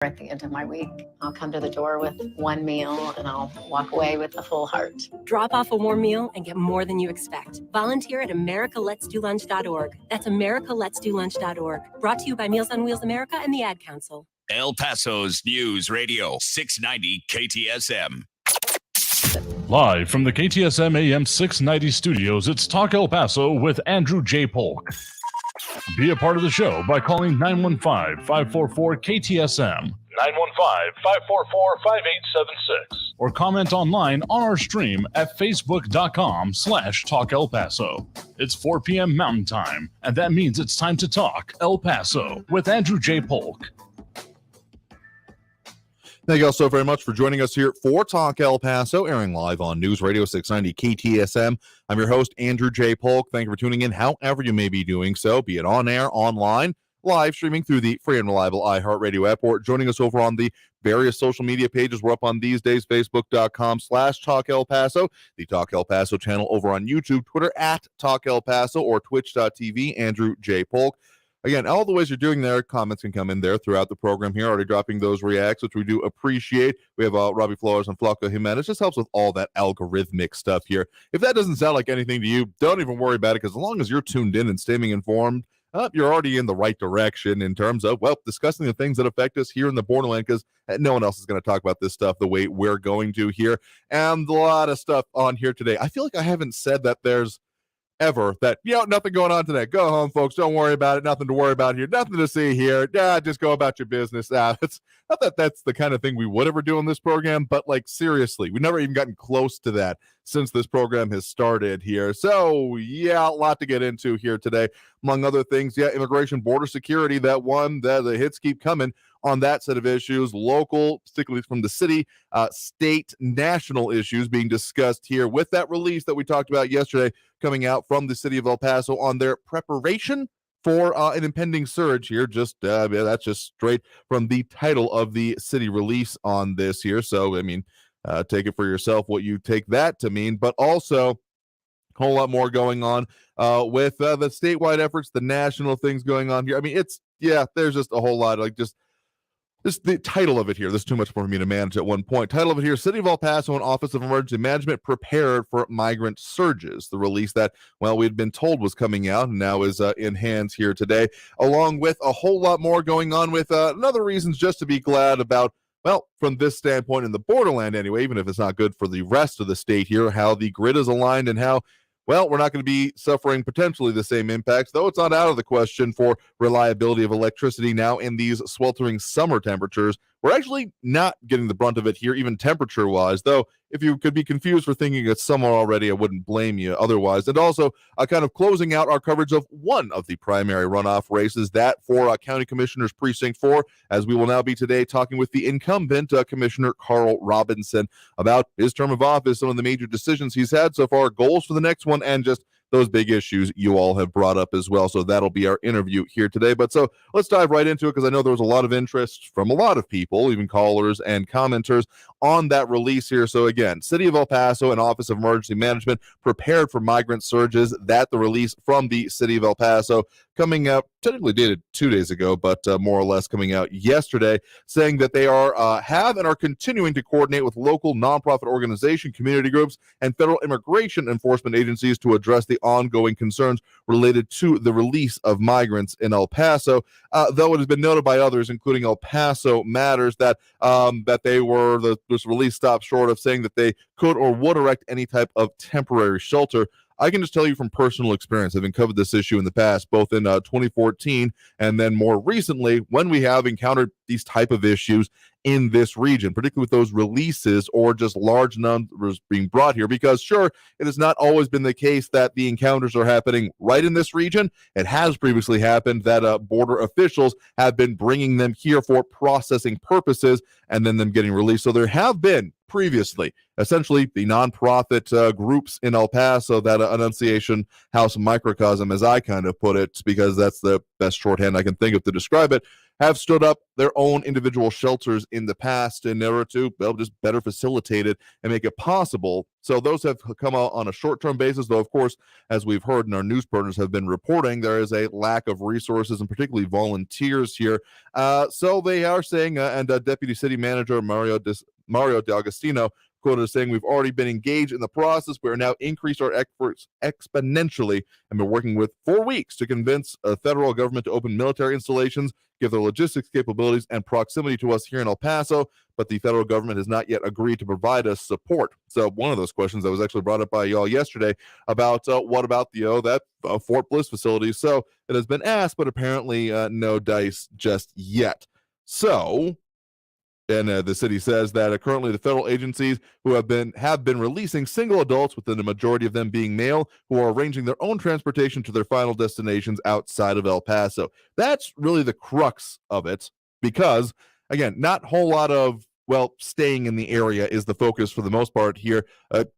At the end of my week, I'll come to the door with one meal and I'll walk away with a full heart. Drop off a warm meal and get more than you expect. Volunteer at americaletsdolunch.org. That's americaletsdolunch.org. Brought to you by Meals on Wheels America and the Ad Council. El Paso's News Radio 690 KTSM. Live from the KTSM AM 690 studios, it's Talk El Paso with Andrew J. Polk. Be a part of the show by calling 915-544-KTSM, 915-544-5876, or comment online on our stream at facebook.com/Talk El Paso. It's 4 p.m. Mountain Time, and that means it's time to talk El Paso with Andrew J. Polk. Thank you all so very much for joining us here for Talk El Paso, airing live on News Radio 690 KTSM. I'm your host, Andrew J. Polk. Thank you for tuning in however you may be doing so, be it on air, online, live streaming through the free and reliable iHeartRadio app, or joining us over on the various social media pages. We're up on these days, facebook.com/Talk El Paso, the Talk El Paso channel over on YouTube, Twitter at Talk El Paso, or twitch.tv, Andrew J. Polk. Again, all the ways you're doing there, comments can come in there throughout the program here, already dropping those reacts, which we do appreciate. We have Robbie Flores and Flaco Jimenez. Just helps with all that algorithmic stuff here. If that doesn't sound like anything to you, don't even worry about it, because as long as you're tuned in and staying informed, you're already in the right direction in terms of, well, discussing the things that affect us here in the borderland, because no one else is going to talk about this stuff the way we're going to here. And a lot of stuff on here today. I feel like I haven't said that there's ever that, nothing going on today. Go home, folks. Don't worry about it. Nothing to worry about here. Nothing to see here. Just go about your business. It's not that that's the kind of thing we would ever do on this program, but like seriously, we've never even gotten close to that since this program has started here. So a lot to get into here today. Among other things, immigration, border security, that one, the hits keep coming on that set of issues, local, particularly from the city, state, national issues being discussed here with that release that we talked about yesterday coming out from the city of El Paso on their preparation for an impending surge here. That's just straight from the title of the city release on this here. So, take it for yourself what you take that to mean, but also a whole lot more going on with the statewide efforts, the national things going on here. There's just a whole lot, this the title of it here. This is too much for me to manage at one point. Title of it here: City of El Paso and Office of Emergency Management prepared for migrant surges. The release that, we had been told was coming out and now is in hands here today, along with a whole lot more going on with another reasons just to be glad about. Well, from this standpoint in the borderland anyway, even if it's not good for the rest of the state here, how the grid is aligned and how, we're not going to be suffering potentially the same impacts, though it's not out of the question for reliability of electricity now in these sweltering summer temperatures. We're actually not getting the brunt of it here, even temperature-wise, though if you could be confused for thinking it's summer already, I wouldn't blame you otherwise. And also, kind of closing out our coverage of one of the primary runoff races, that for County Commissioners Precinct 4, as we will now be today talking with the incumbent Commissioner Carl Robinson about his term of office, some of the major decisions he's had so far, goals for the next one, and just those big issues you all have brought up as well. So that'll be our interview here today. But so let's dive right into it, because I know there was a lot of interest from a lot of people, even callers and commenters, on that release here. So again, City of El Paso and Office of Emergency Management prepared for migrant surges. That the release from the City of El Paso coming out, technically dated 2 days ago, but more or less coming out yesterday, saying that they have and are continuing to coordinate with local nonprofit organization, community groups, and federal immigration enforcement agencies to address the ongoing concerns related to the release of migrants in El Paso. Though it has been noted by others, including El Paso Matters, that this release stopped short of saying that they could or would erect any type of temporary shelter. I can just tell you from personal experience, having covered this issue in the past, both in 2014 and then more recently, when we have encountered these type of issues in this region, particularly with those releases or just large numbers being brought here, because sure, it has not always been the case that the encounters are happening right in this region. It has previously happened that border officials have been bringing them here for processing purposes and then them getting released. So there have been previously, essentially, the nonprofit groups in El Paso, that Annunciation House microcosm, as I kind of put it, because that's the best shorthand I can think of to describe it, have stood up their own individual shelters in the past in order to, well, just better facilitate it and make it possible. So those have come out on a short-term basis, though, of course, as we've heard and our news partners have been reporting, there is a lack of resources and particularly volunteers here. So they are saying, and Deputy City Manager Mario D'Agostino quoted as saying, we've already been engaged in the process. We are now increased our efforts exponentially and been working with 4 weeks to convince a federal government to open military installations, give their logistics capabilities and proximity to us here in El Paso, but the federal government has not yet agreed to provide us support. So one of those questions that was actually brought up by y'all yesterday about what about that Fort Bliss facility. So it has been asked, but apparently no dice just yet. So, and the city says that currently the federal agencies who have been releasing single adults, with the majority of them being male, who are arranging their own transportation to their final destinations outside of El Paso. That's really the crux of it, because again, not a whole lot of staying in the area is the focus for the most part here.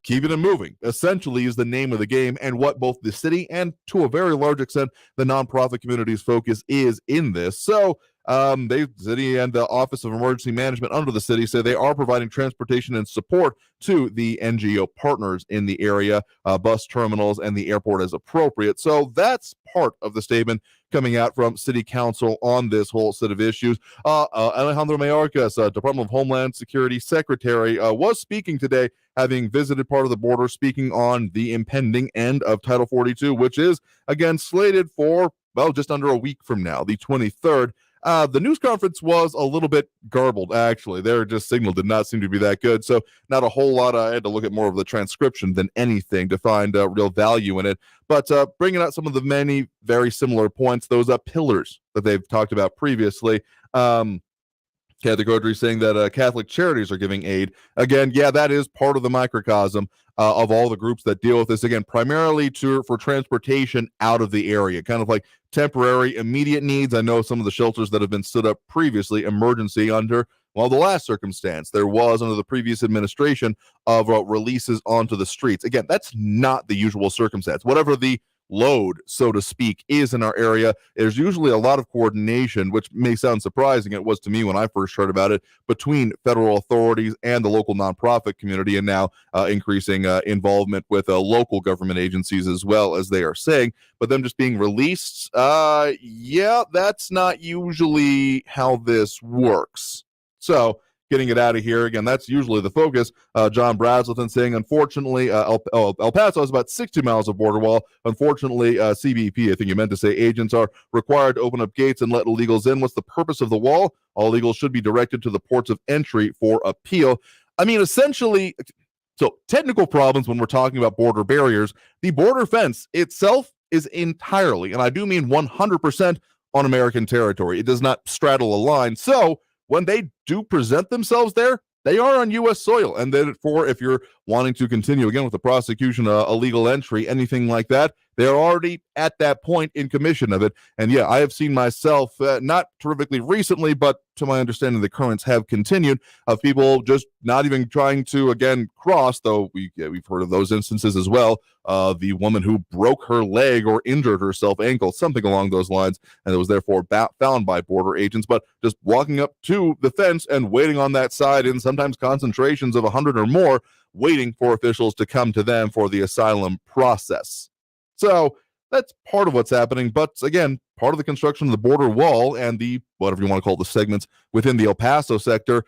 Keeping it moving essentially is the name of the game, and what both the city and to a very large extent the nonprofit community's focus is in this. So the city and the Office of Emergency Management under the city say they are providing transportation and support to the NGO partners in the area, bus terminals and the airport as appropriate. So that's part of the statement coming out from City Council on this whole set of issues. Alejandro Mayorkas, Department of Homeland Security Secretary, was speaking today, having visited part of the border, speaking on the impending end of Title 42, which is again slated for, just under a week from now, the 23rd. The news conference was a little bit garbled, actually. Their just signal did not seem to be that good, so not a whole lot. I had to look at more of the transcription than anything to find real value in it. But bringing out some of the many very similar points, those pillars that they've talked about previously. Kathy Godry saying that Catholic charities are giving aid. Again, yeah, that is part of the microcosm of all the groups that deal with this. Again, primarily for transportation out of the area, kind of like temporary, immediate needs. I know some of the shelters that have been stood up previously, emergency under, the last circumstance there was under the previous administration of releases onto the streets. Again, that's not the usual circumstance. Whatever the load, so to speak, is in our area, there's usually a lot of coordination, which may sound surprising. It was to me when I first heard about it, between federal authorities and the local nonprofit community, and now increasing involvement with local government agencies as well, as they are saying. But them just being released, that's not usually how this works. So getting it out of here, again, that's usually the focus. John Brazelton saying, unfortunately, El Paso has about 60 miles of border wall. Unfortunately, CBP, I think you meant to say, agents are required to open up gates and let illegals in. What's the purpose of the wall? All illegals should be directed to the ports of entry for appeal. I mean, essentially, so technical problems when we're talking about border barriers, the border fence itself is entirely, and I do mean 100%, on American territory. It does not straddle a line. So when they do present themselves there, they are on U.S. soil. And then if you're wanting to continue, again, with the prosecution, illegal entry, anything like that, they're already at that point in commission of it. And yeah, I have seen myself, not terrifically recently, but to my understanding, the currents have continued of people just not even trying to, again, cross, though we've heard of those instances as well. The woman who broke her leg or injured herself, ankle, something along those lines, and it was therefore found by border agents, but just walking up to the fence and waiting on that side in sometimes concentrations of 100 or more, waiting for officials to come to them for the asylum process. So that's part of what's happening. But again, part of the construction of the border wall and the, whatever you want to call it, the segments within the El Paso sector,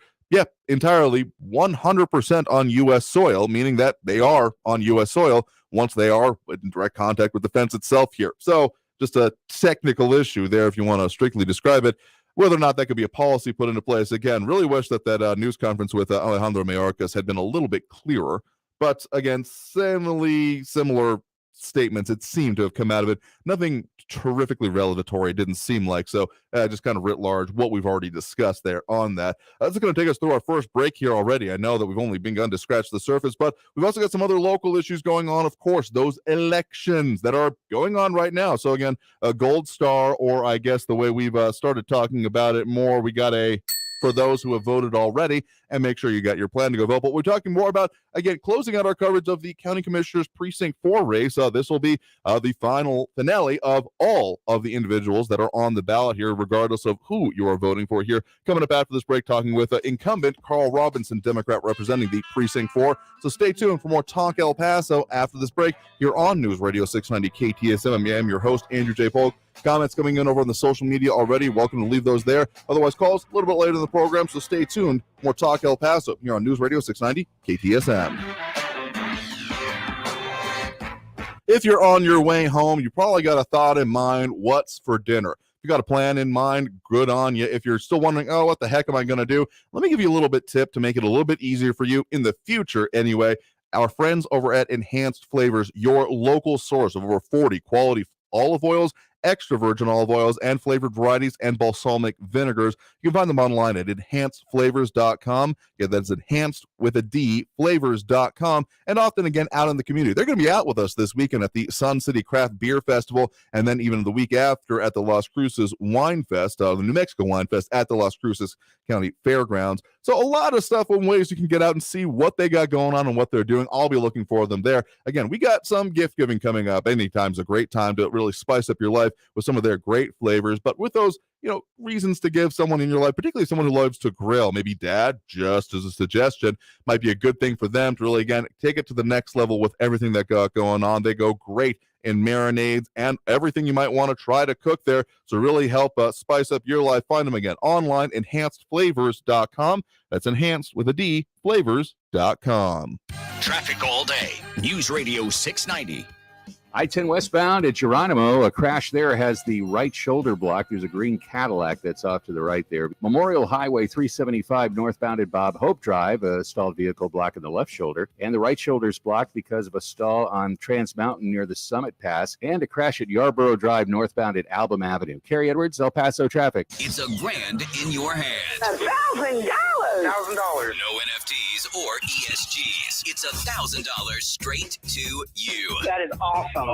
entirely 100% on U.S. soil, meaning that they are on U.S. soil once they are in direct contact with the fence itself here. So just a technical issue there, if you want to strictly describe it. Whether or not that could be a policy put into place, again, really wish that news conference with Alejandro Mayorkas had been a little bit clearer. But again, similar statements, it seemed to have come out of it. Nothing terrifically revelatory, it didn't seem like. So just kind of writ large what we've already discussed there on that. That's going to take us through our first break here already. I know that we've only begun to scratch the surface, but we've also got some other local issues going on. Of course, those elections that are going on right now. So again, a gold star, or I guess the way we've started talking about it more, we got a for those who have voted already, and make sure you got your plan to go vote. But we're talking more about, again, closing out our coverage of the County Commissioners Precinct 4 race. This will be the final finale of all of the individuals that are on the ballot here, regardless of who you are voting for here. Coming up after this break, talking with incumbent Carl Robinson, Democrat representing the Precinct 4. So stay tuned for more Talk El Paso after this break here on News Radio 690 KTSM. I am your host, Andrew J. Polk. Comments coming in over on the social media already. Welcome to leave those there. Otherwise, calls a little bit later in the program, so stay tuned. More Talk El Paso here on News Radio 690 KTSM. If you're on your way home, you probably got a thought in mind, what's for dinner? If you got a plan in mind, good on you. If you're still wondering, oh, what the heck am I going to do? Let me give you a little bit tip to make it a little bit easier for you in the future anyway. Our friends over at Enhanced Flavors, your local source of over 40 quality olive oils, extra virgin olive oils, and flavored varieties and balsamic vinegars. You can find them online at enhancedflavors.com. Yeah, that's enhanced with a D, flavors.com, and often again out in the community. They're going to be out with us this weekend at the Sun City Craft Beer Festival, and then even the week after at the Las Cruces Wine Fest, the New Mexico Wine Fest at the Las Cruces County Fairgrounds. So a lot of stuff and ways you can get out and see what they got going on and what they're doing. I'll be looking for them there. Again, we got some gift giving coming up. Anytime's a great time to really spice up your life with some of their great flavors. But with those, reasons to give someone in your life, particularly someone who loves to grill, maybe dad, just as a suggestion, might be a good thing for them to really, again, take it to the next level with everything that got going on. They go great in marinades and everything you might want to try to cook there. So really help spice up your life. Find them again online, enhancedflavors.com. That's enhanced with a D, flavors.com. Traffic all day. News Radio 690. I-10 westbound at Geronimo, a crash there has the right shoulder blocked. There's a green Cadillac that's off to the right there. Memorial Highway 375 northbound at Bob Hope Drive, a stalled vehicle blocking the left shoulder. And the right shoulder's blocked because of a stall on Trans Mountain near the Summit Pass. And a crash at Yarborough Drive northbound at Album Avenue. Carrie Edwards, El Paso traffic. It's $1,000 in your hand. $1,000. No NFTs or ESGs. It's $1,000 straight to you. That is awesome.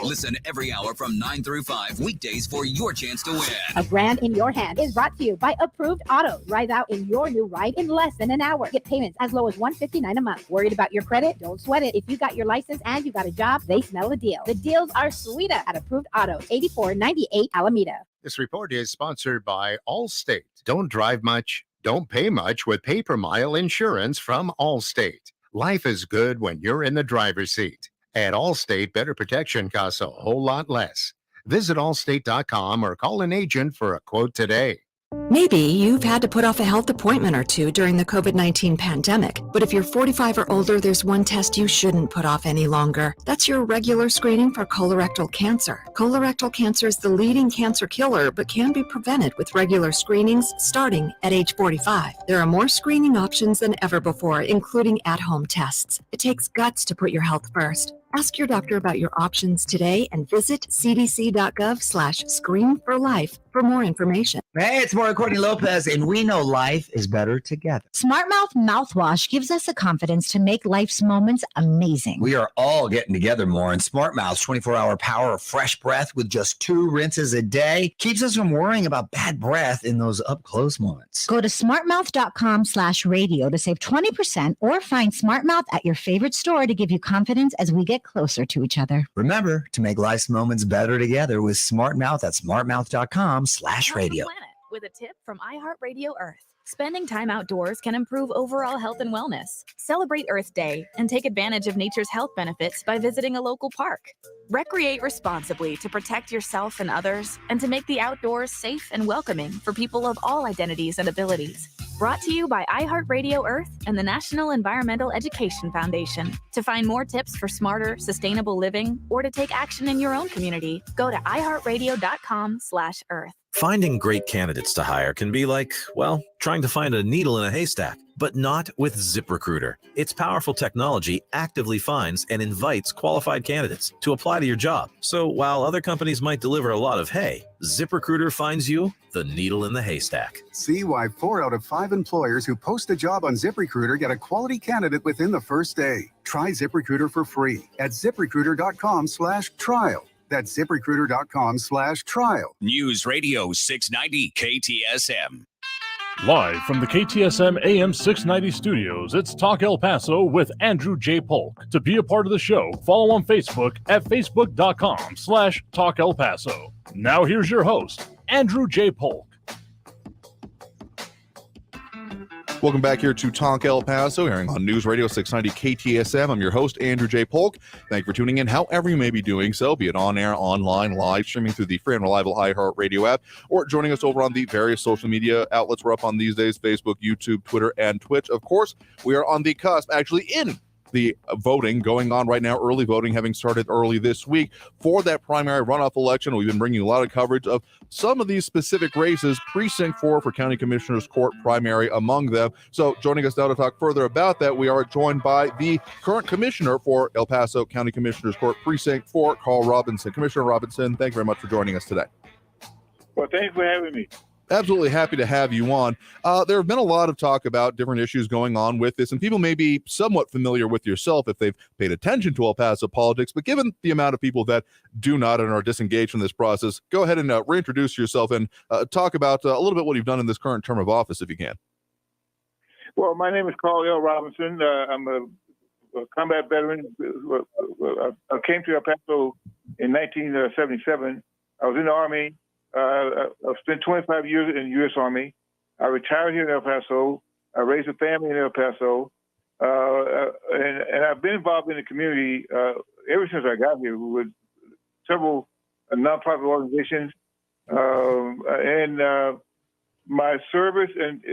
Listen every hour from 9 through 5 weekdays for your chance to win. A brand in your hand is brought to you by Approved Auto. Ride out in your new ride in less than an hour. Get payments as low as $159 a month. Worried about your credit? Don't sweat it. If you got your license and you got a job, they smell a deal. The deals are sweeter at Approved Auto, 8498 Alameda. This report is sponsored by Allstate. Don't drive much, don't pay much with pay-per-mile insurance from Allstate. Life is good when you're in the driver's seat. At Allstate, better protection costs a whole lot less. Visit allstate.com or call an agent for a quote today. Maybe you've had to put off a health appointment or two during the COVID-19 pandemic, but if you're 45 or older, there's one test you shouldn't put off any longer. That's your regular screening for colorectal cancer. Colorectal cancer is the leading cancer killer, but can be prevented with regular screenings starting at age 45. There are more screening options than ever before, including at-home tests. It takes guts to put your health first. Ask your doctor about your options today and visit cdc.gov/screenforlife for more information. Hey, it's Mario Courtney Lopez, and we know life is better together. Smart Mouth Mouthwash gives us the confidence to make life's moments amazing. We are all getting together more, and Smart Mouth's 24-hour power of fresh breath with just 2 rinses a day keeps us from worrying about bad breath in those up-close moments. Go to smartmouth.com/radio to save 20% or find Smart Mouth at your favorite store to give you confidence as we get closer to each other. Remember to make life's moments better together with Smart Mouth at smartmouth.com/radio. With a tip from iHeartRadio Earth. Spending time outdoors can improve overall health and wellness. Celebrate Earth Day and take advantage of nature's health benefits by visiting a local park. Recreate responsibly to protect yourself and others and to make the outdoors safe and welcoming for people of all identities and abilities. Brought to you by iHeartRadio Earth and the National Environmental Education Foundation. To find more tips for smarter, sustainable living or to take action in your own community, go to iHeartRadio.com/Earth. Finding great candidates to hire can be like, well, trying to find a needle in a haystack, but not with ZipRecruiter. Its powerful technology actively finds and invites qualified candidates to apply to your job. So while other companies might deliver a lot of hay, ZipRecruiter finds you the needle in the haystack. See why 4 out of 5 employers who post a job on ZipRecruiter get a quality candidate within the first day. Try ZipRecruiter for free at ZipRecruiter.com/trial. That's ZipRecruiter.com/trial. News Radio 690 KTSM. Live from the KTSM AM 690 studios, it's Talk El Paso with Andrew J. Polk. To be a part of the show, follow on Facebook at facebook.com/Talk El Paso. Now here's your host, Andrew J. Polk. Welcome back here to Talk El Paso, airing on News Radio 690 KTSM. I'm your host, Andrew J. Polk. Thank you for tuning in, however you may be doing so, be it on air, online, live, streaming through the free and reliable iHeartRadio app, or joining us over on the various social media outlets we're up on these days, Facebook, YouTube, Twitter, and Twitch. Of course, we are on the cusp, actually in the voting going on right now, early voting having started early this week for that primary runoff election. We've been bringing you a lot of coverage of some of these specific races, Precinct 4 for County Commissioners Court primary among them. So joining us now to talk further about that, we are joined by the current commissioner for El Paso County Commissioners Court Precinct 4, Carl Robinson. Commissioner Robinson, thank you very much for joining us today. Well, thanks for having me. Absolutely happy to have you on. There have been a lot of talk about different issues going on with this, and people may be somewhat familiar with yourself if they've paid attention to El Paso politics, but given the amount of people that do not and are disengaged from this process, go ahead and reintroduce yourself and talk about a little bit what you've done in this current term of office, if you can. Well, my name is Carl L. Robinson. I'm a combat veteran. I came to El Paso in 1977. I was in the Army. I've spent 25 years in the U.S. Army. I retired here in El Paso. I raised a family in El Paso. And I've been involved in the community ever since I got here with several nonprofit organizations. My service and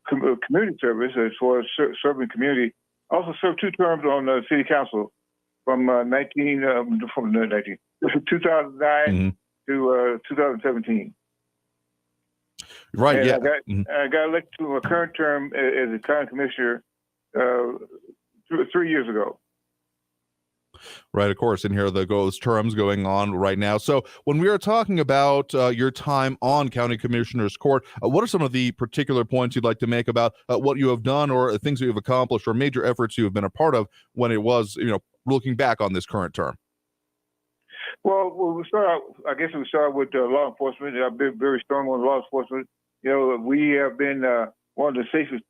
community service, as far as serving community, I also served 2 terms on the city council from 2009 to 2017. Right. And yeah. I got elected to a current term as a county commissioner 3 years ago. Right, of course. And here are those terms going on right now. So when we are talking about your time on County Commissioners Court, what are some of the particular points you'd like to make about what you have done or things that you've accomplished or major efforts you have been a part of when it was, looking back on this current term? Well, we start out with law enforcement. I've been very strong on law enforcement. We have been one of the safest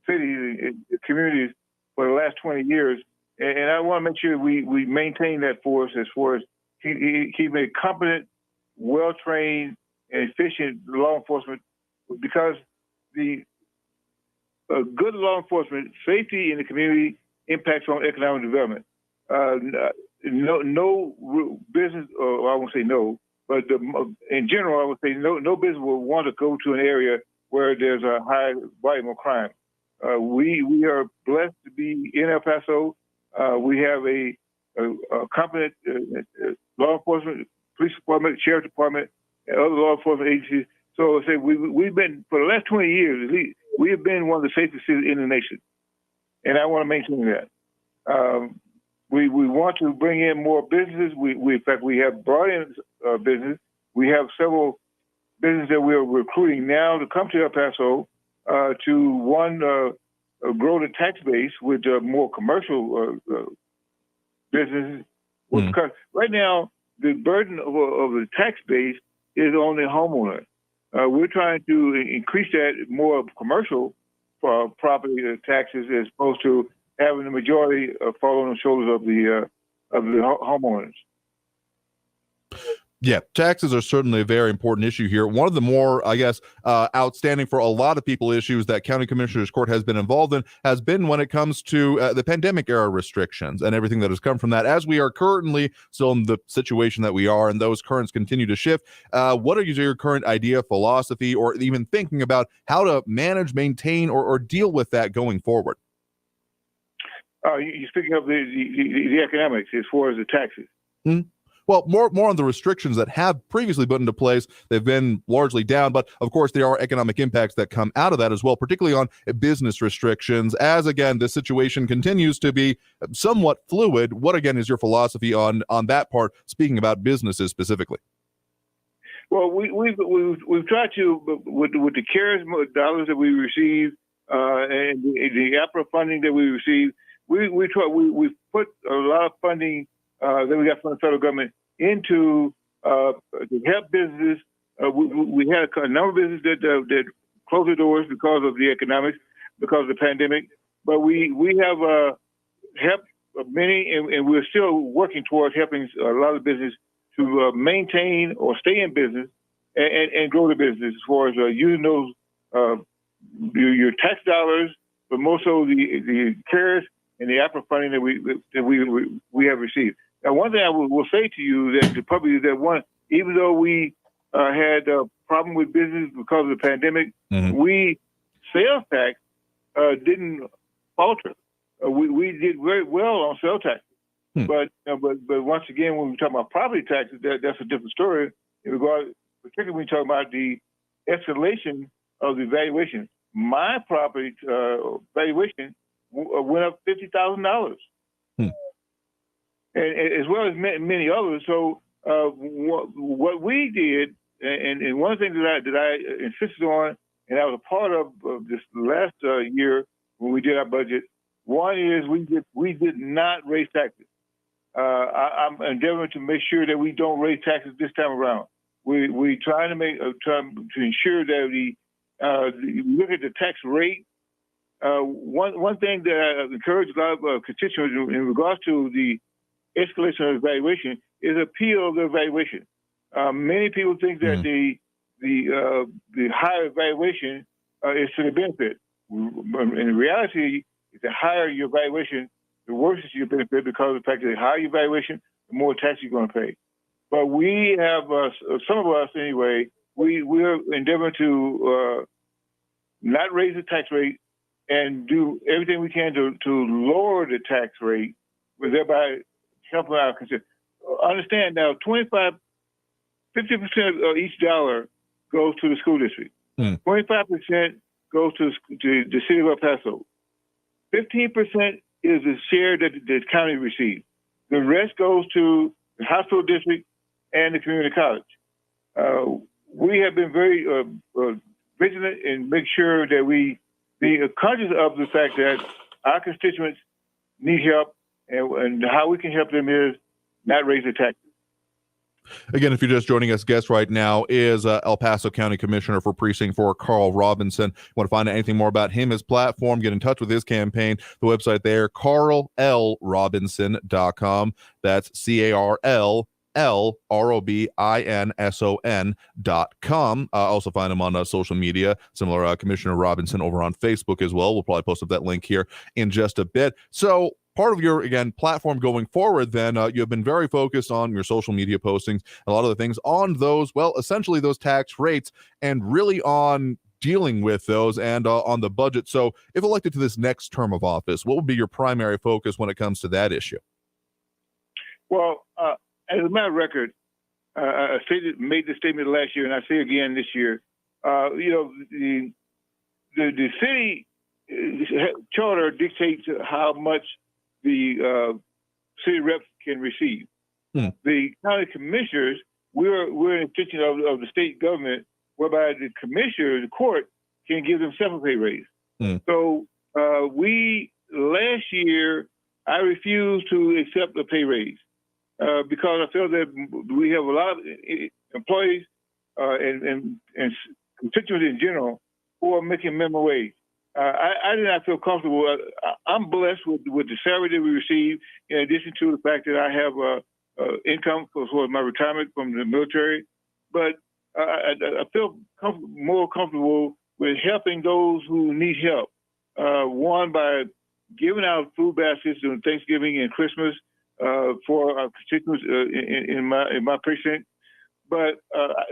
cities, communities for the last 20 years. And I want to make sure we maintain that force as far as keeping a competent, well-trained, and efficient law enforcement, because the good law enforcement, safety in the community impacts on economic development. No business, or I won't say no, but in general, I would say no business will want to go to an area where there's a high volume of crime. We are blessed to be in El Paso. We have a competent law enforcement, police department, sheriff department, and other law enforcement agencies. So I say we've been, for the last 20 years, at least, we have been one of the safest cities in the nation. And I want to maintain that. We want to bring in more businesses. In fact, we have brought in business. We have several businesses that we are recruiting now to come to El Paso to grow the tax base with more commercial businesses. Because right now, the burden of the tax base is on the homeowner. We're trying to increase that more of commercial property taxes as opposed to having the majority fall on the shoulders of the homeowners. Yeah, taxes are certainly a very important issue here. One of the more, outstanding for a lot of people issues that County Commissioners Court has been involved in has been when it comes to the pandemic era restrictions and everything that has come from that. As we are currently still in the situation that we are and those currents continue to shift, what are your current idea, philosophy, or even thinking about how to manage, maintain, or deal with that going forward? You're speaking of the economics as far as the taxes. Mm-hmm. Well, more on the restrictions that have previously put into place. They've been largely down, but of course there are economic impacts that come out of that as well, particularly on business restrictions. As again, the situation continues to be somewhat fluid. What again is your philosophy on that part? Speaking about businesses specifically. Well, we've tried to with the CARES dollars that we receive and the APRA funding that we receive. We've put a lot of funding that we got from the federal government into to help businesses we had a number of businesses that closed their doors because of the economics, because of the pandemic. But we have helped many, and we're still working towards helping a lot of business to maintain or stay in business and grow the business as far as using those your tax dollars, but more so the CARES and the APRA funding that we have received. Now, one thing I will say to you that the public is that even though we had a problem with business because of the pandemic, sales tax didn't falter. We did very well on sales tax. But once again, when we talk about property taxes, that's a different story. Particularly when we talk about the escalation of the valuation. My property valuation went up $50,000, and as well as many others. So what we did, and one thing that I insisted on, and I was a part of this last year when we did our budget. One is we did not raise taxes. I'm endeavoring to make sure that we don't raise taxes this time around. We try to ensure that we look at the tax rate. One thing that I encourage a lot of constituents in regards to the escalation of valuation is appeal the valuation. Many people think that the higher valuation is to the benefit. In reality, the higher your valuation, the worse is your benefit, because of the fact that the higher your valuation, the more tax you're going to pay. But we have, some of us anyway, we're endeavoring to not raise the tax rate and do everything we can to lower the tax rate, thereby helping our constituents. Understand now, 50% of each dollar goes to the school district. 25% goes to the city of El Paso. 15% is the share that the county receives. The rest goes to the hospital district and the community college. We have been very vigilant and make sure that we be conscious of the fact that our constituents need help, and how we can help them is not raise the taxes. Again, if you're just joining us, guest right now is El Paso County Commissioner for Precinct 4, Carl Robinson. Want to find out anything more about him, his platform, get in touch with his campaign, the website there, carllrobinson.com. That's CarlRobinson.com. Also find him on social media, similar Commissioner Robinson over on Facebook as well. We'll probably post up that link here in just a bit. So part of your, again, platform going forward, then you've been very focused on your social media postings, a lot of the things on those, well, essentially those tax rates, and really on dealing with those and on the budget. So if elected to this next term of office, what would be your primary focus when it comes to that issue? Well, as a matter of record, I made the statement last year, and I say again this year. The city charter dictates how much the city reps can receive. The county commissioners, we're an extension of the state government, whereby the commissioner, the court, can give them separate pay raise. So last year, I refused to accept a pay raise. Because I feel that we have a lot of employees and constituents in general who are making minimum wage. I did not feel comfortable. I'm blessed with the salary that we receive, in addition to the fact that I have income for my retirement from the military. But I feel more comfortable with helping those who need help. One, by giving out food baskets on Thanksgiving and Christmas, for our constituents in my precinct. But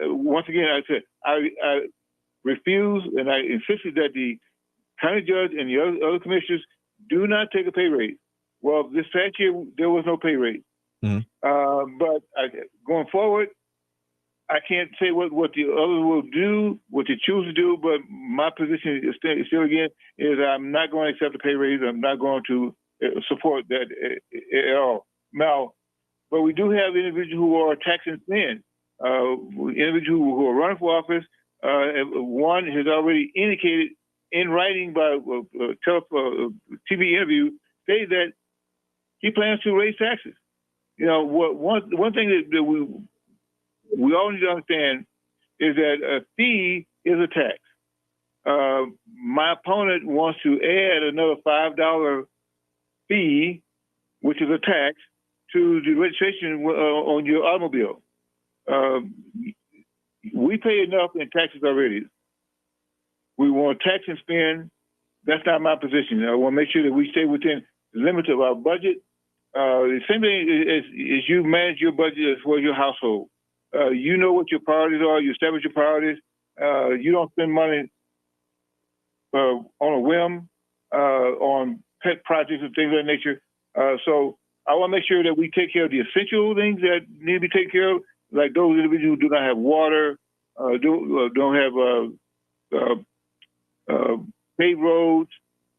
once again, I said I refused, and I insisted that the county judge and the other commissioners do not take a pay raise. Well, this past year, there was no pay raise. But going forward, I can't say what the others will do, what they choose to do, but my position is still again, is I'm not going to accept a pay raise. I'm not going to support that at all. Now, but we do have individuals who are taxing sin, individuals who are running for office. One has already indicated in writing by TV interview, say that he plans to raise taxes. One thing that we all need to understand is that a fee is a tax. My opponent wants to add another $5 fee, which is a tax, to the registration on your automobile. We pay enough in taxes already. We want tax and spend. That's not my position. I want to make sure that we stay within the limits of our budget. The same thing is you manage your budget as well as your household. You know what your priorities are. You establish your priorities. You don't spend money on a whim on pet projects and things of that nature. So I want to make sure that we take care of the essential things that need to be taken care of, like those individuals who do not have water, don't have paved roads.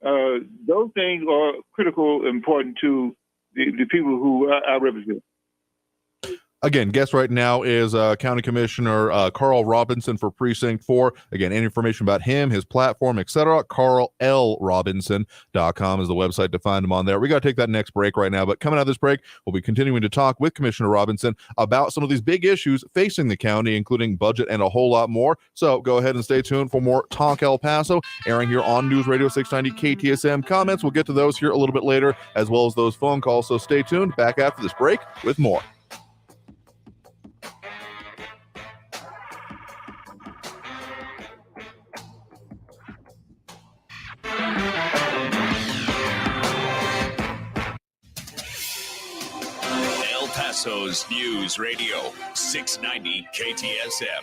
Those things are critical, important to the people who I represent. Again, guest right now is County Commissioner Carl Robinson for Precinct 4. Again, any information about him, his platform, etc., carllrobinson.com is the website to find him on there. We got to take that next break right now, but coming out of this break, we'll be continuing to talk with Commissioner Robinson about some of these big issues facing the county, including budget and a whole lot more. So go ahead and stay tuned for more Talk El Paso, airing here on News Radio 690 KTSM. Comments, we'll get to those here a little bit later, as well as those phone calls. So stay tuned. Back after this break with more. El Paso's News Radio 690 KTSM.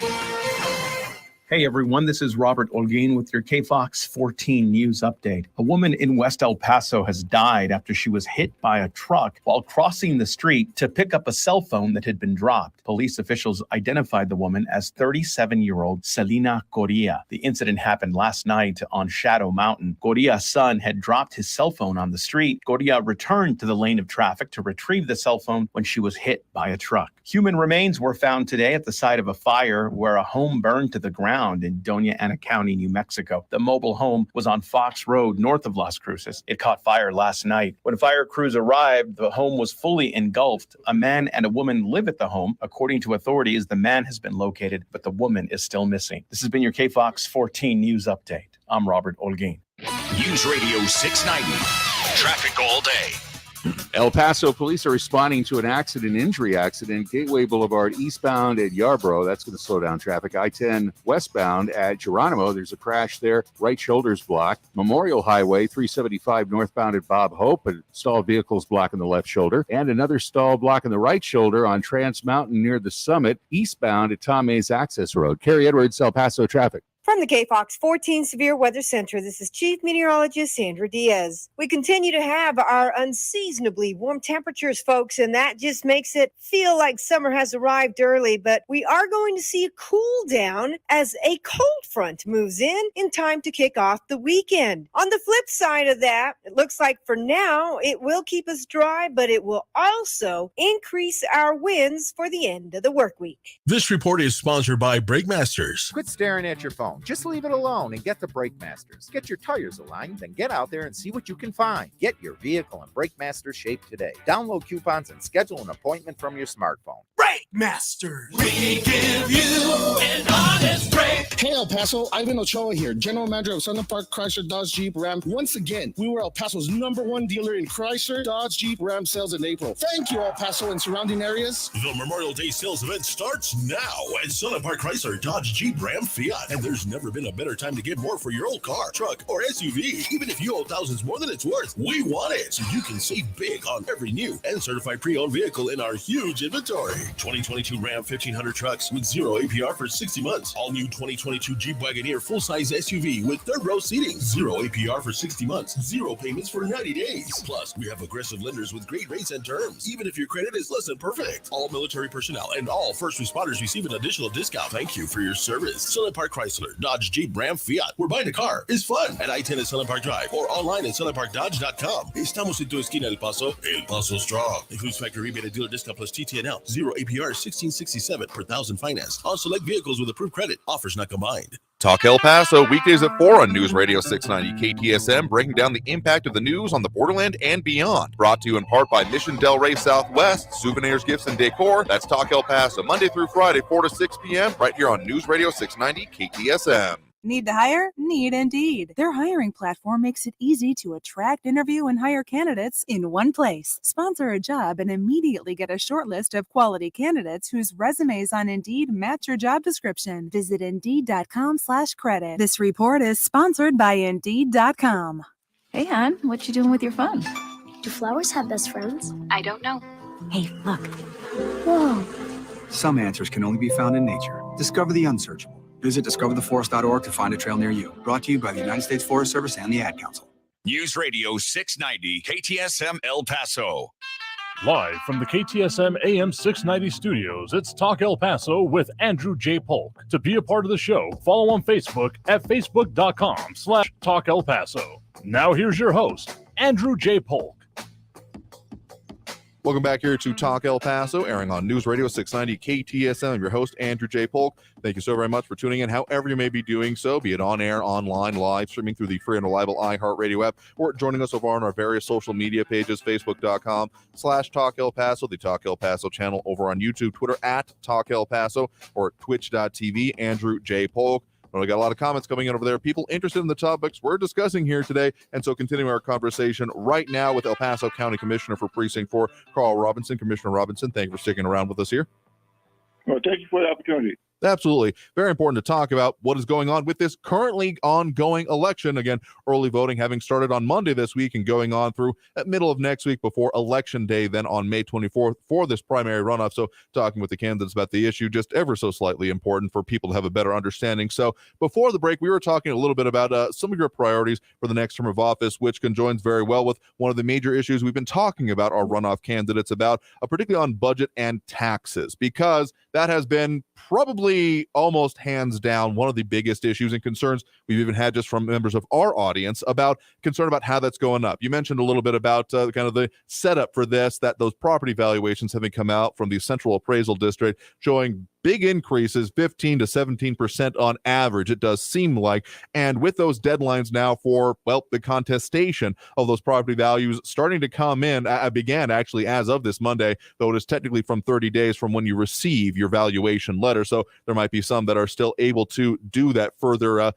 Hey everyone, this is Robert Olguin with your KFOX 14 News Update. A woman in West El Paso has died after she was hit by a truck while crossing the street to pick up a cell phone that had been dropped. Police officials identified the woman as 37-year-old Selena Correa. The incident happened last night on Shadow Mountain. Correa's son had dropped his cell phone on the street. Correa returned to the lane of traffic to retrieve the cell phone when she was hit by a truck. Human remains were found today at the site of a fire where a home burned to the ground in Doña Ana County, New Mexico. The mobile home was on Fox Road, north of Las Cruces. It caught fire last night. When fire crews arrived, the home was fully engulfed. A man and a woman live at the home. According to authorities, the man has been located, but the woman is still missing. This has been your KFOX 14 News Update. I'm Robert Olguin. News Radio 690. Traffic all day. El Paso police are responding to an injury accident, Gateway Boulevard eastbound at Yarborough. That's going to slow down traffic. I-10 westbound at Geronimo. There's a crash there. Right shoulder's blocked. Memorial Highway 375 northbound at Bob Hope. A stalled vehicle's blocking the left shoulder. And another stall blocking the right shoulder on Trans Mountain near the summit, eastbound at Tom Mays Access Road. Carrie Edwards, El Paso traffic. From the KFOX 14 Severe Weather Center, this is Chief Meteorologist Sandra Diaz. We continue to have our unseasonably warm temperatures, folks, and that just makes it feel like summer has arrived early, but we are going to see a cool down as a cold front moves in time to kick off the weekend. On the flip side of that, it looks like for now it will keep us dry, but it will also increase our winds for the end of the work week. This report is sponsored by Brake Masters. Quit staring at your phone. Just leave it alone and get the Brake Masters. Get your tires aligned, then get out there and see what you can find. Get your vehicle in Brake Masters shape today. Download coupons and schedule an appointment from your smartphone. Brake Masters. We give you an honest break. Hey El Paso, Ivan Ochoa here, General Manager of Southern Park Chrysler Dodge Jeep Ram. Once again, we were El Paso's #1 dealer in Chrysler, Dodge, Jeep, Ram sales in April. Thank you El Paso and surrounding areas. The Memorial Day sales event starts now at Southern Park Chrysler, Dodge, Jeep, Ram, Fiat. And there's never been a better time to get more for your old car, truck, or SUV. Even if you owe thousands more than it's worth, we want it so you can save big on every new and certified pre-owned vehicle in our huge inventory. 2022 Ram 1500 trucks with 0 APR for 60 months. All new 2022 Jeep Wagoneer full-size SUV with third row seating. 0 APR for 60 months. 0 payments for 90 days. Plus, we have aggressive lenders with great rates and terms, even if your credit is less than perfect. All military personnel and all first responders receive an additional discount. Thank you for your service. Southern Park Chrysler, Dodge, Jeep, Ram, Fiat. We're buying a car. It's fun. At I-10 at Southern Park Drive or online at southernparkdodge.com. Estamos en tu esquina, El Paso. El Paso Strong. Includes factory rebate and dealer discount plus TTNL. 0 APR $16.67 per thousand financed on select vehicles with approved credit. Offers not combined. Talk El Paso, weekdays at 4 on News Radio 690 KTSM, breaking down the impact of the news on the borderland and beyond. Brought to you in part by Mission Del Rey Southwest, Souvenirs, Gifts, and Decor. That's Talk El Paso, Monday through Friday, 4 to 6 p.m., right here on News Radio 690 KTSM. Need to hire? Need Indeed. Their hiring platform makes it easy to attract, interview, and hire candidates in one place. Sponsor a job and immediately get a short list of quality candidates whose resumes on Indeed match your job description. Visit Indeed.com/credit. This report is sponsored by Indeed.com. Hey, hon, what you doing with your phone? Do flowers have best friends? I don't know. Hey, look. Whoa. Some answers can only be found in nature. Discover the unsearchable. Visit discovertheforest.org to find a trail near you. Brought to you by the United States Forest Service and the Ad Council. News Radio 690 KTSM El Paso. Live from the KTSM AM 690 studios, it's Talk El Paso with Andrew J. Polk. To be a part of the show, follow on Facebook at facebook.com/Talk El Paso. Now here's your host, Andrew J. Polk. Welcome back here to Talk El Paso, airing on News Radio 690 KTSM. I'm your host, Andrew J. Polk. Thank you so very much for tuning in, however you may be doing so, be it on air, online, live, streaming through the free and reliable iHeartRadio app, or joining us over on our various social media pages, facebook.com/Talk El Paso, the Talk El Paso channel over on YouTube, Twitter at Talk El Paso, or twitch.tv, Andrew J. Polk. Well, we got a lot of comments coming in over there. People interested in the topics we're discussing here today. And so continuing our conversation right now with El Paso County Commissioner for Precinct 4, Carl Robinson. Commissioner Robinson, thank you for sticking around with us here. Well, thank you for the opportunity. Absolutely. Very important to talk about what is going on with this currently ongoing election. Again, early voting having started on Monday this week and going on through at middle of next week before Election Day, then on May 24th for this primary runoff. So talking with the candidates about the issue, just ever so slightly important for people to have a better understanding. So before the break, we were talking a little bit about some of your priorities for the next term of office, which conjoins very well with one of the major issues we've been talking about our runoff candidates about, particularly on budget and taxes, because that has been probably almost hands down one of the biggest issues and concerns we've even had just from members of our audience about concern about how that's going up. You mentioned a little bit about kind of the setup for this, that those property valuations having come out from the Central Appraisal District showing big increases, 15 to 17% on average, it does seem like. And with those deadlines now for, well, the contestation of those property values starting to come in, began actually as of this Monday, though it is technically from 30 days from when you receive your valuation letter. So there might be some that are still able to do that further,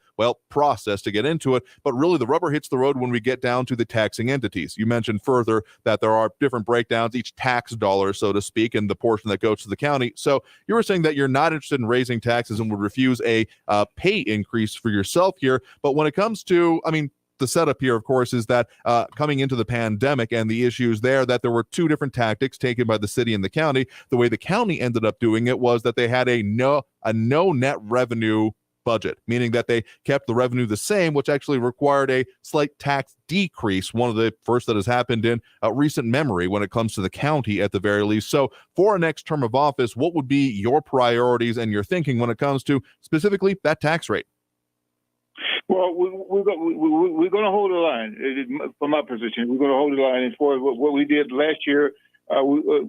process to get into it. But really the rubber hits the road when we get down to the taxing entities. You mentioned further that there are different breakdowns, each tax dollar, so to speak, and the portion that goes to the county. So you were saying that you're not interested in raising taxes and would refuse a pay increase for yourself here. But when it comes to, the setup here, of course, is that coming into the pandemic and the issues there, that there were two different tactics taken by the city and the county. The way the county ended up doing it was that they had a no net revenue budget, meaning that they kept the revenue the same, which actually required a slight tax decrease, one of the first that has happened in recent memory when it comes to the county at the very least. So for a next term of office, what would be your priorities and your thinking when it comes to specifically that tax rate? Well, we're going to hold the line. From my position, we're going to hold the line. As far as what we did last year,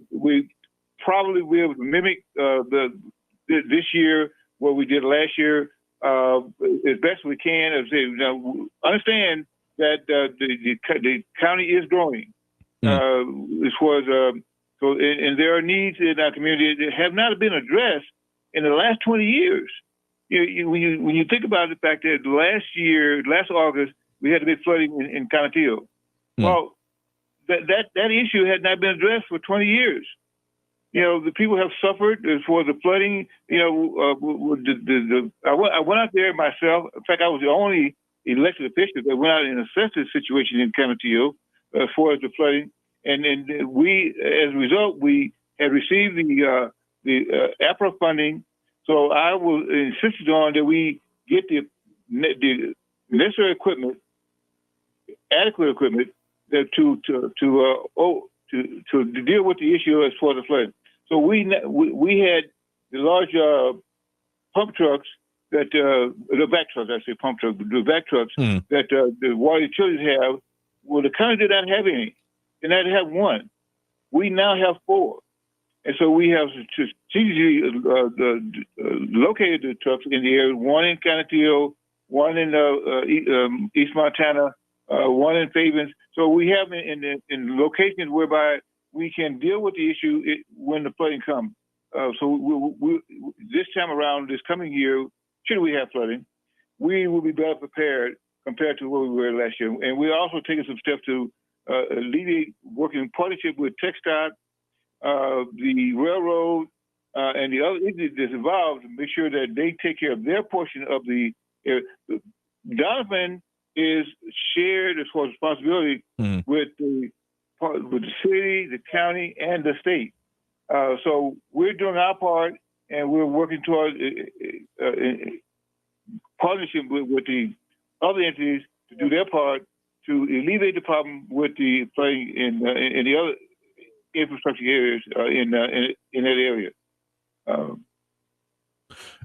we probably will able to mimic this year what we did last year as best we can. Understand that the county is growing as far as and there are needs in our community that have not been addressed in the last 20 years. When you think about the fact that last August, we had a big flooding in Conatillo. Well, that issue had not been addressed for 20 years. The people have suffered as far as the flooding. I went out there myself. In fact, I was the only elected official that went out and assessed the situation in Conatillo as far as the flooding. And we, as a result, we had received the APRA funding. So I was insisted on that we get the necessary equipment, adequate equipment, to deal with the issue as far as the flooding. So we had the large pump trucks that the vac trucks, I say pump trucks, the vac trucks that the water utilities have. Well, the county did not have any. They did not have one. We now have 4. And so we have strategically located the trucks in the area, one in Canateo, one in East Montana, one in Favens. So we have in locations whereby we can deal with the issue when the flooding comes. So this time around, this coming year, should we have flooding, we will be better prepared compared to where we were last year. And we're also taking some steps to alleviate, working in partnership with TxDOT, the railroad, and the other entities that's involved to make sure that they take care of their portion of the Donovan is shared as far as responsibility with the city, the county, and the state. So we're doing our part, and we're working towards partnership with the other entities to do their part to alleviate the problem with the flooding in the other infrastructure areas in that area.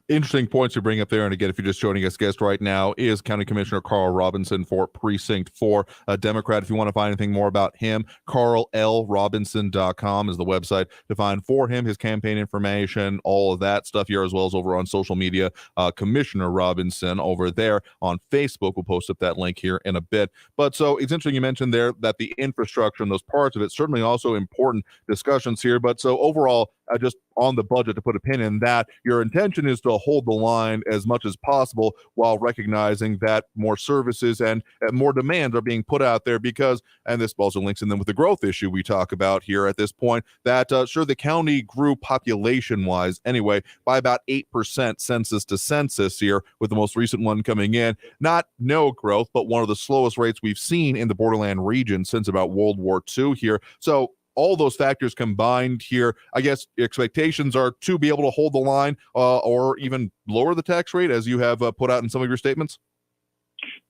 Interesting points to bring up there. And again, if you're just joining us, guest right now is County Commissioner Carl Robinson for Precinct 4, a Democrat. If you want to find anything more about him, carllrobinson.com is the website to find for him, his campaign information, all of that stuff here, as well as over on social media. Commissioner Robinson over there on Facebook. We'll post up that link here in a bit. But so it's interesting you mentioned there that the infrastructure and those parts of it, certainly also important discussions here. But so overall, just on the budget, to put a pin in that, your intention is to hold the line as much as possible while recognizing that more services and more demands are being put out there because, and this also links in then with the growth issue we talk about here at this point, that sure, the county grew population-wise anyway by about 8% census to census here, with the most recent one coming in. Not no growth, but one of the slowest rates we've seen in the borderland region since about World War II here. So all those factors combined here, I guess expectations are to be able to hold the line or even lower the tax rate, as you have put out in some of your statements?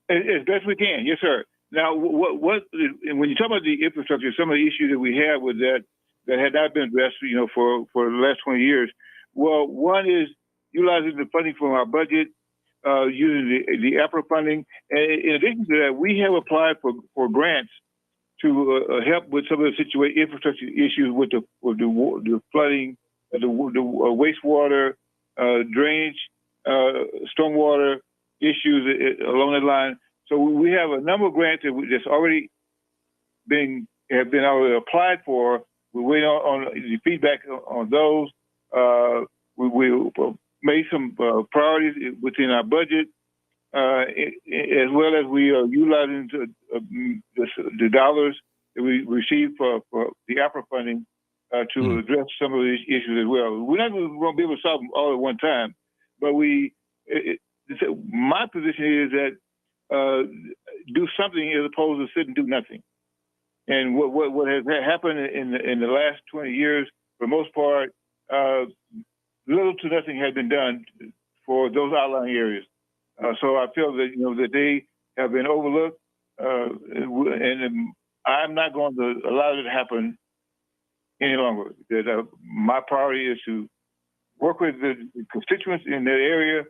As best we can, yes, sir. Now, what when you talk about the infrastructure, some of the issues that we have with that had not been addressed, for the last 20 years. Well, one is utilizing the funding from our budget, using the APRA funding. And in addition to that, we have applied for grants to help with some of the infrastructure issues with the flooding, the wastewater, drainage, stormwater issues along that line. So we have a number of grants that's already have been already applied for. We're waiting on the feedback on those. We made some priorities within our budget. As well as we are utilizing the dollars that we receive for the APRA funding to address some of these issues as well. We're not going to be able to solve them all at one time, but my position is that do something as opposed to sit and do nothing. And what has happened in the last 20 years, for the most part, little to nothing has been done for those outlying areas. So I feel that that they have been overlooked, and I'm not going to allow it to happen any longer. That my priority is to work with the constituents in that area.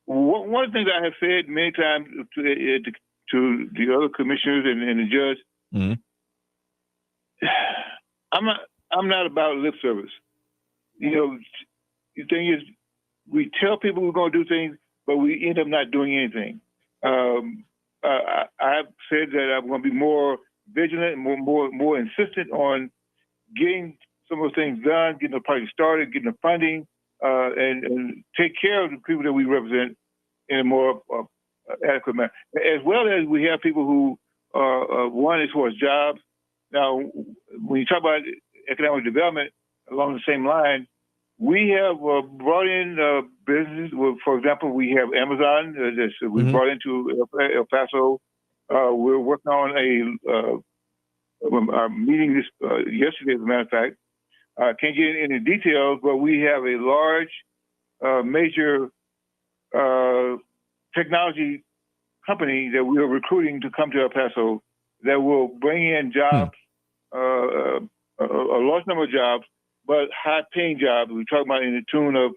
One of the things I have said many times to the other commissioners and the judge, I'm not about lip service. The thing is, we tell people we're going to do things, but we end up not doing anything. I've said that I'm going to be more vigilant and more insistent on getting some of the things done, getting the project started, getting the funding, and take care of the people that we represent in a more adequate manner. As well as we have people who one is for jobs. Now, when you talk about economic development along the same line, we have brought in businesses. For example, we have Amazon we brought into El Paso. We're working on our meeting this yesterday, as a matter of fact. I can't get into any details, but we have a large, major technology company that we are recruiting to come to El Paso that will bring in jobs, a large number of jobs, but high-paying jobs. We're talking about in the tune of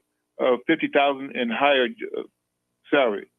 $50,000 and higher salary.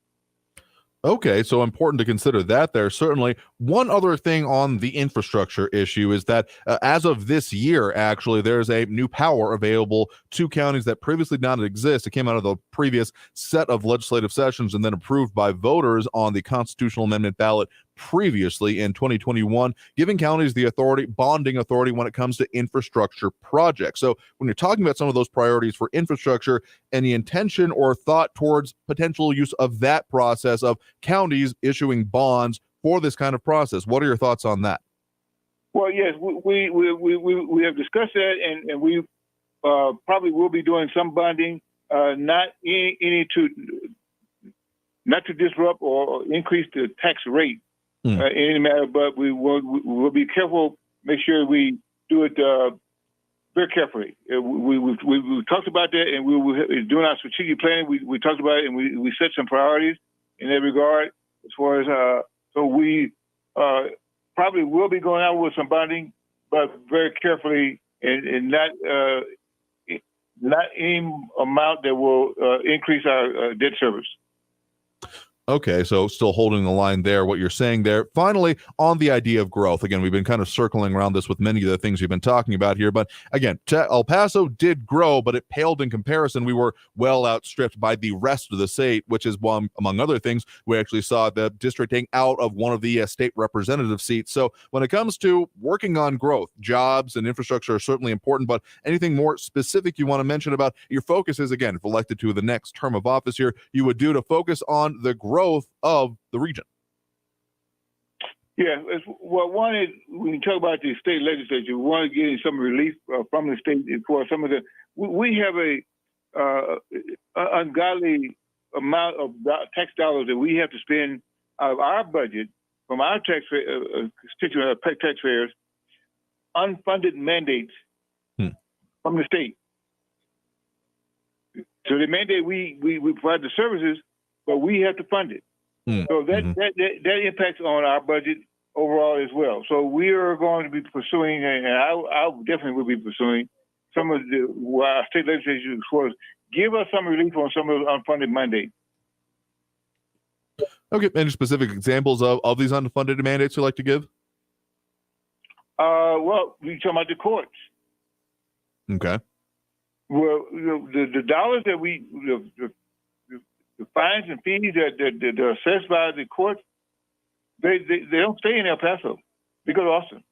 Okay, so important to consider that there. Certainly, one other thing on the infrastructure issue is that as of this year, actually, there's a new power available to counties that previously did not exist. It came out of the previous set of legislative sessions and then approved by voters on the constitutional amendment ballot previously in 2021, giving counties the authority, bonding authority when it comes to infrastructure projects. So when you're talking about some of those priorities for infrastructure, any intention or thought towards potential use of that process of counties issuing bonds for this kind of process? What are your thoughts on that? Well, yes, we have discussed that, and we probably will be doing some bonding, not to disrupt or increase the tax rate in any matter, but we'll be careful, make sure we do it very carefully. We've talked about that, and we were doing our strategic planning. We talked about it, and we set some priorities in that regard as far as, so we probably will be going out with some bonding, but very carefully and not any amount that will increase our debt service. Okay, so still holding the line there, what you're saying there. Finally, on the idea of growth, again, we've been kind of circling around this with many of the things we've been talking about here, but again, El Paso did grow, but it paled in comparison. We were well outstripped by the rest of the state, which is one, among other things, we actually saw the districting out of one of the state representative seats. So when it comes to working on growth, jobs and infrastructure are certainly important, but anything more specific you want to mention about your focus is, again, if elected to the next term of office here, you would do to focus on the growth of the region? Yeah, well, one is when you talk about the state legislature, we want to get some relief from the state for some of the. We have a ungodly amount of tax dollars that we have to spend out of our budget from our constituent taxpayers, unfunded mandates from the state. So the mandate we provide the services, but we have to fund it. So that impacts on our budget overall as well. So we are going to be pursuing, and I definitely will be pursuing some of our state legislature as far as give us some relief on some of the unfunded mandates. Okay, any specific examples of these unfunded mandates you'd like to give? Well, we talking about the courts. Okay. Well, the dollars that the fines and fees that are assessed by the courts, they don't stay in El Paso. They go to Austin.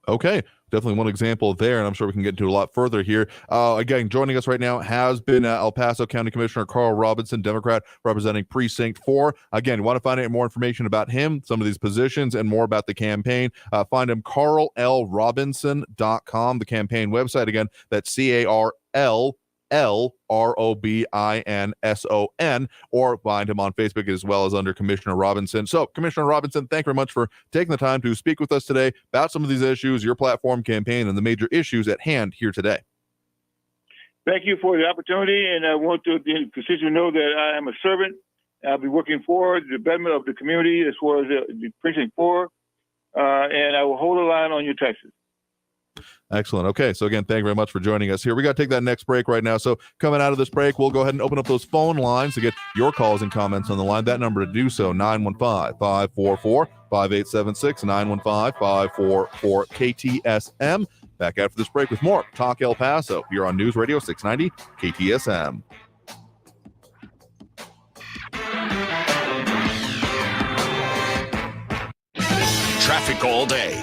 Okay, definitely one example there, and I'm sure we can get into a lot further here. Again, joining us right now has been El Paso County Commissioner Carl Robinson, Democrat, representing Precinct 4. Again, you want to find out more information about him, some of these positions, and more about the campaign, find him carllrobinson.com, the campaign website. Again, that's CarlRobinson, or find him on Facebook as well as under Commissioner Robinson. So, Commissioner Robinson, thank you very much for taking the time to speak with us today about some of these issues, your platform, campaign, and the major issues at hand here today. Thank you for the opportunity, and I want to consider know that I am a servant. I'll be working for the betterment of the community as far as the Precinct 4, and I will hold the line on your taxes. Excellent. Okay, so again, thank you very much for joining us here. We got to take that next break right now. So coming out of this break, we'll go ahead and open up those phone lines to get your calls and comments on the line. That number to do so, 915-544-5876, 915-544-KTSM. Back after this break with more Talk El Paso here on News Radio 690 KTSM. Traffic all day.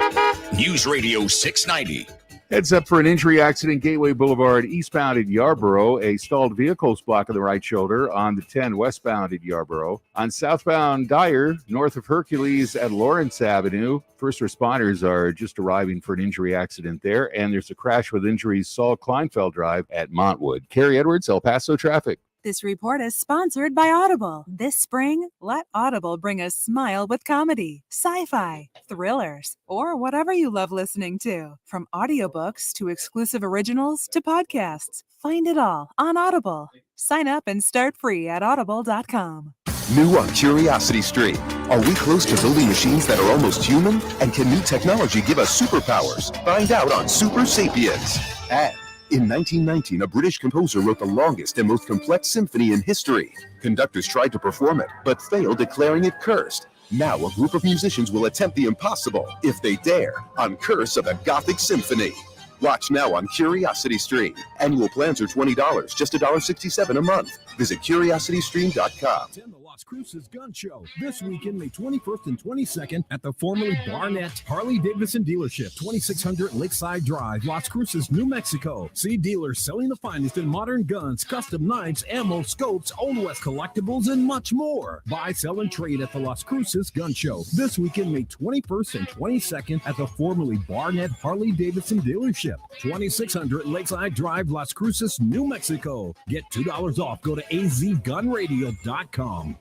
News Radio 690. Heads up for an injury accident, Gateway Boulevard eastbound at Yarborough. A stalled vehicle is blocking the right shoulder on the 10 westbound at Yarborough. On southbound Dyer, north of Hercules at Lawrence Avenue, first responders are just arriving for an injury accident there. And there's a crash with injuries, Saul Kleinfeld Drive at Montwood. Carrie Edwards, El Paso Traffic. This report is sponsored by Audible. This spring, let Audible bring a smile with comedy, sci-fi, thrillers, or whatever you love listening to. From audiobooks to exclusive originals to podcasts, find it all on Audible. Sign up and start free at audible.com. New on Curiosity Street. Are we close to building machines that are almost human? And can new technology give us superpowers? Find out on Super Sapiens. And In 1919, a British composer wrote the longest and most complex symphony in history. Conductors tried to perform it, but failed, declaring it cursed. Now a group of musicians will attempt the impossible, if they dare, on Curse of the Gothic Symphony. Watch now on Curiosity Stream. Annual plans are $20, just $1.67 a month. Visit curiositystream.com. Attend the Las Cruces Gun Show this weekend, May 21st and 22nd at the formerly Barnett Harley-Davidson dealership, 2600 Lakeside Drive, Las Cruces, New Mexico. See dealers selling the finest in modern guns, custom knives, ammo, scopes, Old West collectibles, and much more. Buy, sell, and trade at the Las Cruces Gun Show this weekend, May 21st and 22nd at the formerly Barnett Harley-Davidson dealership, 2600 Lakeside Drive, Las Cruces, New Mexico. Get $2 off. Go to azgunradio.com.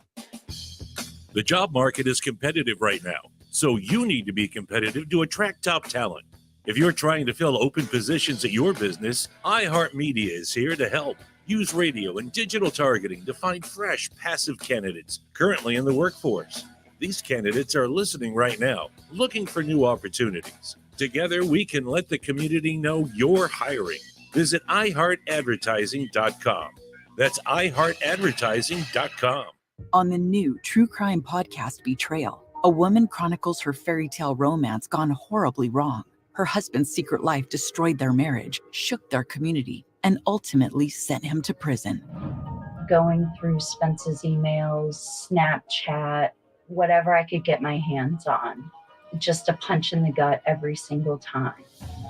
The job market is competitive right now, so you need to be competitive to attract top talent. If you're trying to fill open positions at your business, iHeartMedia is here to help. Use radio and digital targeting to find fresh, passive candidates currently in the workforce. These candidates are listening right now, looking for new opportunities. Together, we can let the community know you're hiring. Visit iHeartAdvertising.com. That's iHeartAdvertising.com. On the new true crime podcast Betrayal, a woman chronicles her fairy tale romance gone horribly wrong. Her husband's secret life destroyed their marriage, shook their community, and ultimately sent him to prison. Going through Spence's emails, Snapchat, whatever I could get my hands on. Just a punch in the gut every single time.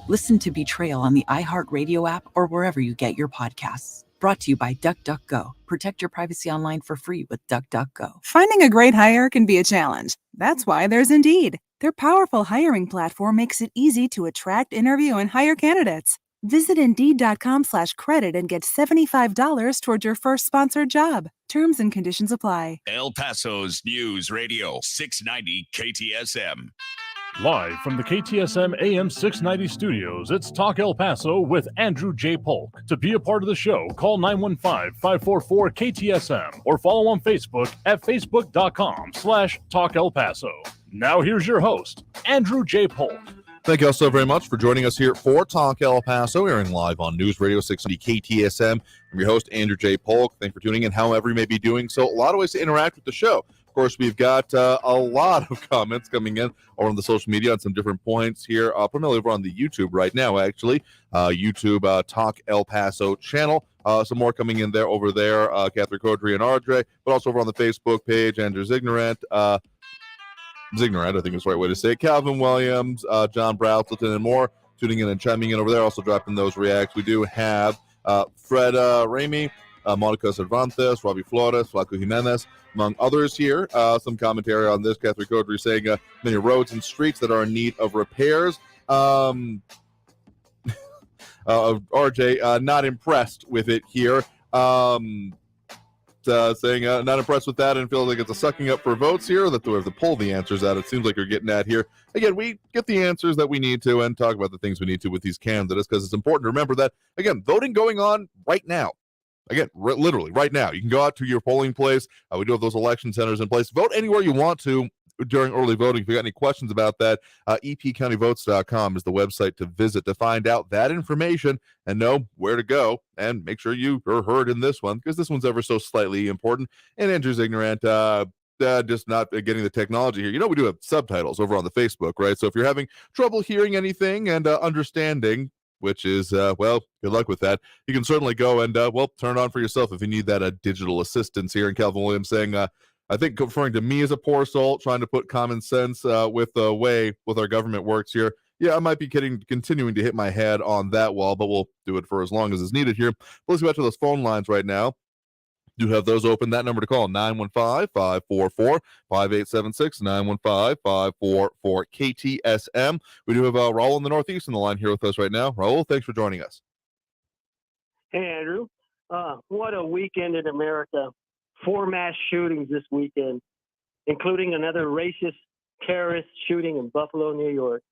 Listen to Betrayal on the iHeartRadio app or wherever you get your podcasts. Brought to you by DuckDuckGo. Protect your privacy online for free with DuckDuckGo. Finding a great hire can be a challenge. That's why there's Indeed. Their powerful hiring platform makes it easy to attract, interview, and hire candidates. Visit Indeed.com/credit and get $75 towards your first sponsored job. Terms and conditions apply. El Paso's News Radio 690 KTSM. Live from the KTSM AM 690 studios, it's Talk El Paso with Andrew J. Polk. To be a part of the show, call 915-544-KTSM or follow on Facebook at facebook.com/Talk El Paso. Now here's your host, Andrew J. Polk. Thank you all so very much for joining us here for Talk El Paso, airing live on News Radio 690 KTSM. I'm your host, Andrew J. Polk. Thanks for tuning in, however you may be doing so. A lot of ways to interact with the show. Of course, we've got a lot of comments coming in on the social media on some different points here, primarily over on the YouTube right now, actually. YouTube Talk El Paso channel. Some more coming in there over there, Catherine Codry and RJ, but also over on the Facebook page, Andrew Zignorant, I think is the right way to say it, Calvin Williams, John Broutleton, and more tuning in and chiming in over there, also dropping those reacts. We do have Fred Ramey, Monica Cervantes, Robbie Flores, Flaco Jimenez, among others here. Some commentary on this. Catherine Codry saying many roads and streets that are in need of repairs. RJ, not impressed with it here. Saying not impressed with that and feels like it's a sucking up for votes here, that we have to pull the answers out. It seems like you're getting at here. Again, we get the answers that we need to and talk about the things we need to with these candidates, because it's important to remember that, again, voting going on right now. Again, literally right now. You can go out to your polling place. We do have those election centers in place. Vote anywhere you want to during early voting. If you got any questions about that, epcountyvotes.com is the website to visit to find out that information and know where to go, and make sure you are heard in this one, because this one's ever so slightly important. And Andrew's ignorant, just not getting the technology here. You know, we do have subtitles over on the Facebook, right? So if you're having trouble hearing anything and understanding, which is, well, good luck with that. You can certainly go and, turn it on for yourself if you need that digital assistance here. And Calvin Williams saying, I think referring to me as a poor soul, trying to put common sense with the way with our government works here. Yeah, I might be continuing to hit my head on that wall, but we'll do it for as long as is needed here. But let's go back to those phone lines right now. Do have those open. That number to call, 915-544-5876, 915-544-KTSM. We do have Raul in the Northeast on the line here with us right now. Raul, thanks for joining us. Hey, Andrew. What a weekend in America. 4 mass shootings this weekend, including another racist terrorist shooting in Buffalo, New York.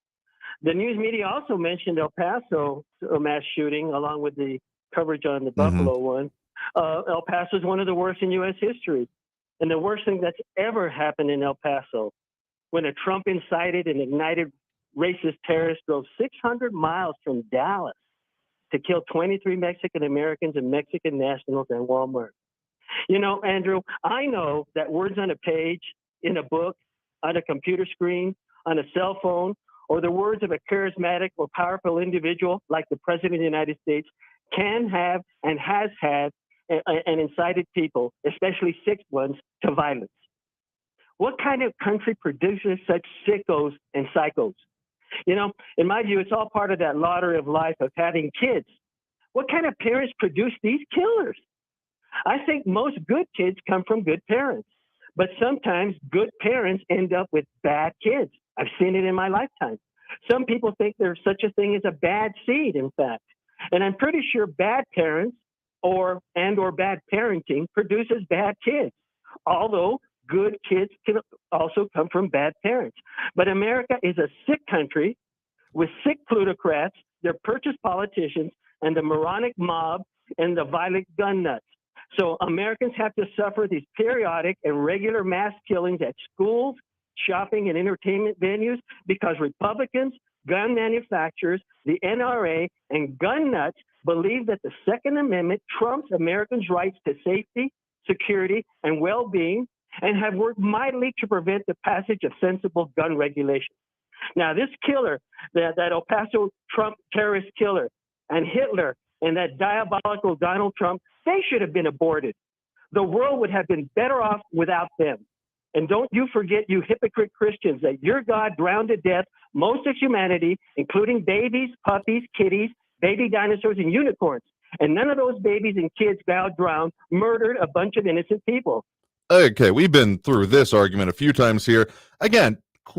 The news media also mentioned El Paso mass shooting, along with the coverage on the Buffalo one. El Paso is one of the worst in U.S. history. And the worst thing that's ever happened in El Paso, when a Trump-incited and ignited racist terrorist drove 600 miles from Dallas to kill 23 Mexican Americans and Mexican nationals in Walmart. You know, Andrew, I know that words on a page, in a book, on a computer screen, on a cell phone, or the words of a charismatic or powerful individual like the President of the United States can have and has had and incited people, especially sick ones, to violence. What kind of country produces such sickos and psychos? You know, in my view, it's all part of that lottery of life of having kids. What kind of parents produce these killers? I think most good kids come from good parents, but sometimes good parents end up with bad kids. I've seen it in my lifetime. Some people think there's such a thing as a bad seed, in fact. And I'm pretty sure bad parents or bad parenting produces bad kids, although good kids can also come from bad parents. But America is a sick country with sick plutocrats, their purchase politicians, and the moronic mob and the violent gun nuts. So Americans have to suffer these periodic and regular mass killings at schools, shopping, and entertainment venues because Republicans, gun manufacturers, the NRA, and gun nuts believe that the Second Amendment trumps Americans' rights to safety, security, and well-being, and have worked mightily to prevent the passage of sensible gun regulations. Now, this killer, that El Paso Trump terrorist killer, and Hitler, and that diabolical Donald Trump, they should have been aborted. The world would have been better off without them. And don't you forget, you hypocrite Christians, that your God drowned to death most of humanity, including babies, puppies, kitties, baby dinosaurs, and unicorns. And none of those babies and kids God drowned murdered a bunch of innocent people. Okay, we've been through this argument a few times here. Again,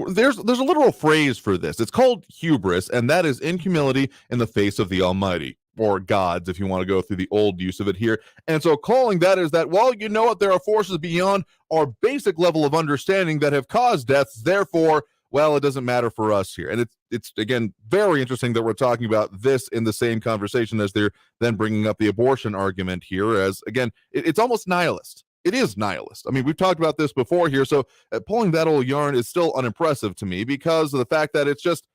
there's a literal phrase for this. It's called hubris, and that is inhumility in the face of the Almighty, or gods, if you want to go through the old use of it here. And so calling that is that, well, you know what, there are forces beyond our basic level of understanding that have caused deaths, therefore, well, it doesn't matter for us here. And it's again, very interesting that we're talking about this in the same conversation as they're then bringing up the abortion argument here, as, again, it's almost nihilist. It is nihilist. I mean, we've talked about this before here, so pulling that old yarn is still unimpressive to me because of the fact that it's just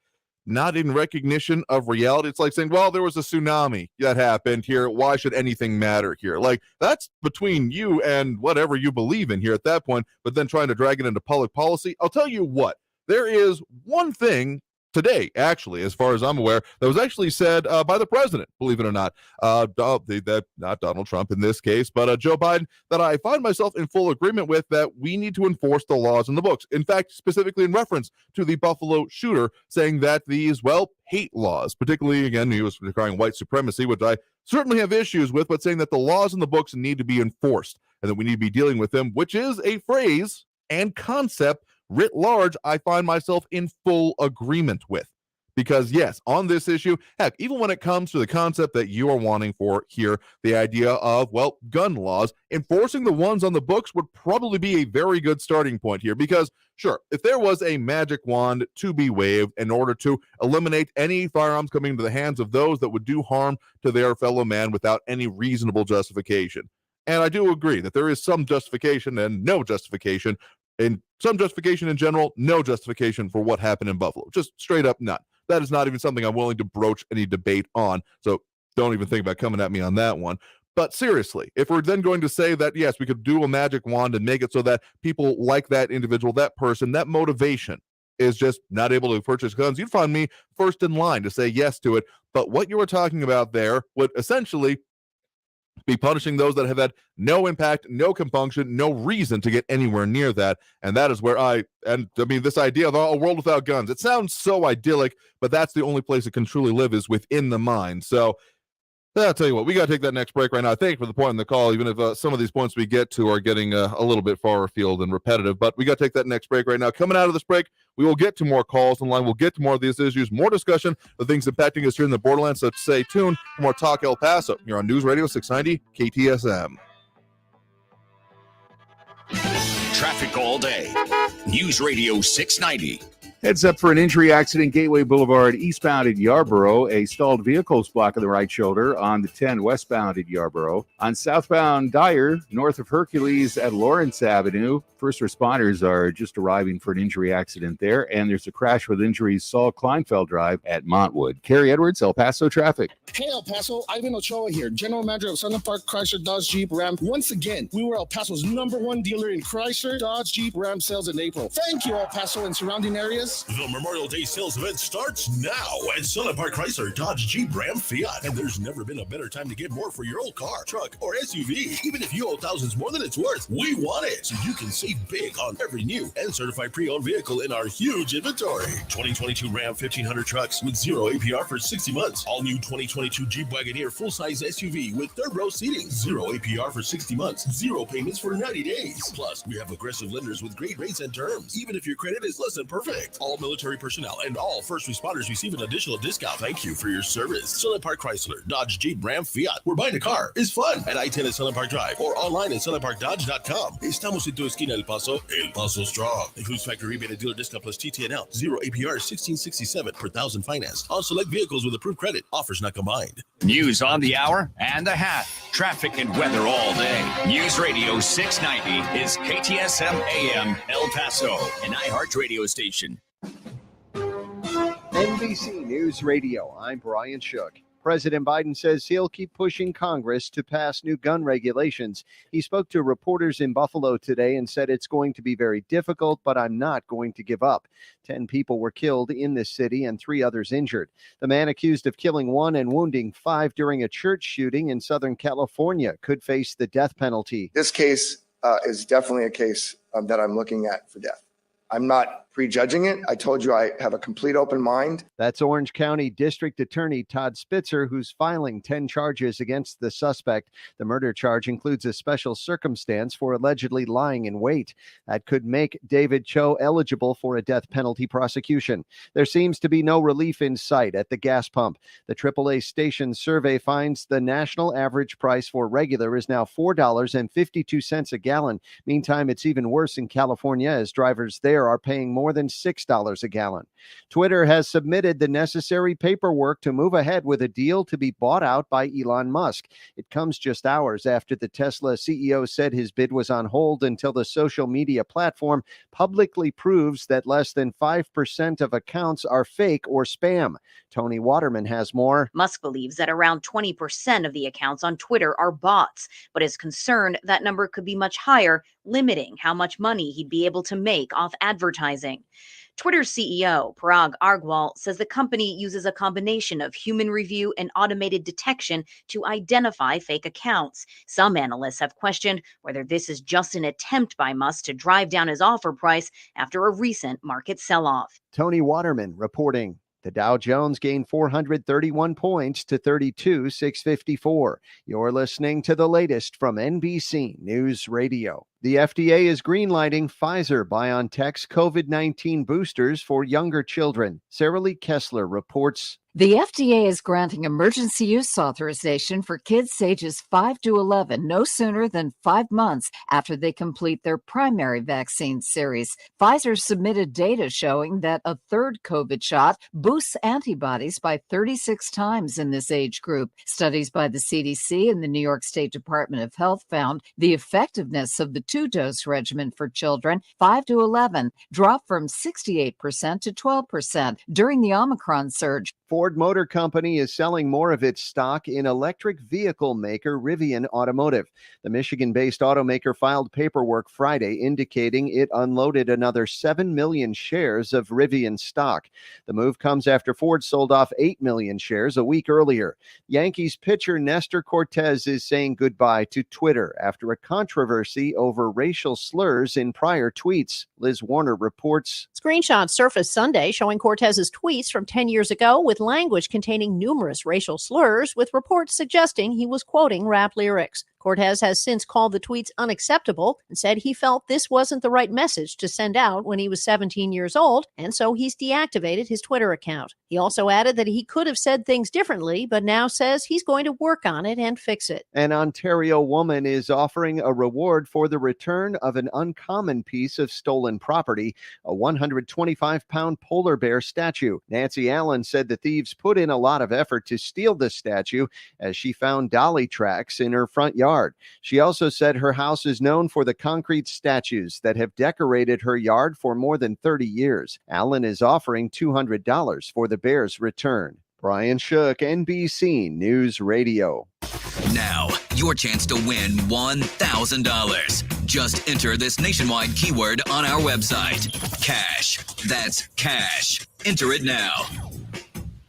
not in recognition of reality. It's like saying, well, there was a tsunami that happened here. Why should anything matter here? Like, that's between you and whatever you believe in here at that point, but then trying to drag it into public policy. I'll tell you what, there is one thing today, actually, as far as I'm aware, that was actually said by the president, believe it or not, not Donald Trump in this case, but Joe Biden, that I find myself in full agreement with, that we need to enforce the laws in the books. In fact, specifically in reference to the Buffalo shooter, saying that these, well, hate laws, particularly, again, he was declaring white supremacy, which I certainly have issues with, but saying that the laws in the books need to be enforced and that we need to be dealing with them, which is a phrase and concept writ large, I find myself in full agreement with. Because yes, on this issue, heck, even when it comes to the concept that you are wanting for here, the idea of, well, gun laws, enforcing the ones on the books would probably be a very good starting point here. Because sure, if there was a magic wand to be waved in order to eliminate any firearms coming into the hands of those that would do harm to their fellow man without any reasonable justification. And I do agree that there is some justification and no justification, and some justification in general, no justification for what happened in Buffalo. Just straight up none. That is not even something I'm willing to broach any debate on. So don't even think about coming at me on that one. But seriously, if we're then going to say that, yes, we could do a magic wand and make it so that people like that individual, that person, that motivation is just not able to purchase guns, you'd find me first in line to say yes to it. But what you were talking about there would essentially be punishing those that have had no impact, no compunction, no reason to get anywhere near that. And that is where this idea of a world without guns, it sounds so idyllic, but that's the only place it can truly live, is within the mind. So I'll tell you what, we got to take that next break right now. I thank you for the point in the call, even if some of these points we get to are getting a little bit far afield and repetitive, but we got to take that next break right now. Coming out of this break, we will get to more calls in line. We'll get to more of these issues, more discussion of things impacting us here in the borderlands. So stay tuned for more Talk El Paso. You're on News Radio 690 KTSM. Traffic all day. News Radio 690. Heads up for an injury accident, Gateway Boulevard eastbound at Yarborough. A stalled vehicle's blocking the right shoulder on the 10 westbound at Yarborough. On southbound Dyer, north of Hercules at Lawrence Avenue. First responders are just arriving for an injury accident there. And there's a crash with injuries, Saul Kleinfeld Drive at Montwood. Kerry Edwards, El Paso traffic. Hey, El Paso, Ivan Ochoa here, General Manager of Southern Park Chrysler Dodge Jeep Ram. Once again, we were El Paso's #1 dealer in Chrysler Dodge Jeep Ram sales in April. Thank you, El Paso and surrounding areas. The Memorial Day sales event starts now at Southern Park Chrysler Dodge Jeep Ram Fiat. And there's never been a better time to get more for your old car, truck, or SUV. Even if you owe thousands more than it's worth, we want it. So you can save big on every new and certified pre-owned vehicle in our huge inventory. 2022 Ram 1500 trucks with 0 APR for 60 months. All new 2022 Jeep Wagoneer full-size SUV with third row seating. 0 APR for 60 months. 0 payments for 90 days. Plus, we have aggressive lenders with great rates and terms, even if your credit is less than perfect. All military personnel and all first responders receive an additional discount. Thank you for your service. Southern Park Chrysler, Dodge, Jeep, Ram, Fiat. Where buying a car is fun at I-10 at Southern Park Drive or online at southernparkdodge.com. Estamos en tu esquina, El Paso strong. Includes factory rebate and dealer discount plus TTNL. 0 APR, $16.67 per thousand financed. On select vehicles with approved credit. Offers not combined. News on the hour and a half. Traffic and weather all day. News Radio 690 is KTSM AM El Paso, an iHeart radio station. NBC News Radio, I'm Brian Shook. President Biden says he'll keep pushing Congress to pass new gun regulations. He spoke to reporters in Buffalo today and said it's going to be very difficult, but I'm not going to give up. 10 people were killed in this city and 3 others injured. The man accused of killing 1 and wounding 5 during a church shooting in Southern California could face the death penalty. This case is definitely a case that I'm looking at for death. I'm not prejudging it. I told you I have a complete open mind. That's Orange County District Attorney Todd Spitzer, who's filing 10 charges against the suspect. The murder charge includes a special circumstance for allegedly lying in wait. That could make David Cho eligible for a death penalty prosecution. There seems to be no relief in sight at the gas pump. The AAA station survey finds the national average price for regular is now $4.52 a gallon. Meantime, it's even worse in California as drivers there are paying more than $6 a gallon. Twitter has submitted the necessary paperwork to move ahead with a deal to be bought out by Elon Musk. It comes just hours after the Tesla CEO said his bid was on hold until the social media platform publicly proves that less than 5% of accounts are fake or spam. Tony Waterman has more. Musk believes that around 20% of the accounts on Twitter are bots, but is concerned that number could be much higher, limiting how much money he'd be able to make off advertising. Twitter's CEO, Parag Agrawal, says the company uses a combination of human review and automated detection to identify fake accounts. Some analysts have questioned whether this is just an attempt by Musk to drive down his offer price after a recent market sell-off. Tony Waterman reporting. The Dow Jones gained 431 points to 32,654. You're listening to the latest from NBC News Radio. The FDA is greenlighting Pfizer-BioNTech's COVID-19 boosters for younger children. Sarah Lee Kessler reports. The FDA is granting emergency use authorization for kids ages 5 to 11 no sooner than 5 months after they complete their primary vaccine series. Pfizer submitted data showing that a third COVID shot boosts antibodies by 36 times in this age group. Studies by the CDC and the New York State Department of Health found the effectiveness of the 2-dose regimen for children 5 to 11 dropped from 68% to 12% during the Omicron surge. Ford Motor Company is selling more of its stock in electric vehicle maker Rivian Automotive. The Michigan-based automaker filed paperwork Friday indicating it unloaded another 7 million shares of Rivian stock. The move comes after Ford sold off 8 million shares a week earlier. Yankees pitcher Nestor Cortez is saying goodbye to Twitter after a controversy over racial slurs in prior tweets. Liz Warner reports. Screenshots surfaced Sunday showing Cortez's tweets from 10 years ago with language containing numerous racial slurs, with reports suggesting he was quoting rap lyrics. Cortez has since called the tweets unacceptable and said he felt this wasn't the right message to send out when he was 17 years old, and so he's deactivated his Twitter account. He also added that he could have said things differently, but now says he's going to work on it and fix it. An Ontario woman is offering a reward for the return of an uncommon piece of stolen property, a 125-pound polar bear statue. Nancy Allen said the thieves put in a lot of effort to steal the statue as she found dolly tracks in her front yard. She also said her house is known for the concrete statues that have decorated her yard for more than 30 years. Allen is offering $200 for the bear's return. Brian Shook, NBC News Radio. Now, your chance to win $1,000. Just enter this nationwide keyword on our website. Cash. That's cash. Enter it now.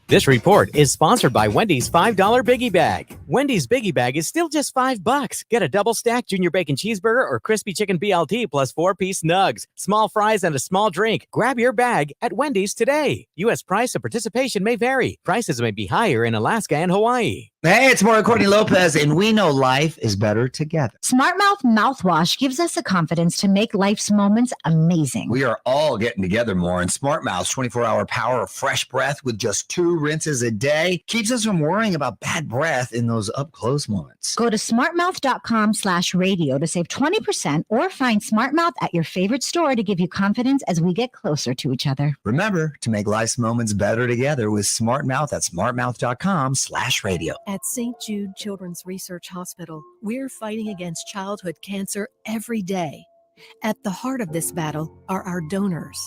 This report is sponsored by Wendy's $5 Biggie Bag. Wendy's Biggie Bag is still just $5. Get a double-stack junior bacon cheeseburger or crispy chicken BLT plus 4-piece nugs, small fries, and a small drink. Grab your bag at Wendy's today. U.S. price and participation may vary. Prices may be higher in Alaska and Hawaii. Hey, it's Maura Courtney Lopez, and we know life is better together. Smart Mouth Mouthwash gives us the confidence to make life's moments amazing. We are all getting together more, and Smart Mouth's 24-hour power of fresh breath with just 2 rinses a day keeps us from worrying about bad breath in those up-close moments. Go to smartmouth.com/radio to save 20% or find Smart Mouth at your favorite store to give you confidence as we get closer to each other. Remember to make life's moments better together with Smart Mouth at smartmouth.com/radio. At St. Jude Children's Research Hospital, we're fighting against childhood cancer every day. At the heart of this battle are our donors.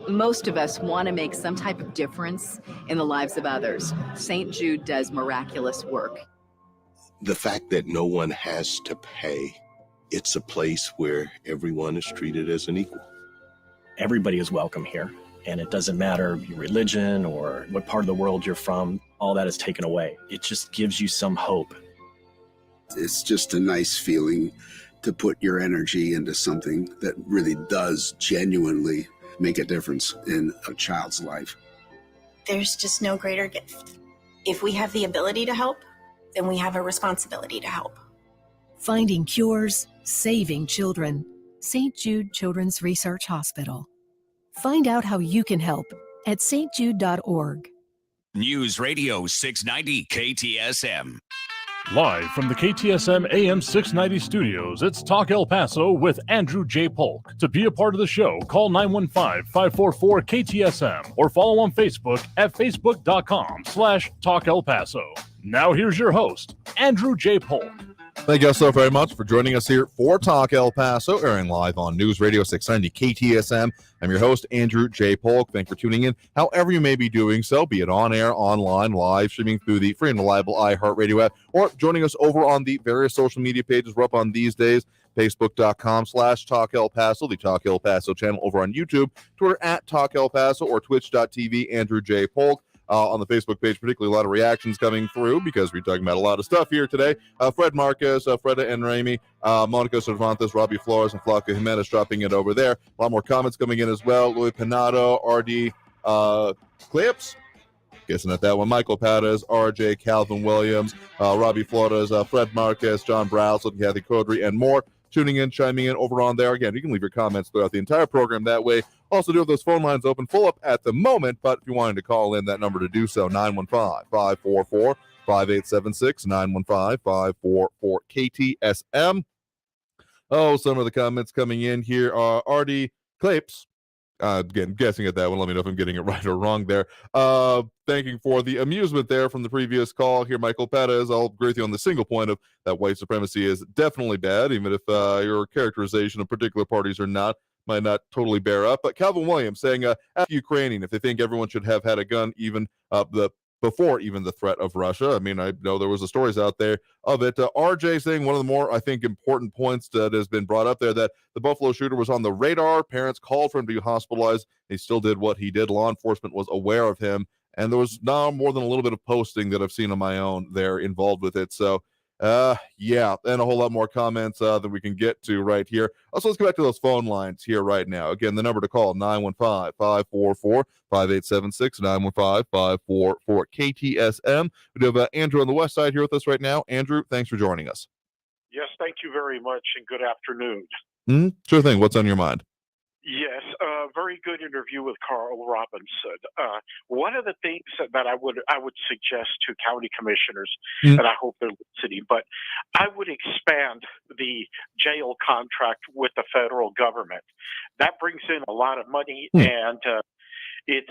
Most of us want to make some type of difference in the lives of others. St. Jude does miraculous work. The fact that no one has to pay, it's a place where everyone is treated as an equal. Everybody is welcome here, and it doesn't matter your religion or what part of the world you're from. All that is taken away. It just gives you some hope. It's just a nice feeling to put your energy into something that really does genuinely make a difference in a child's life. There's just no greater gift. If we have the ability to help, then we have a responsibility to help. Finding cures, saving children. St. Jude Children's Research Hospital. Find out how you can help at stjude.org. News Radio 690 KTSM. Live from the KTSM AM 690 studios, it's Talk El Paso with Andrew J. Polk. To be a part of the show, call 915-544-KTSM or follow on Facebook at facebook.com/Talk El Paso. Now here's your host, Andrew J. Polk. Thank you so very much for joining us here for Talk El Paso, airing live on News Radio 690 KTSM. I'm your host, Andrew J. Polk. Thanks for tuning in, however you may be doing so, be it on air, online, live, streaming through the free and reliable iHeartRadio app, or joining us over on the various social media pages we're up on these days. Facebook.com/Talk El Paso, the Talk El Paso channel over on YouTube, Twitter at Talk El Paso, or Twitch.tv, Andrew J. Polk. On the Facebook page, particularly a lot of reactions coming through because we're talking about a lot of stuff here today. Fred Marquez, Freda and Raimi, Monica Cervantes, Robbie Flores, and Flaco Jimenez dropping it over there. A lot more comments coming in as well. Louis Panado, RD Clips, guessing at that one. Michael Pattis, RJ, Calvin Williams, Robbie Flores, Fred Marquez, John Browse, Kathy Codry, and more. Tuning in, chiming in over on there. Again, you can leave your comments throughout the entire program that way. Also do have those phone lines open, full up at the moment, but if you wanted to call in, that number to do so, 915-544-5876, 915-544-KTSM. Oh, some of the comments coming in here are RD Clapes. Again, guessing at that one. Let me know if I'm getting it right or wrong there. Thanking for the amusement there from the previous call here, Michael Pettis. I'll agree with you on the single point of that white supremacy is definitely bad, even if your characterization of particular parties or not might not totally bear up. But Calvin Williams saying, after Ukrainian, if they think everyone should have had a gun even before even the threat of Russia. I mean, I know there was the stories out there of it. RJ saying one of the more, I think, important points that has been brought up there, that the Buffalo shooter was on the radar. Parents called for him to be hospitalized. He still did what he did. Law enforcement was aware of him. And there was now more than a little bit of posting that I've seen on my own there involved with it. So, yeah, and a whole lot more comments that we can get to right here. Also, let's go back to those phone lines here right now. Again, the number to call, 915-544-5876, 915-544-KTSM. We do have Andrew on the west side here with us right now. Andrew, thanks for joining us. Yes, thank you very much, and good afternoon. Sure thing. What's on your mind? Yes, very good interview with Carl Robinson. One of the things that I would suggest to county commissioners, and I hope they're listening, but I would expand the jail contract with the federal government. That brings in a lot of money, and it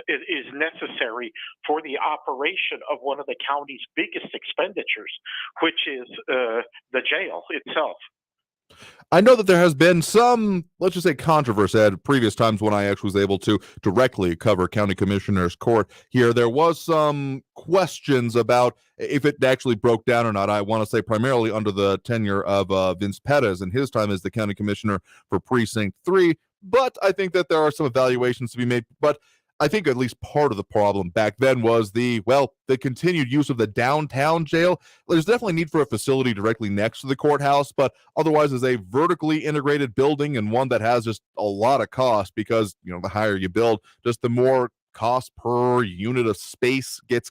is necessary for the operation of one of the county's biggest expenditures, which is the jail itself. I know that there has been some, let's just say, controversy at previous times when I actually was able to directly cover County Commissioners Court here. There was some questions about if it actually broke down or not. I want to say primarily under the tenure of Vince Perez and his time as the County Commissioner for Precinct 3. But I think that there are some evaluations to be made. But I think at least part of the problem back then was the continued use of the downtown jail. There's definitely need for a facility directly next to the courthouse, but otherwise as a vertically integrated building and one that has just a lot of cost because, the higher you build, just the more cost per unit of space it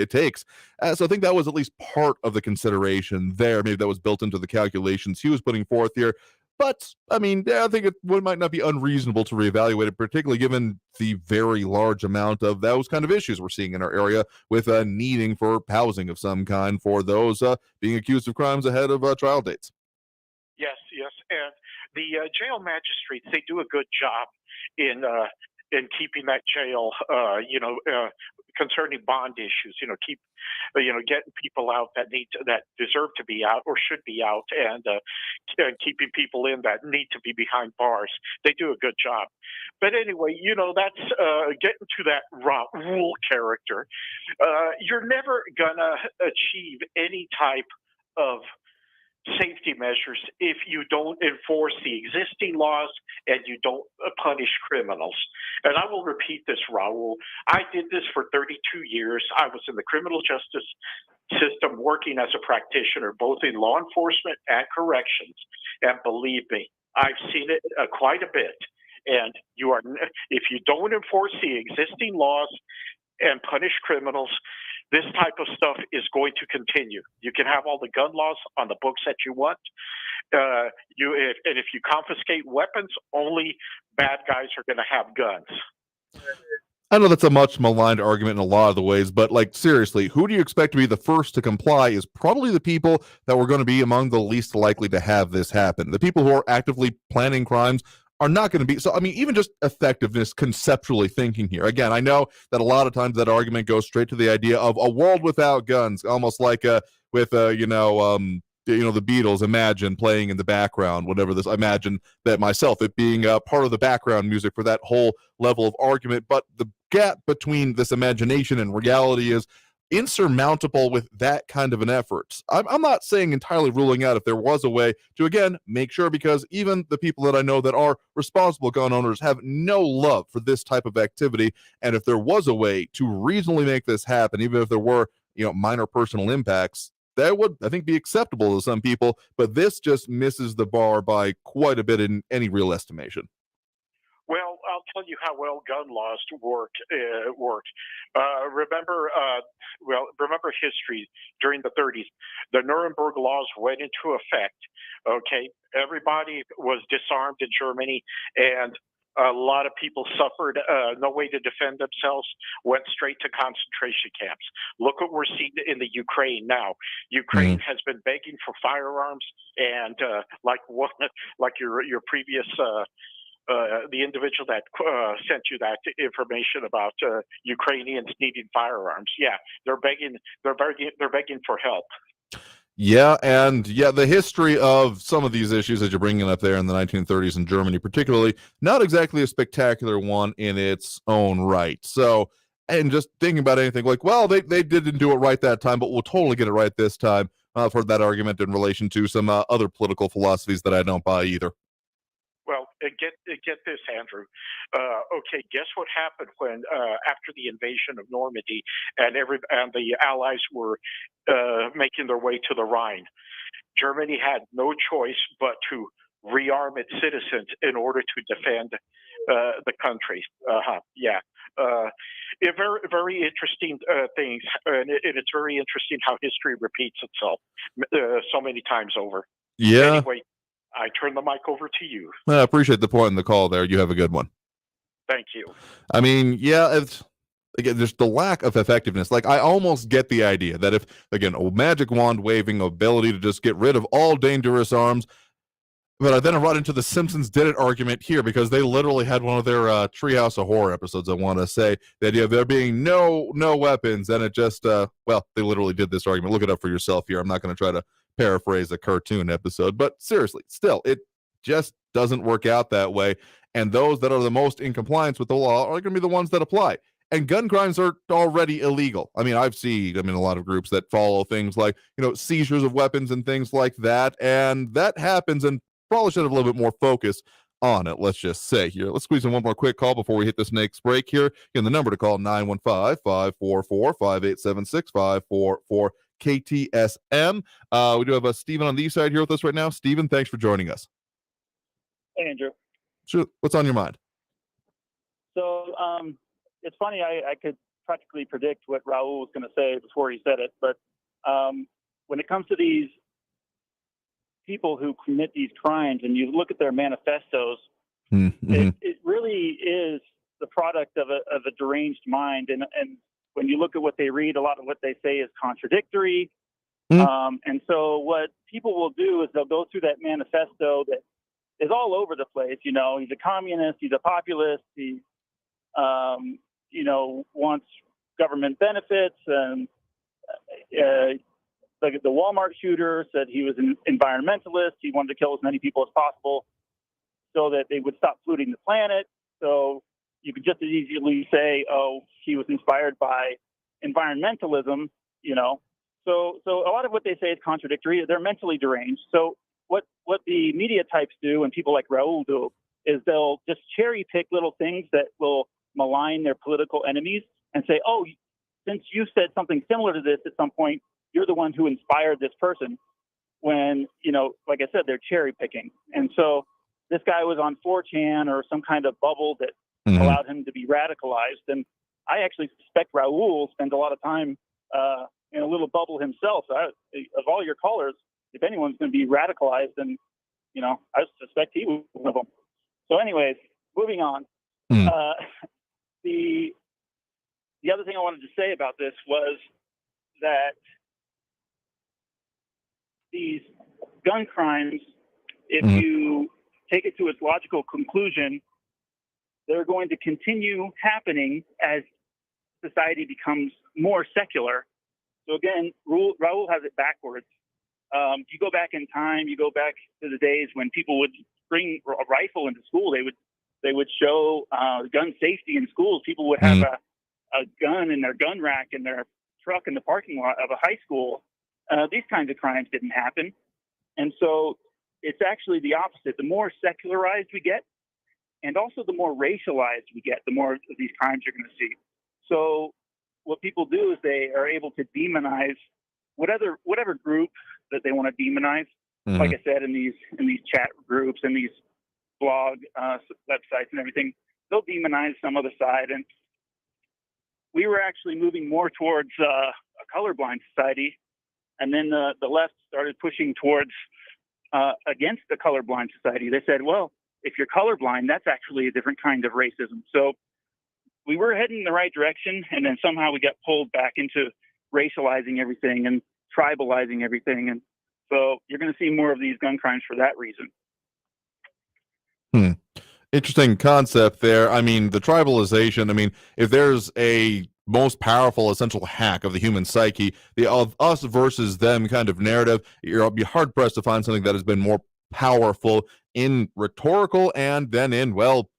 takes. So I think that was at least part of the consideration there. Maybe that was built into the calculations he was putting forth here. But, I think it might not be unreasonable to reevaluate it, particularly given the very large amount of those kind of issues we're seeing in our area with needing for housing of some kind for those being accused of crimes ahead of trial dates. Yes. And the jail magistrates, they do a good job in keeping that jail, concerning bond issues, getting people out that deserve to be out or should be out, and keeping people in that need to be behind bars. They do a good job. But anyway, that's getting to that rule character. You're never gonna achieve any type of safety measures if you don't enforce the existing laws and you don't punish criminals. And I will repeat this, Raul. I did this for 32 years. I was in the criminal justice system working as a practitioner, both in law enforcement and corrections. And believe me, I've seen it quite a bit. And if you don't enforce the existing laws and punish criminals, this type of stuff is going to continue. You can have all the gun laws on the books that you want. If you confiscate weapons, only bad guys are going to have guns. I know that's a much maligned argument in a lot of the ways, but seriously, who do you expect to be the first to comply is probably the people that were going to be among the least likely to have this happen. The people who are actively planning crimes are not going to be. So, even just effectiveness, conceptually thinking here. Again, I know that a lot of times that argument goes straight to the idea of a world without guns, almost like with the Beatles, Imagine playing in the background, whatever this, I imagine that myself, it being part of the background music for that whole level of argument. But the gap between this imagination and reality is insurmountable with that kind of an effort. I'm not saying entirely ruling out if there was a way to, again, make sure, because even the people that I know that are responsible gun owners have no love for this type of activity. And if there was a way to reasonably make this happen, even if there were, minor personal impacts, that would, I think, be acceptable to some people. But this just misses the bar by quite a bit in any real estimation. Well, I'll tell you how well gun laws worked. Remember history during the 30s. The Nuremberg laws went into effect. Okay, everybody was disarmed in Germany, and a lot of people suffered, no way to defend themselves, went straight to concentration camps. Look what we're seeing in the Ukraine now. Ukraine has been begging for firearms, and like your previous. The individual that sent you that information about Ukrainians needing firearms. Yeah, they're begging for help. Yeah, and the history of some of these issues that you're bringing up there in the 1930s in Germany, particularly, not exactly a spectacular one in its own right. So, and just thinking about anything like, well, they didn't do it right that time, but we'll totally get it right this time. I've heard that argument in relation to some other political philosophies that I don't buy either. Well, get this, Andrew. Okay, guess what happened when after the invasion of Normandy and the Allies were making their way to the Rhine? Germany had no choice but to rearm its citizens in order to defend the country. Yeah. Very, very interesting things, and it's very interesting how history repeats itself so many times over. Yeah. Anyway, I turn the mic over to you. I appreciate the point in the call there. You have a good one. Thank you. I mean, yeah, again, there's the lack of effectiveness. Like, I almost get the idea that if, again, a magic wand waving ability to just get rid of all dangerous arms, but I then run into the Simpsons did it argument here, because they literally had one of their Treehouse of Horror episodes, I want to say, the idea of there being no weapons, and it just, well, they literally did this argument. Look it up for yourself here. I'm not going to try to paraphrase a cartoon episode, but seriously, still, it just doesn't work out that way, and those that are the most in compliance with the law are going to be the ones that apply. And gun crimes are already illegal. I mean, I've seen, a lot of groups that follow things like, seizures of weapons and things like that, and that happens, and probably should have a little bit more focus on it, let's just say here. Let's squeeze in one more quick call before we hit this next break here. Again, the number to call, 915-544-5876, 544-KTSM. We do have Stephen on the side here with us right now. Stephen, thanks for joining us. Hey, Andrew. Sure. What's on your mind? So it's funny, I could practically predict what Raul was going to say before he said it, but when it comes to these people who commit these crimes and you look at their manifestos, it really is the product of a deranged mind. And when you look at what they read, a lot of what they say is contradictory. And so what people will do is they'll go through that manifesto that is all over the place. He's a communist, he's a populist, he, wants government benefits, and like the Walmart shooter said he was an environmentalist. He wanted to kill as many people as possible so that they would stop polluting the planet. So you could just as easily say, oh, he was inspired by environmentalism, So a lot of what they say is contradictory. They're mentally deranged. So what the media types do, and people like Raul do, is they'll just cherry pick little things that will malign their political enemies and say, oh, since you said something similar to this at some point, you're the one who inspired this person, when, like I said, they're cherry picking. And so this guy was on 4chan or some kind of bubble that allowed him to be radicalized. And I actually suspect Raul spends a lot of time in a little bubble himself. Of all your callers, if anyone's going to be radicalized, then, I suspect he was one of them. So anyways, moving on. The other thing I wanted to say about this was that these gun crimes, if you take it to its logical conclusion, they're going to continue happening as society becomes more secular. So again, Raul has it backwards. You go back in time, you go back to the days when people would bring a rifle into school. They would show gun safety in schools. People would have a gun in their gun rack in their truck in the parking lot of a high school. These kinds of crimes didn't happen. And so it's actually the opposite. The more secularized we get, and also the more racialized we get, the more of these crimes you're going to see. So what people do is they are able to demonize whatever group that they want to demonize. Like I said, in these chat groups and these blog websites and everything, they'll demonize some other side. And we were actually moving more towards a colorblind society, and then the left started pushing towards against the colorblind society. They said, well, if you're colorblind, that's actually a different kind of racism. So we were heading in the right direction, and then somehow we got pulled back into racializing everything and tribalizing everything. And so you're going to see more of these gun crimes for that reason. Interesting concept there. I mean, the tribalization, if there's a most powerful essential hack of the human psyche, the of us versus them kind of narrative, you'll be hard pressed to find something that has been more powerful in rhetorical and then in, well,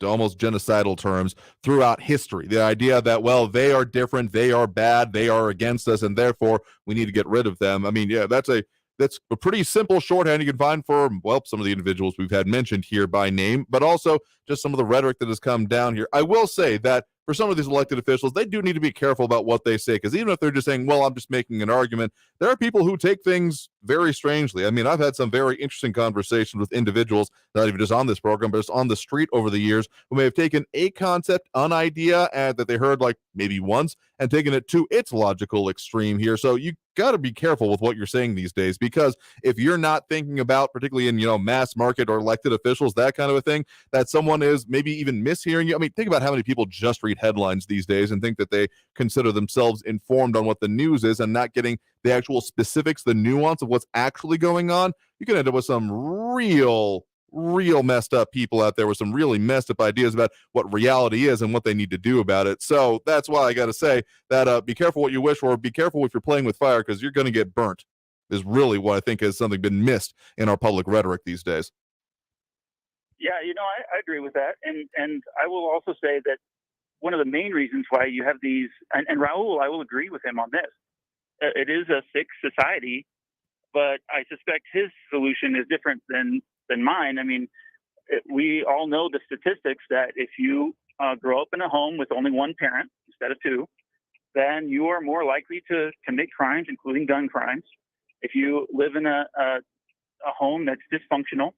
almost genocidal terms throughout history. The idea that, well, they are different, they are bad, they are against us, and therefore we need to get rid of them. That's a pretty simple shorthand you can find for, well, some of the individuals we've had mentioned here by name, but also just some of the rhetoric that has come down here. I will say that for some of these elected officials, they do need to be careful about what they say, because even if they're just saying, well, I'm just making an argument, there are people who take things very strangely. I mean, I've had some very interesting conversations with individuals, not even just on this program, but just on the street over the years, who may have taken a concept, an idea that they heard like maybe once, and taken it to its logical extreme here. So you got to be careful with what you're saying these days, because if you're not thinking about, particularly in, mass market or elected officials, that kind of a thing, that someone is maybe even mishearing you. I mean, think about how many people just read headlines these days and think that they consider themselves informed on what the news is and not getting the actual specifics, the nuance of what's actually going on. You can end up with some real messed up people out there with some really messed up ideas about what reality is and what they need to do about it. So that's why I got to say that be careful what you wish for. Be careful if you're playing with fire, because you're going to get burnt, is really what I think has something been missed in our public rhetoric these days. Yeah, I agree with that. And I will also say that one of the main reasons why you have these, and Raul, I will agree with him on this. It is a sick society, but I suspect his solution is different than mine. I mean, we all know the statistics that if you grow up in a home with only one parent instead of two, then you are more likely to commit crimes, including gun crimes. If you live in a home that's dysfunctional,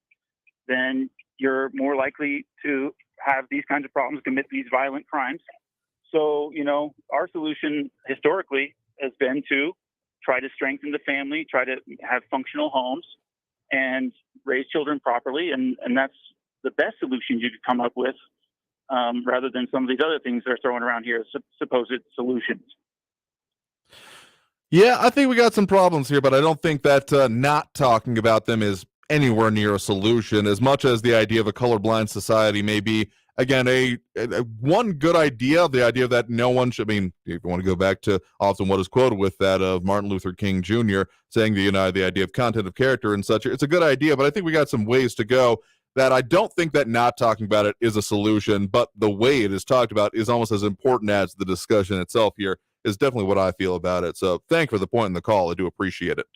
then you're more likely to have these kinds of problems, commit these violent crimes. So, our solution historically has been to try to strengthen the family, try to have functional homes, and raise children properly. And that's the best solution you could come up with, rather than some of these other things they're throwing around here as supposed solutions. Yeah, I think we got some problems here, but I don't think that not talking about them is anywhere near a solution, as much as the idea of a colorblind society may be, again, a one good idea, the idea that no one should, I mean, if you want to go back to often what is quoted with that of Martin Luther King Jr. saying the idea of content of character and such, it's a good idea, but I think we got some ways to go that I don't think that not talking about it is a solution, but the way it is talked about is almost as important as the discussion itself here, is definitely what I feel about it. So thank you for the point in the call. I do appreciate it.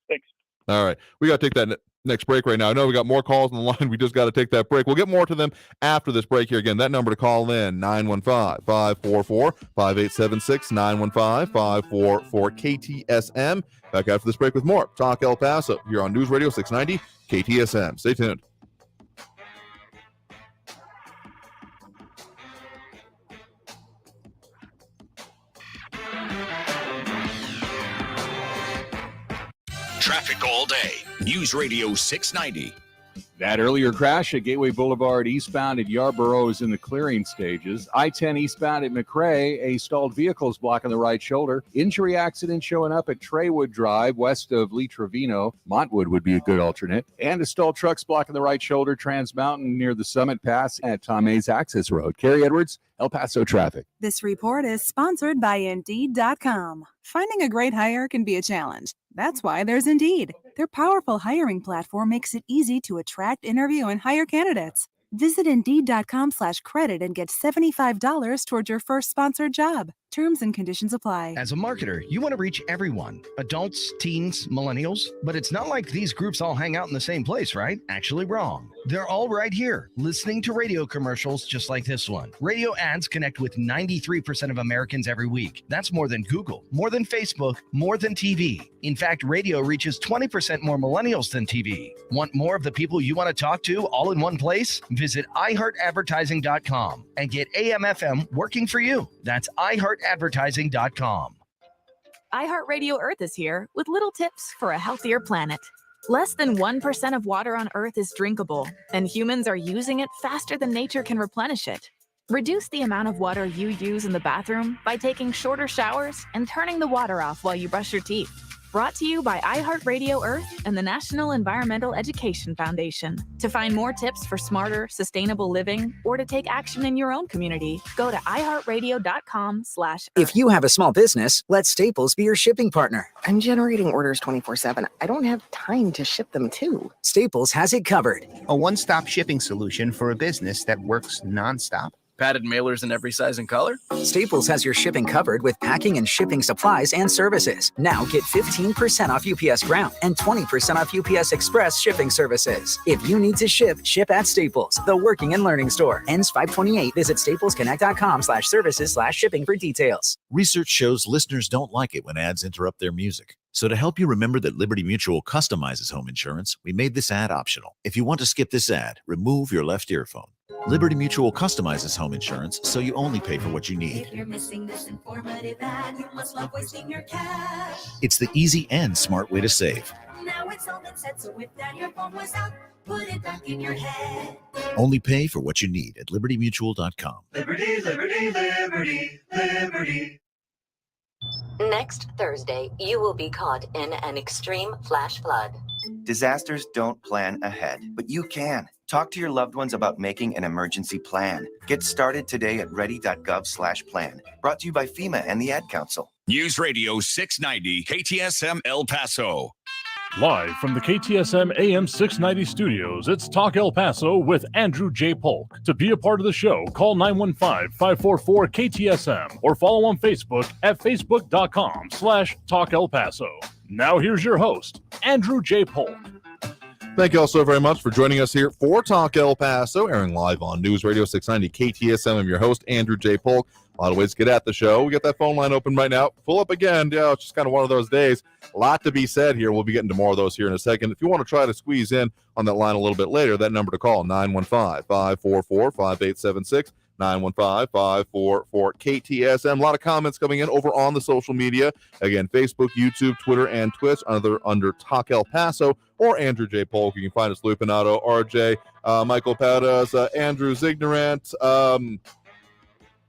Thanks. All right. We got to take that next break right now. I know we got more calls on the line. We just got to take that break. We'll get more to them after this break here. Again, that number to call in, 915-544-5876, 915-544-KTSM. Back after this break with more Talk El Paso here on News Radio 690 KTSM. Stay tuned. Traffic all day. News Radio 690. That earlier crash at Gateway Boulevard eastbound at Yarborough is in the clearing stages. I-10 eastbound at McRae, a stalled vehicle is blocking the right shoulder. Injury accident showing up at Treywood Drive west of Lee Trevino. Montwood would be a good alternate. And a stalled truck's blocking the right shoulder, Trans Mountain near the Summit Pass at Tom A's Access Road. Carrie Edwards, El Paso traffic. This report is sponsored by Indeed.com. Finding a great hire can be a challenge. That's why there's Indeed. Their powerful hiring platform makes it easy to attract, interview, and hire candidates. Visit Indeed.com/credit and get $75 towards your first sponsored job. Terms and conditions apply. As a marketer, you want to reach everyone, adults, teens, millennials, but it's not like these groups all hang out in the same place, right? Actually wrong. They're all right here, listening to radio commercials just like this one. Radio ads connect with 93% of Americans every week. That's more than Google, more than Facebook, more than TV. In fact, radio reaches 20% more millennials than TV. Want more of the people you want to talk to all in one place? Visit iHeartAdvertising.com and get AM/FM working for you. That's iHeartAdvertising.com. iHeartRadio Earth is here with little tips for a healthier planet. Less than 1% of water on Earth is drinkable, and humans are using it faster than nature can replenish it. Reduce the amount of water you use in the bathroom by taking shorter showers and turning the water off while you brush your teeth. Brought to you by iHeartRadio Earth and the National Environmental Education Foundation. To find more tips for smarter, sustainable living, or to take action in your own community, go to iHeartRadio.com/Earth. If you have a small business, let Staples be your shipping partner. I'm generating orders 24/7. I don't have time to ship them too. Staples has it covered. A one-stop shipping solution for a business that works nonstop. Padded mailers in every size and color? Staples has your shipping covered with packing and shipping supplies and services. Now get 15% off UPS Ground and 20% off UPS Express shipping services. If you need to ship, ship at Staples, the working and learning store. Ends 5/28. Visit staplesconnect.com/services/shipping for details. Research shows listeners don't like it when ads interrupt their music. So to help you remember that Liberty Mutual customizes home insurance, we made this ad optional. If you want to skip this ad, remove your left earphone. Liberty Mutual customizes home insurance so you only pay for what you need. If you're missing this informative ad, you must love wasting your cash. It's the easy and smart way to save. Now it's all been said, so if that your phone was out, put it back in your head. Only pay for what you need at libertymutual.com. Liberty, liberty, liberty, liberty. Next Thursday, you will be caught in an extreme flash flood. Disasters don't plan ahead, but you can. Talk to your loved ones about making an emergency plan. Get started today at ready.gov/plan. Brought to you by FEMA and the Ad Council. News Radio 690 KTSM El Paso. Live from the KTSM AM 690 studios, it's Talk El Paso with Andrew J. Polk. To be a part of the show, call 915-544-KTSM or follow on Facebook at facebook.com/Talk El Paso. Now here's your host, Andrew J. Polk. Thank you all so very much for joining us here for Talk El Paso, airing live on News Radio 690 KTSM. I'm your host, Andrew J. Polk. A lot of ways to get at the show. We got that phone line open right now. Full up again. Yeah, it's just kind of one of those days. A lot to be said here. We'll be getting to more of those here in a second. If you want to try to squeeze in on that line a little bit later, that number to call, 915-544-5876. 915-544-KTSM. A lot of comments coming in over on the social media. Again, Facebook, YouTube, Twitter, and Twitch under Talk El Paso or Andrew J. Polk. You can find us, Lupinato, RJ, Michael Padas, Andrew's Ignorant,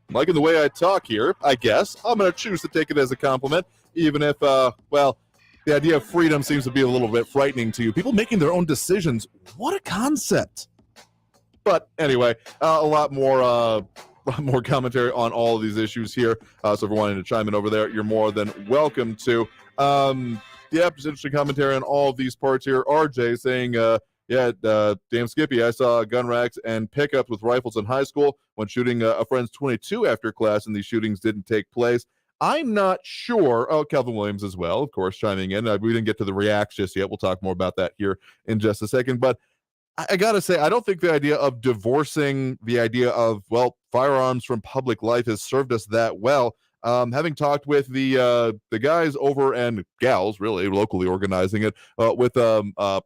liking the way I talk here, I guess. I'm going to choose to take it as a compliment, even if, the idea of freedom seems to be a little bit frightening to you. People making their own decisions. What a concept. But anyway, a lot more commentary on all of these issues here. So if you're wanting to chime in over there, you're more than welcome to. Just interesting commentary on all of these parts here. RJ saying, damn Skippy, I saw gun racks and pickups with rifles in high school when shooting a friend's 22 after class, and these shootings didn't take place. I'm not sure. Oh, Kelvin Williams as well, of course, chiming in. We didn't get to the reacts just yet. We'll talk more about that here in just a second. But I got to say, I don't think the idea of divorcing the idea of, firearms from public life has served us that well. Having talked with the guys over and gals, really, locally organizing it with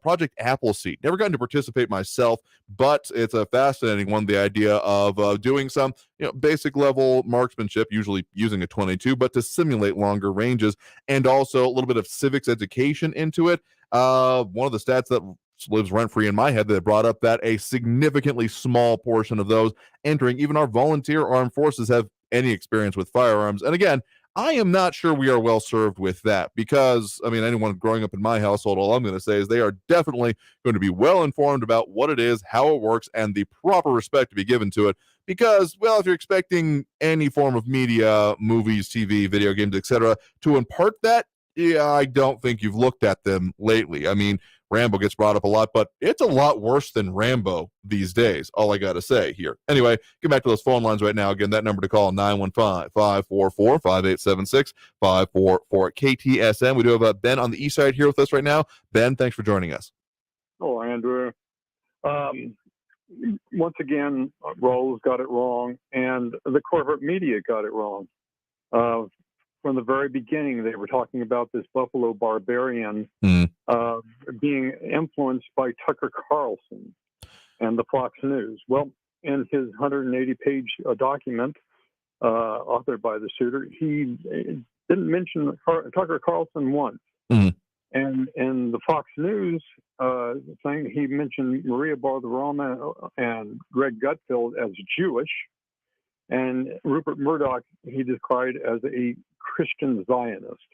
Project Appleseed. Never gotten to participate myself, but it's a fascinating one, the idea of doing some basic level marksmanship, usually using a 22, but to simulate longer ranges, and also a little bit of civics education into it. One of the stats that lives rent-free in my head that brought up that a significantly small portion of those entering even our volunteer armed forces have any experience with firearms. And again, I am not sure we are well served with that because, anyone growing up in my household, all I'm going to say is they are definitely going to be well informed about what it is, how it works, and the proper respect to be given to it. Because, if you're expecting any form of media, movies, TV, video games, etc., to impart that, I don't think you've looked at them lately. Rambo gets brought up a lot, but it's a lot worse than Rambo these days, all I got to say here. Anyway, get back to those phone lines right now. Again, that number to call, 915-544-5876, 544-KTSM. We do have Ben on the east side here with us right now. Ben, thanks for joining us. Oh, Andrew. Once again, Rose got it wrong, and the corporate media got it wrong. From the very beginning, they were talking about this Buffalo Barbarian being influenced by Tucker Carlson and the Fox News. Well, in his 180-page document authored by the shooter, he didn't mention Tucker Carlson once. And in the Fox News thing, he mentioned Maria Bartiromo and Greg Gutfeld as Jewish. And Rupert Murdoch, he described as a Christian Zionist.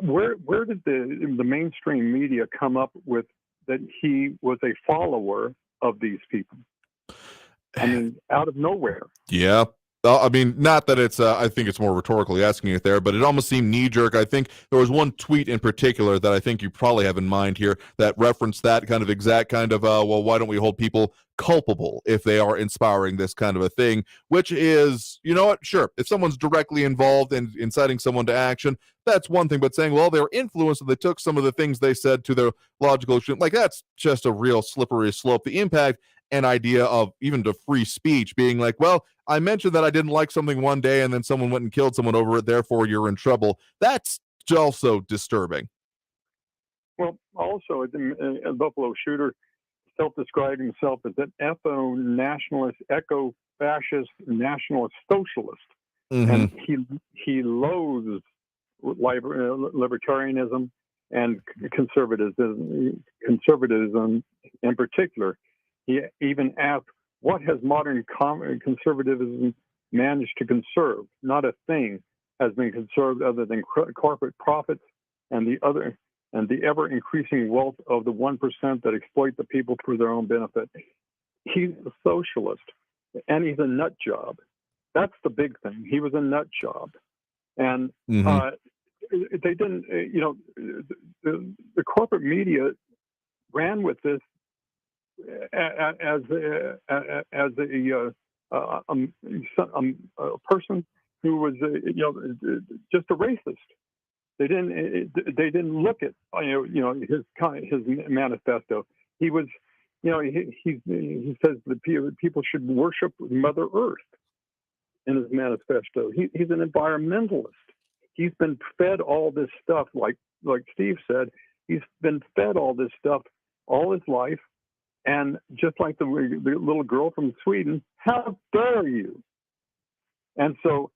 Where did the mainstream media come up with that he was a follower of these people? Out of nowhere. Yeah. Not that it's, I think it's more rhetorically asking it there, but it almost seemed knee-jerk. I think there was one tweet in particular that I think you probably have in mind here that referenced that kind of exact kind of, why don't we hold people culpable if they are inspiring this kind of a thing, which is, you know what, sure, if someone's directly involved in inciting someone to action, that's one thing, but saying, they were influenced and they took some of the things they said to their logical extreme, that's just a real slippery slope. The impact an idea of even to free speech being like, well, I mentioned that I didn't like something one day and then someone went and killed someone over it, therefore you're in trouble. That's also disturbing. Well, also, a Buffalo shooter self-described himself as an ethno-nationalist, eco-fascist, nationalist socialist. And he loathes libertarianism and conservatism in particular. He even asked, what has modern conservatism managed to conserve? Not a thing has been conserved other than corporate profits and the ever increasing wealth of the 1% that exploit the people for their own benefit. He's a socialist, and he's a nut job. That's the big thing. He was a nut job, and they didn't. The corporate media ran with this as a person who was just a racist. They didn't look at his manifesto. He was he says that people should worship Mother Earth in his manifesto. He's an environmentalist. He's been fed all this stuff, like Steve said. He's been fed all this stuff all his life, and just like the little girl from Sweden, how dare you? And so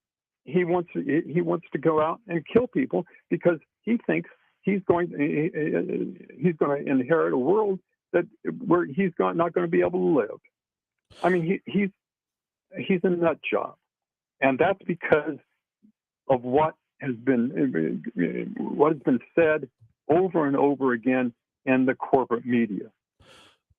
he wants to go out and kill people because he thinks he's going to inherit a world where he's not going to be able to live. I mean, he's a nut job, and that's because of what has been said over and over again in the corporate media.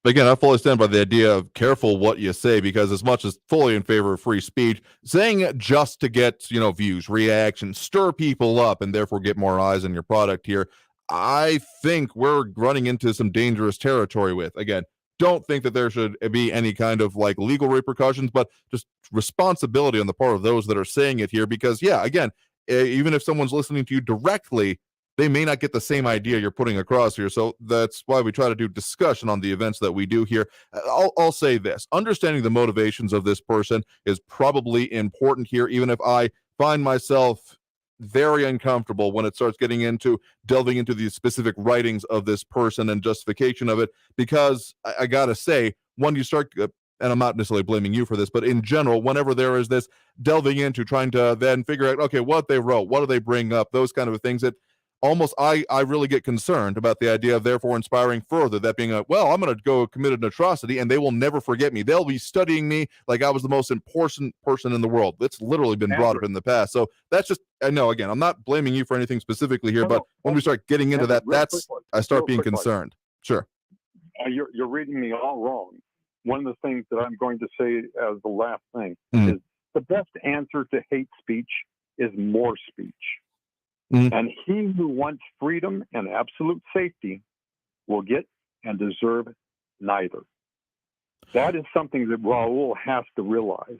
Again, I fully stand by the idea of careful what you say, because as much as fully in favor of free speech, saying it just to get, views, reactions, stir people up, and therefore get more eyes on your product here, I think we're running into some dangerous territory with. Again, don't think that there should be any kind of legal repercussions, but just responsibility on the part of those that are saying it here, because again, even if someone's listening to you directly, they may not get the same idea you're putting across here. So that's why we try to do discussion on the events that we do here. I'll say this. Understanding the motivations of this person is probably important here, even if I find myself very uncomfortable when it starts delving into the specific writings of this person and justification of it, because I gotta say, when you start... and I'm not necessarily blaming you for this, but in general, whenever there is this delving into trying to then figure out, okay, what they wrote, what do they bring up, those kind of things, that almost I really get concerned about the idea of therefore inspiring further, that being I'm going to go commit an atrocity and they will never forget me. They'll be studying me like I was the most important person in the world. It's literally been brought up in the past. So that's just, I know, again, I'm not blaming you for anything specifically here, but when we start getting into that, I start being concerned. Sure. You're reading me all wrong. One of the things that I'm going to say as the last thing is the best answer to hate speech is more speech. And he who wants freedom and absolute safety will get and deserve neither. That is something that Raul has to realize.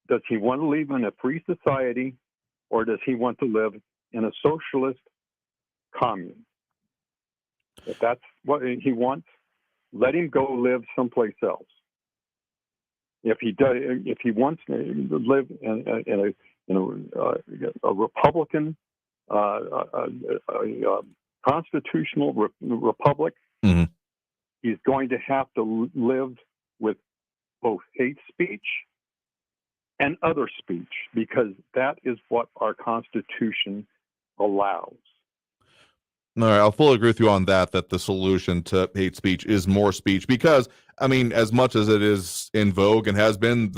Does he want to live in a free society, or does he want to live in a socialist commune? If that's what he wants, let him go live someplace else. If he wants to live in a Republican, a constitutional republic, he's going to have to live with both hate speech and other speech, because that is what our Constitution allows. All right, I'll fully agree with you on that the solution to hate speech is more speech, because, I mean, as much as it is in vogue and has been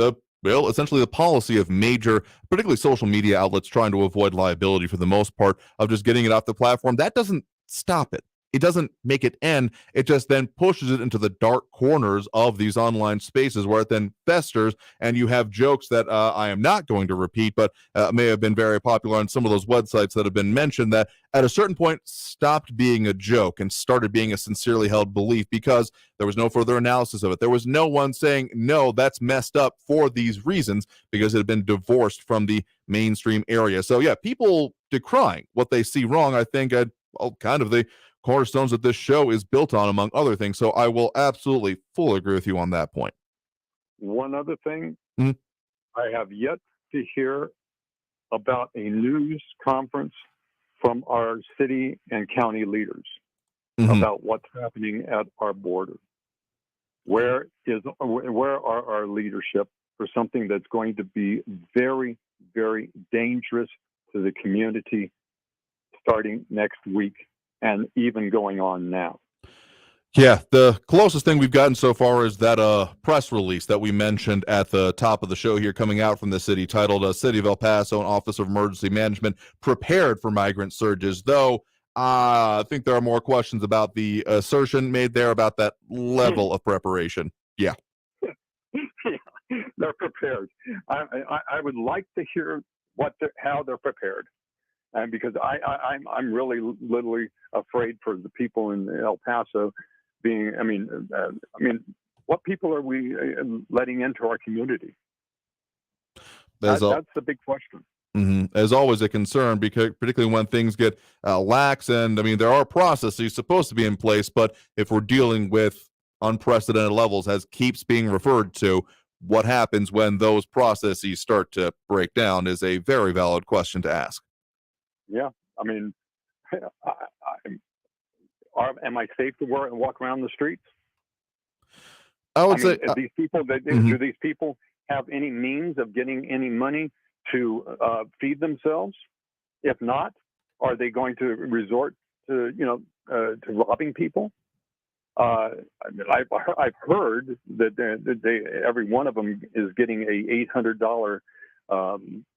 essentially the policy of major, particularly social media outlets, trying to avoid liability for the most part, of just getting it off the platform, that doesn't stop it. It doesn't make it end. It just then pushes it into the dark corners of these online spaces, where it then festers, and you have jokes that I am not going to repeat, but may have been very popular on some of those websites that have been mentioned, that at a certain point stopped being a joke and started being a sincerely held belief, because there was no further analysis of it. There was no one saying, no, that's messed up for these reasons, because it had been divorced from the mainstream area. So yeah, people decrying what they see wrong, I think, kind of the cornerstones that this show is built on, among other things. So I will absolutely fully agree with you on that point. One other thing, Mhm. I have yet to hear about a news conference from our city and county leaders about what's happening at our border. Where are our leadership for something that's going to be very, very dangerous to the community starting next week and even going on now? Yeah, the closest thing we've gotten so far is that press release that we mentioned at the top of the show here, coming out from the city, titled City of El Paso and Office of Emergency Management prepared for migrant surges, though I think there are more questions about the assertion made there about that level of preparation. Yeah. They're prepared. I would like to hear how they're prepared, and because I'm really literally afraid for the people in El Paso. I mean, what people are we letting into our community? That's the big question. As always, a concern, because particularly when things get lax, and I mean, there are processes supposed to be in place, but if we're dealing with unprecedented levels, as keeps being referred to, what happens when those processes start to break down is a very valid question to ask. Yeah, I mean, am I safe to walk around the streets? I would say these people. Do these people have any means of getting any money to feed themselves? If not, are they going to resort to to robbing people? I've heard that every one of them is getting a $800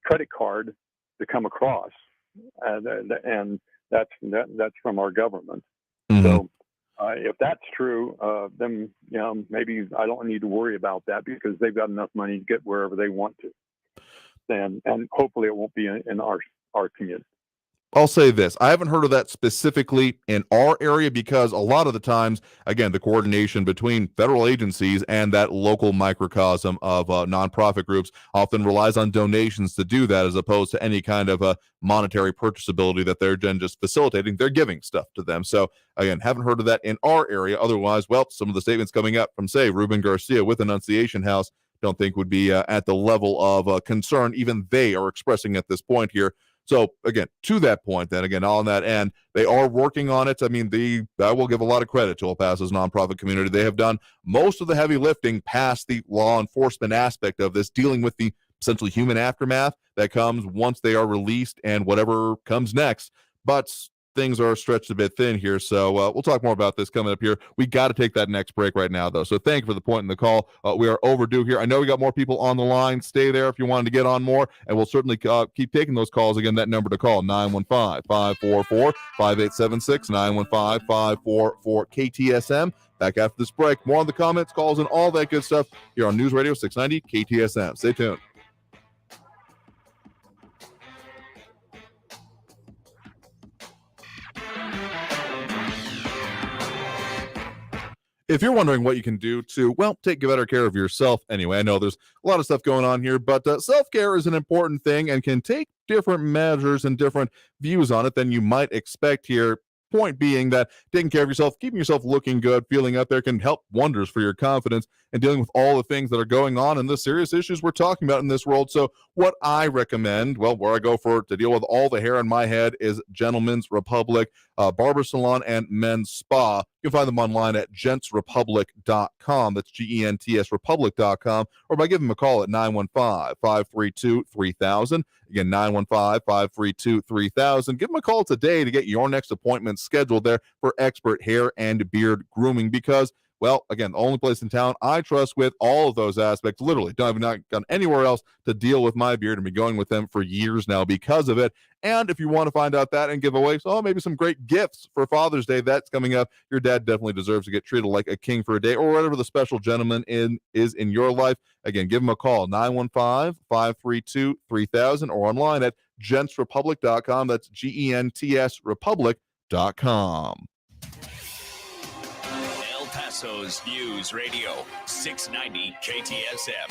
credit card to come across, and that's from our government. So if that's true, then maybe I don't need to worry about that because they've got enough money to get wherever they want to. And hopefully it won't be in our community. I'll say this. I haven't heard of that specifically in our area because a lot of the times, again, the coordination between federal agencies and that local microcosm of nonprofit groups often relies on donations to do that, as opposed to any kind of monetary purchasability that they're then just facilitating. They're giving stuff to them. So again, haven't heard of that in our area. Otherwise, well, some of the statements coming up from, say, Ruben Garcia with Annunciation House, don't think would be at the level of concern even they are expressing at this point here. So again, to that point, then again, on that end, they are working on it. I mean, I will give a lot of credit to El Paso's nonprofit community. They have done most of the heavy lifting past the law enforcement aspect of this, dealing with the essentially human aftermath that comes once they are released and whatever comes next. But things are stretched a bit thin here. So we'll talk more about this coming up here. We got to take that next break right now, though. So thank you for the point in the call. We are overdue here. I know we got more people on the line. Stay there if you wanted to get on more, and we'll certainly keep taking those calls. Again, that number to call, 915-544-5876, 915-544 KTSM. Back after this break. More on the comments, calls, and all that good stuff here on News Radio 690 KTSM. Stay tuned. If you're wondering what you can do to, well, take better care of yourself anyway, I know there's a lot of stuff going on here, but self-care is an important thing and can take different measures and different views on it than you might expect here. Point being that taking care of yourself, keeping yourself looking good, feeling out there can help wonders for your confidence and dealing with all the things that are going on and the serious issues we're talking about in this world. So what I recommend, well, where I go for to deal with all the hair in my head is Gentleman's Republic, Barber Salon and Men's Spa. You can find them online at gentsrepublic.com. That's GENTS Republic.com, or by giving them a call at 915-532-3000. Again, 915-532-3000. Give them a call today to get your next appointment scheduled there for expert hair and beard grooming because, well, again, the only place in town I trust with all of those aspects. Literally, I've not gone anywhere else to deal with my beard and been going with them for years now because of it. And if you want to find out that and give away, maybe some great gifts for Father's Day, that's coming up. Your dad definitely deserves to get treated like a king for a day, or whatever the special gentleman is in your life. Again, give him a call, 915-532-3000, or online at gentsrepublic.com. That's GENTS Republic.com. El Paso's News Radio 690 KTSM.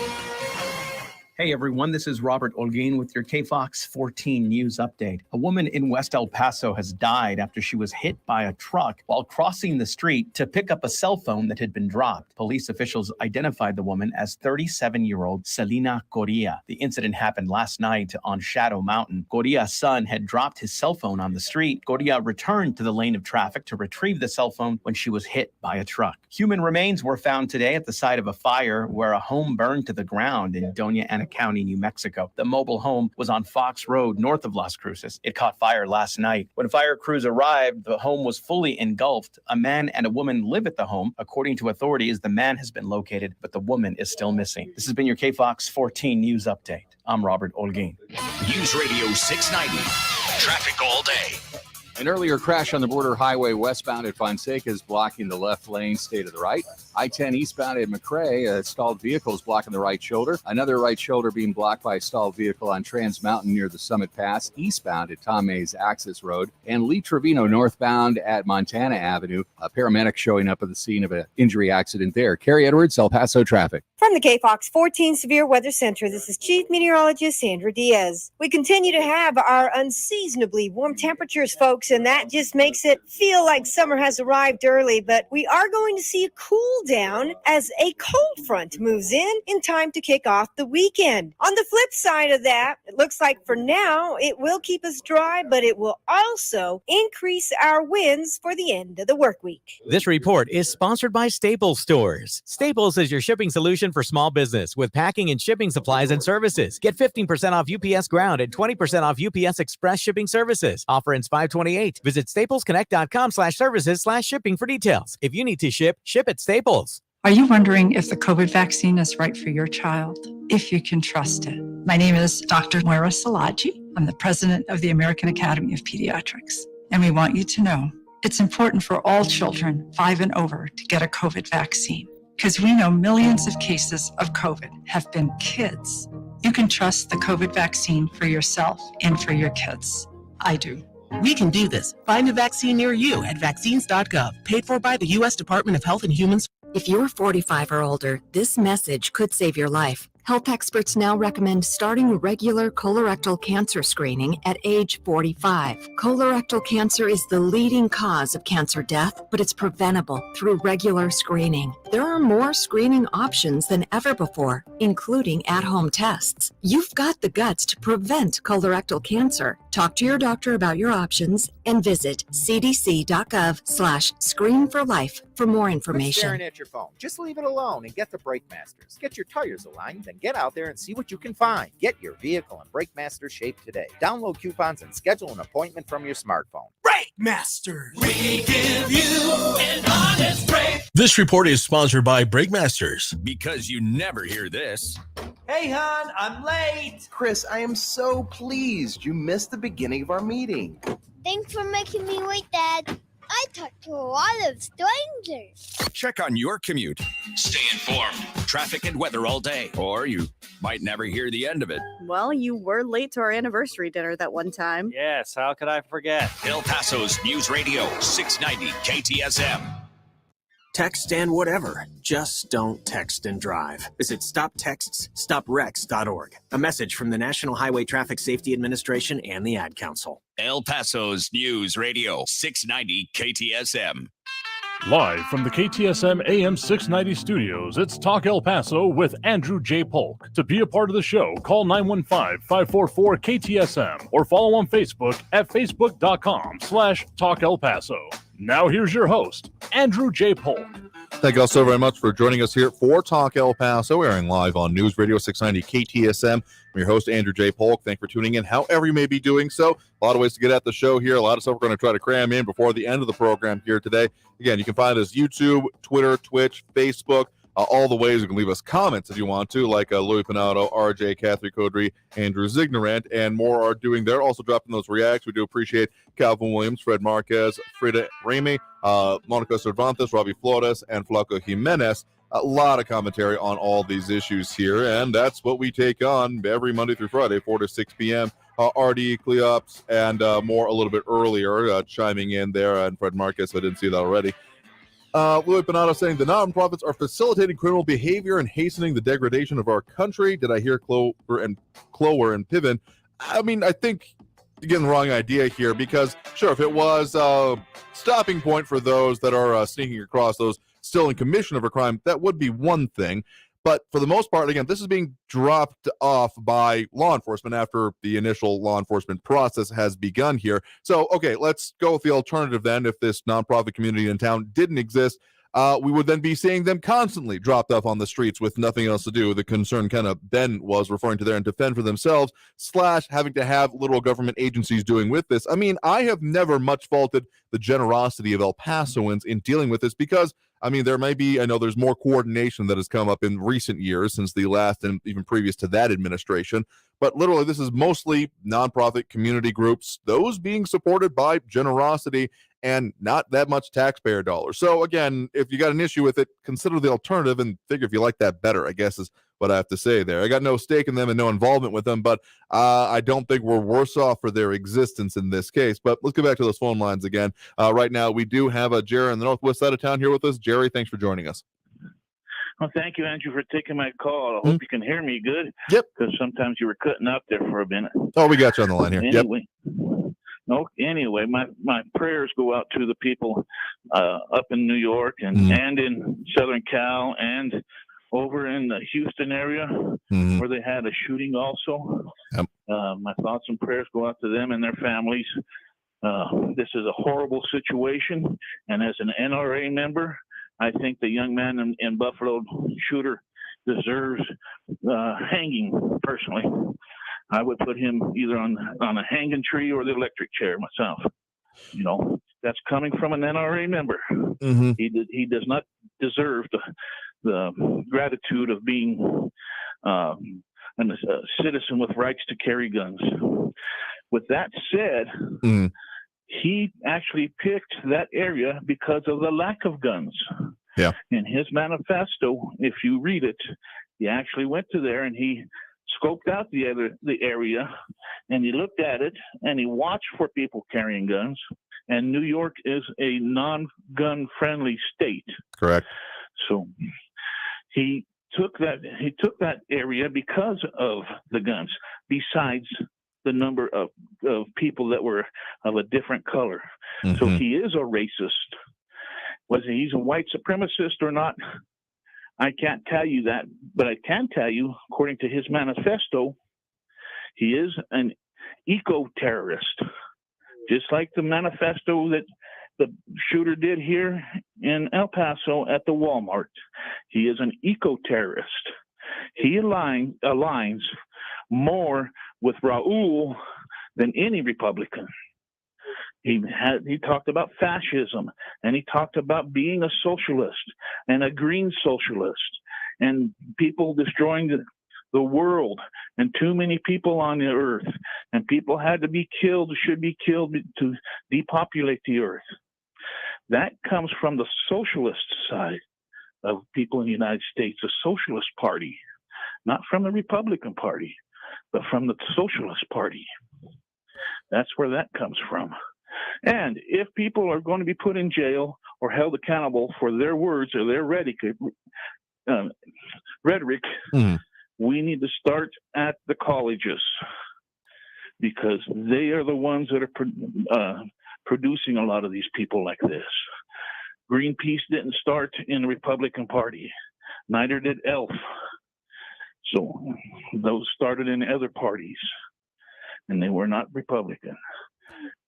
Hey everyone, this is Robert Olguin with your KFOX 14 News Update. A woman in West El Paso has died after she was hit by a truck while crossing the street to pick up a cell phone that had been dropped. Police officials identified the woman as 37-year-old Selena Correa. The incident happened last night on Shadow Mountain. Correa's son had dropped his cell phone on the street. Correa returned to the lane of traffic to retrieve the cell phone when she was hit by a truck. Human remains were found today at the site of a fire where a home burned to the ground in Doña Ana County, New Mexico. The mobile home was on Fox Road, north of Las Cruces. It caught fire last night. When fire crews arrived, the home was fully engulfed. A man and a woman live at the home. According to authorities, the man has been located, but the woman is still missing. This has been your KFOX 14 News Update. I'm Robert Olguin. News Radio 690. Traffic all day. An earlier crash on the border highway westbound at Fonseca is blocking the left lane, stay to the right. I-10 eastbound at McRae, stalled vehicles blocking the right shoulder. Another right shoulder being blocked by a stalled vehicle on Trans Mountain near the Summit Pass, eastbound at Tom Mays Access Road. And Lee Trevino northbound at Montana Avenue. A paramedic showing up at the scene of an injury accident there. Carrie Edwards, El Paso traffic. From the KFOX 14 Severe Weather Center, this is Chief Meteorologist Sandra Diaz. We continue to have our unseasonably warm temperatures, folks, and that just makes it feel like summer has arrived early, but we are going to see a cool down as a cold front moves in time to kick off the weekend. On the flip side of that, it looks like for now it will keep us dry, but it will also increase our winds for the end of the work week. This report is sponsored by Staples Stores. Staples is your shipping solution for small business with packing and shipping supplies and services. Get 15% off UPS Ground and 20% off UPS Express shipping services. Offer ends 5/28. Visit staplesconnect.com/services/shipping for details. If you need to ship at Staples. Are you wondering if the COVID vaccine is right for your child? If you can trust it. My name is Dr. Moira Salaji. I'm the president of the American Academy of Pediatrics. And we want you to know it's important for all children 5 and over to get a COVID vaccine, because we know millions of cases of COVID have been kids. You can trust the COVID vaccine for yourself and for your kids. I do. We can do this. Find a vaccine near you at vaccines.gov, paid for by the U.S. Department of Health and Human Services. If you're 45 or older, this message could save your life. Health experts now recommend starting regular colorectal cancer screening at age 45. Colorectal cancer is the leading cause of cancer death, but it's preventable through regular screening. There are more screening options than ever before, including at-home tests. You've got the guts to prevent colorectal cancer. Talk to your doctor about your options and visit cdc.gov/screen4life for more information. Staring at your phone. Just leave it alone and get the Brake Masters. Get your tires aligned, then get out there and see what you can find. Get your vehicle in Brake Master shape today. Download coupons and schedule an appointment from your smartphone. Brake Masters. We give you an honest break. This report is sponsored by Brake Masters. Because you never hear this. Hey, hon, I'm late. Chris, I am so pleased you missed the beginning of our meeting. Thanks for making me wait, Dad. I talked to a lot of strangers. Check on your commute. Stay informed. Traffic and weather all day. Or you might never hear the end of it. Well, you were late to our anniversary dinner that one time. Yes, how could I forget? El Paso's News Radio 690 KTSM. Text and whatever. Just don't text and drive. Visit StopTextsStopWrecks.org. A message from the National Highway Traffic Safety Administration and the Ad Council. El Paso's News Radio 690 KTSM. Live from the KTSM AM 690 studios, it's Talk El Paso with Andrew J. Polk. To be a part of the show, call 915-544-KTSM or follow on Facebook at facebook.com/Talk El Paso. Now here's your host, Andrew J. Polk. Thank you all so very much for joining us here for Talk El Paso, airing live on News Radio 690 KTSM. I'm your host, Andrew J. Polk. Thanks for tuning in, however you may be doing so. A lot of ways to get at the show here. A lot of stuff we're going to try to cram in before the end of the program here today. Again, you can find us YouTube, Twitter, Twitch, Facebook, all the ways. You can leave us comments if you want to, like Louis Pinato, RJ, Catherine Codry, Andrew Zignorant, and more are doing there. Also dropping those reacts. We do appreciate Calvin Williams, Fred Marquez, Frida Ramey, Monica Cervantes, Robbie Flores, and Flaco Jimenez. A lot of commentary on all these issues here, and that's what we take on every Monday through Friday, 4 to 6 p.m. RD, Cleops, and more a little bit earlier, chiming in there, and Fred Marquez, if I didn't see that already. Louis Bonato saying the nonprofits are facilitating criminal behavior and hastening the degradation of our country. Did I hear Clower and Piven? I mean, I think you're getting the wrong idea here because, sure, if it was a stopping point for those that are sneaking across, those still in commission of a crime, that would be one thing. But for the most part, again, this is being dropped off by law enforcement after the initial law enforcement process has begun here. So, okay, let's go with the alternative then. If this nonprofit community in town didn't exist, we would then be seeing them constantly dropped off on the streets with nothing else to do. The concern kind of Ben was referring to there and defend for themselves / having to have little government agencies doing with this. I mean, I have never much faulted the generosity of El Pasoans in dealing with this because I mean, there may be, I know there's more coordination that has come up in recent years since the last and even previous to that administration. But literally, this is mostly nonprofit community groups, those being supported by generosity and not that much taxpayer dollars. So again, if you got an issue with it, consider the alternative and figure if you like that better, I guess is what I have to say there. I got no stake in them and no involvement with them, but I don't think we're worse off for their existence in this case. But let's go back to those phone lines again. Right now, we do have a Jerry on the northwest side of town here with us. Jerry, thanks for joining us. Well, thank you, Andrew, for taking my call. I hope you can hear me good. Yep. Because sometimes you were cutting out there for a minute. Oh, we got you on the line here. Anyway, anyway, my prayers go out to the people up in New York and in Southern Cal and over in the Houston area where they had a shooting also. Yep. My thoughts and prayers go out to them and their families. This is a horrible situation. And as an NRA member, I think the young man in Buffalo shooter deserves hanging, personally. I would put him either on a hanging tree or the electric chair myself. You know, that's coming from an NRA member. He does not deserve the gratitude of being a citizen with rights to carry guns. With that said, he actually picked that area because of the lack of guns. Yeah. In his manifesto, if you read it, he actually went to there and he scoped out the area and he looked at it and he watched for people carrying guns. And New York is a non-gun friendly state. Correct. So he took that area because of the guns, besides the number of people that were of a different color. So he is a racist. Whether he's a white supremacist or not, I can't tell you that, but I can tell you, according to his manifesto, he is an eco-terrorist, just like the manifesto that the shooter did here in El Paso at the Walmart. He is an eco-terrorist. He aligns more with Raul than any Republican. He talked about fascism, and he talked about being a socialist and a green socialist and people destroying the world and too many people on the earth, and people had to be killed, should be killed to depopulate the earth. That comes from the socialist side of people in the United States, the Socialist Party, not from the Republican Party, but from the Socialist Party. That's where that comes from. And if people are going to be put in jail or held accountable for their words or their rhetoric, we need to start at the colleges, because they are the ones that are producing a lot of these people like this. Greenpeace didn't start in the Republican Party. Neither did ELF. So those started in other parties, and they were not Republican.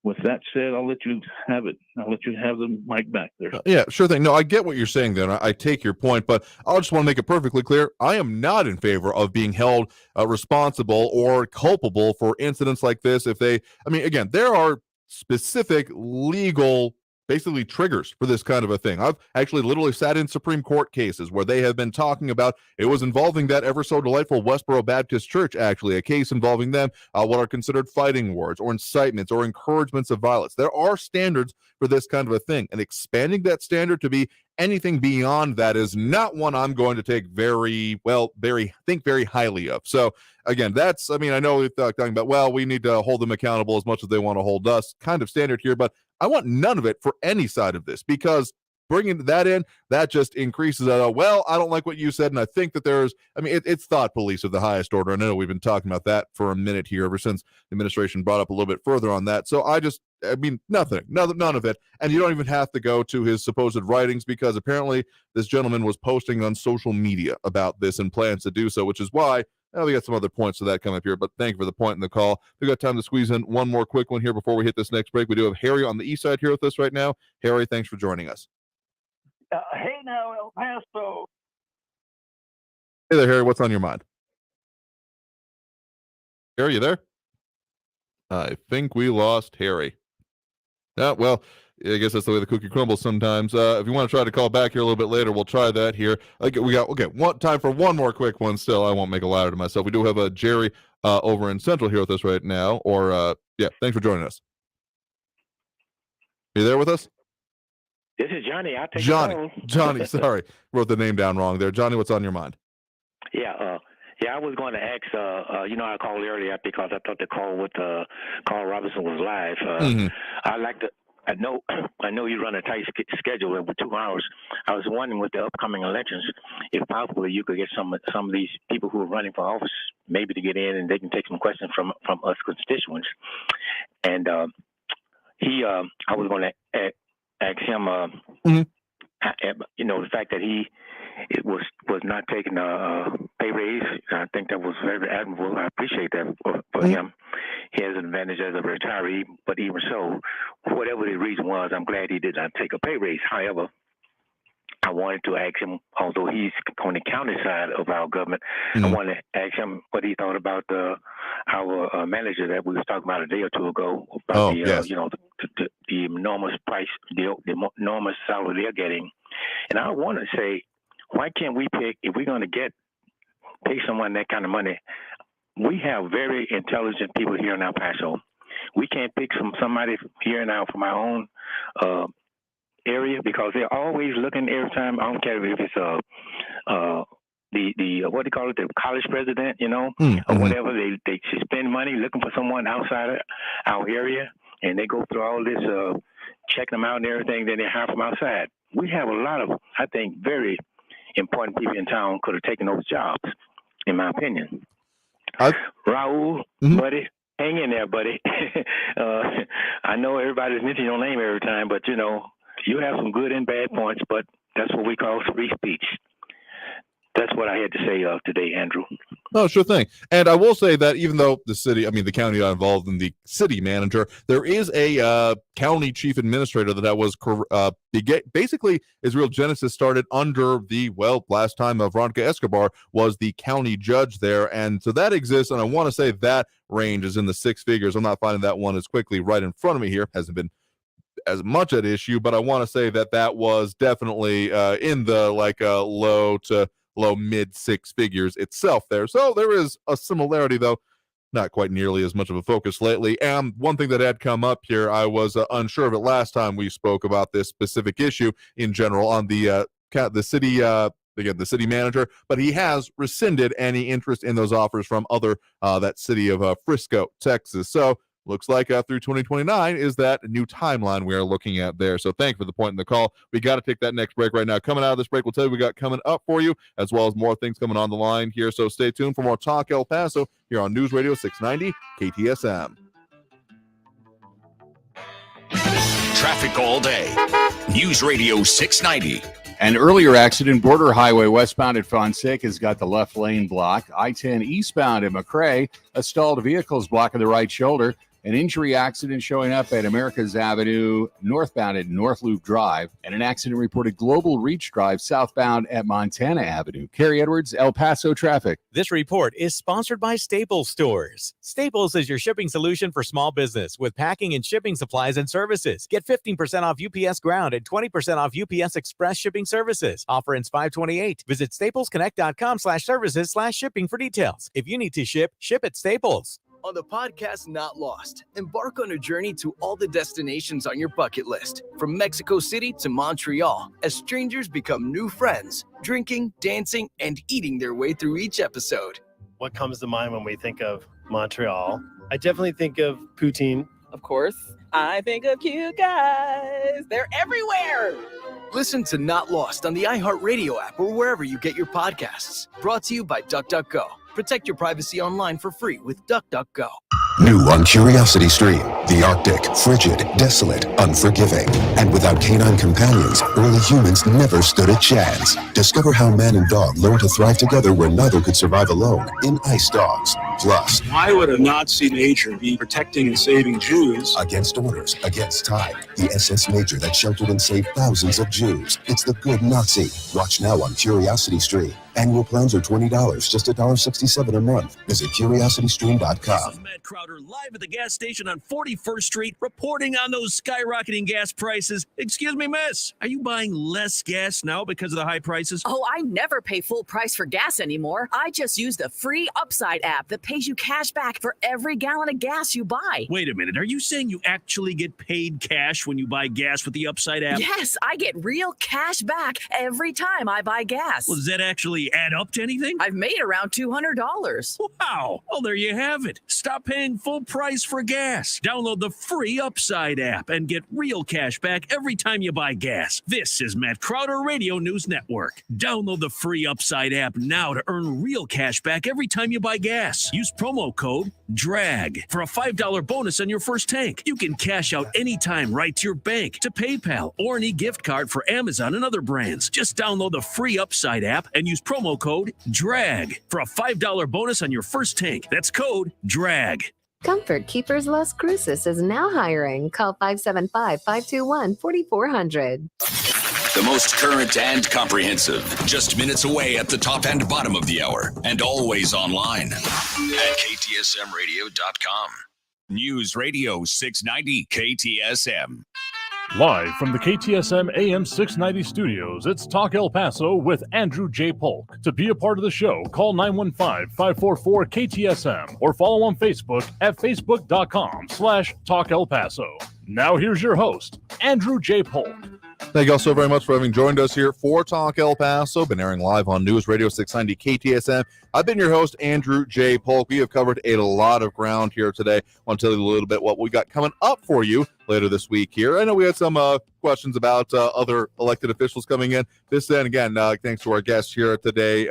With that said, I'll let you have it. I'll let you have the mic back there. Yeah, sure thing. No, I get what you're saying there, and I take your point, but I just want to make it perfectly clear. I am not in favor of being held responsible or culpable for incidents like this. Again, there are specific legal basically triggers for this kind of a thing. I've actually literally sat in Supreme Court cases where they have been talking about, it was involving that ever so delightful Westboro Baptist Church, actually, a case involving them, what are considered fighting words or incitements or encouragements of violence. There are standards for this kind of a thing, and expanding that standard to be anything beyond that is not one I'm going to take very highly of. So again, I know we're talking about, we need to hold them accountable as much as they want to hold us kind of standard here, but I want none of it for any side of this, because bringing that in, that just increases that. Well, I don't like what you said, and I think that it's thought police of the highest order. I know we've been talking about that for a minute here ever since the administration brought up a little bit further on that. So none of it. And you don't even have to go to his supposed writings, because apparently this gentleman was posting on social media about this and plans to do so, which is why we got some other points to that coming up here. But thank you for the point in the call. We got time to squeeze in one more quick one here before we hit this next break. We do have Harry on the east side here with us right now. Harry, thanks for joining us. Hey now, El Paso. Hey there, Harry. What's on your mind? Harry, you there? I think we lost Harry. Well, I guess that's the way the cookie crumbles sometimes. If you want to try to call back here a little bit later, we'll try that here. We got time for one more quick one still. I won't make a louder to myself. We do have a Jerry over in Central here with us right now. Thanks for joining us. Are you there with us? This is Johnny. I'll take Johnny, sorry. Wrote the name down wrong there. Johnny, what's on your mind? I was going to ask, I called earlier because I thought the call with Carl Robinson was live. I know you run a tight schedule over 2 hours. I was wondering with the upcoming elections, if possible, you could get some of these people who are running for office maybe to get in and they can take some questions from us constituents. And I was going to ask him, the fact that he was not taking a pay raise. I think that was very admirable. I appreciate that for him. He has an advantage as a retiree, but even so, whatever the reason was, I'm glad he did not take a pay raise. However, I wanted to ask him, although he's on the county side of our government, I wanted to ask him what he thought about our manager that we was talking about a day or two ago about the enormous price deal, the enormous salary they're getting. And I want to say, why can't we pick, if we're going to pay someone that kind of money? We have very intelligent people here in El Paso. We can't pick somebody here now from our own area, because they're always looking every time. I don't care if it's the what do you call it, the college president, or whatever. They spend money looking for someone outside of our area, and they go through all this, checking them out and everything. Then they hire from outside. We have a lot of, I think, very important people in town could have taken those jobs, in my opinion. Raul, buddy, hang in there, buddy. I know everybody's mentioning your name every time, but you have some good and bad points, but that's what we call free speech. That's what I had to say today, Andrew. No, sure thing. And I will say that even though the county got involved in the city manager, there is a county chief administrator that was basically his real genesis started under last time Veronica Escobar was the county judge there. And so that exists. And I want to say that range is in the six figures. I'm not finding that one as quickly right in front of me here. Hasn't been as much at issue, but I want to say that was definitely in the low mid six figures itself there. So there is a similarity, though not quite nearly as much of a focus lately. And one thing that had come up here, I was unsure of it last time we spoke about this specific issue in general on the city manager, but he has rescinded any interest in those offers from that city of Frisco, Texas. So looks like through 2029 is that new timeline we are looking at there. So thank you for the point in the call. We got to take that next break right now. Coming out of this break, we'll tell you we got coming up for you, as well as more things coming on the line here. So stay tuned for more Talk El Paso here on News Radio 690 KTSM. Traffic all day. News Radio 690. An earlier accident, Border Highway westbound at Fonseca has got the left lane blocked. I-10 eastbound at McRae, a stalled vehicle is blocking the right shoulder. An injury accident showing up at Americas Avenue, northbound at North Loop Drive, and an accident reported Global Reach Drive, southbound at Montana Avenue. Carrie Edwards, El Paso traffic. This report is sponsored by Staples Stores. Staples is your shipping solution for small business with packing and shipping supplies and services. Get 15% off UPS Ground and 20% off UPS Express shipping services. Offer ends 5/28. Visit staplesconnect.com/services/shipping for details. If you need to ship at Staples. On the podcast Not Lost, embark on a journey to all the destinations on your bucket list, from Mexico City to Montreal, as strangers become new friends, drinking, dancing, and eating their way through each episode. What comes to mind when we think of Montreal? I definitely think of poutine. Of course. I think of cute guys. They're everywhere. Listen to Not Lost on the iHeartRadio app or wherever you get your podcasts. Brought to you by DuckDuckGo. Protect your privacy online for free with DuckDuckGo. New on Curiosity Stream, the Arctic, frigid, desolate, unforgiving. And without canine companions, early humans never stood a chance. Discover how man and dog learn to thrive together where neither could survive alone in Ice Dogs. Plus, why would a Nazi major be protecting and saving Jews? Against orders, against time, the SS major that sheltered and saved thousands of Jews. It's the good Nazi. Watch now on Curiosity Stream. Annual plans are $20, just $1.67 a month. Visit CuriosityStream.com. This is Matt Crowder live at the gas station on 41st Street, reporting on those skyrocketing gas prices. Excuse me, miss, are you buying less gas now because of the high prices? Oh, I never pay full price for gas anymore. I just use the free Upside app that pays you cash back for every gallon of gas you buy. Wait a minute, are you saying you actually get paid cash when you buy gas with the Upside app? Yes, I get real cash back every time I buy gas. Well, does that actually add up to anything? I've made around $200. Wow. Well, there you have it. Stop paying full price for gas. Download the free Upside app and get real cash back every time you buy gas. This is Matt Crowder Radio News Network. Download the free Upside app now to earn real cash back every time you buy gas. Use promo code DRAG for a $5 bonus on your first tank. You can cash out anytime right to your bank, to PayPal, or an e-gift card for Amazon and other brands. Just download the free Upside app and use promo code DRAG for a $5 bonus on your first tank. That's code DRAG. Comfort Keepers Las Cruces is now hiring. Call 575-521-4400. The most current and comprehensive. Just minutes away at the top and bottom of the hour. And always online at KTSMradio.com. News Radio 690 KTSM. Live from the KTSM AM 690 studios, it's Talk El Paso with Andrew J. Polk. To be a part of the show, call 915-544-KTSM or follow on Facebook at facebook.com/Talk El Paso. Now here's your host, Andrew J. Polk. Thank you all so very much for having joined us here for Talk El Paso. Been airing live on News Radio 690 KTSM. I've been your host, Andrew J. Polk. We have covered a lot of ground here today. I want to tell you a little bit what we got coming up for you later this week here. I know we had some questions about other elected officials coming in. This then, again, thanks to our guest here today,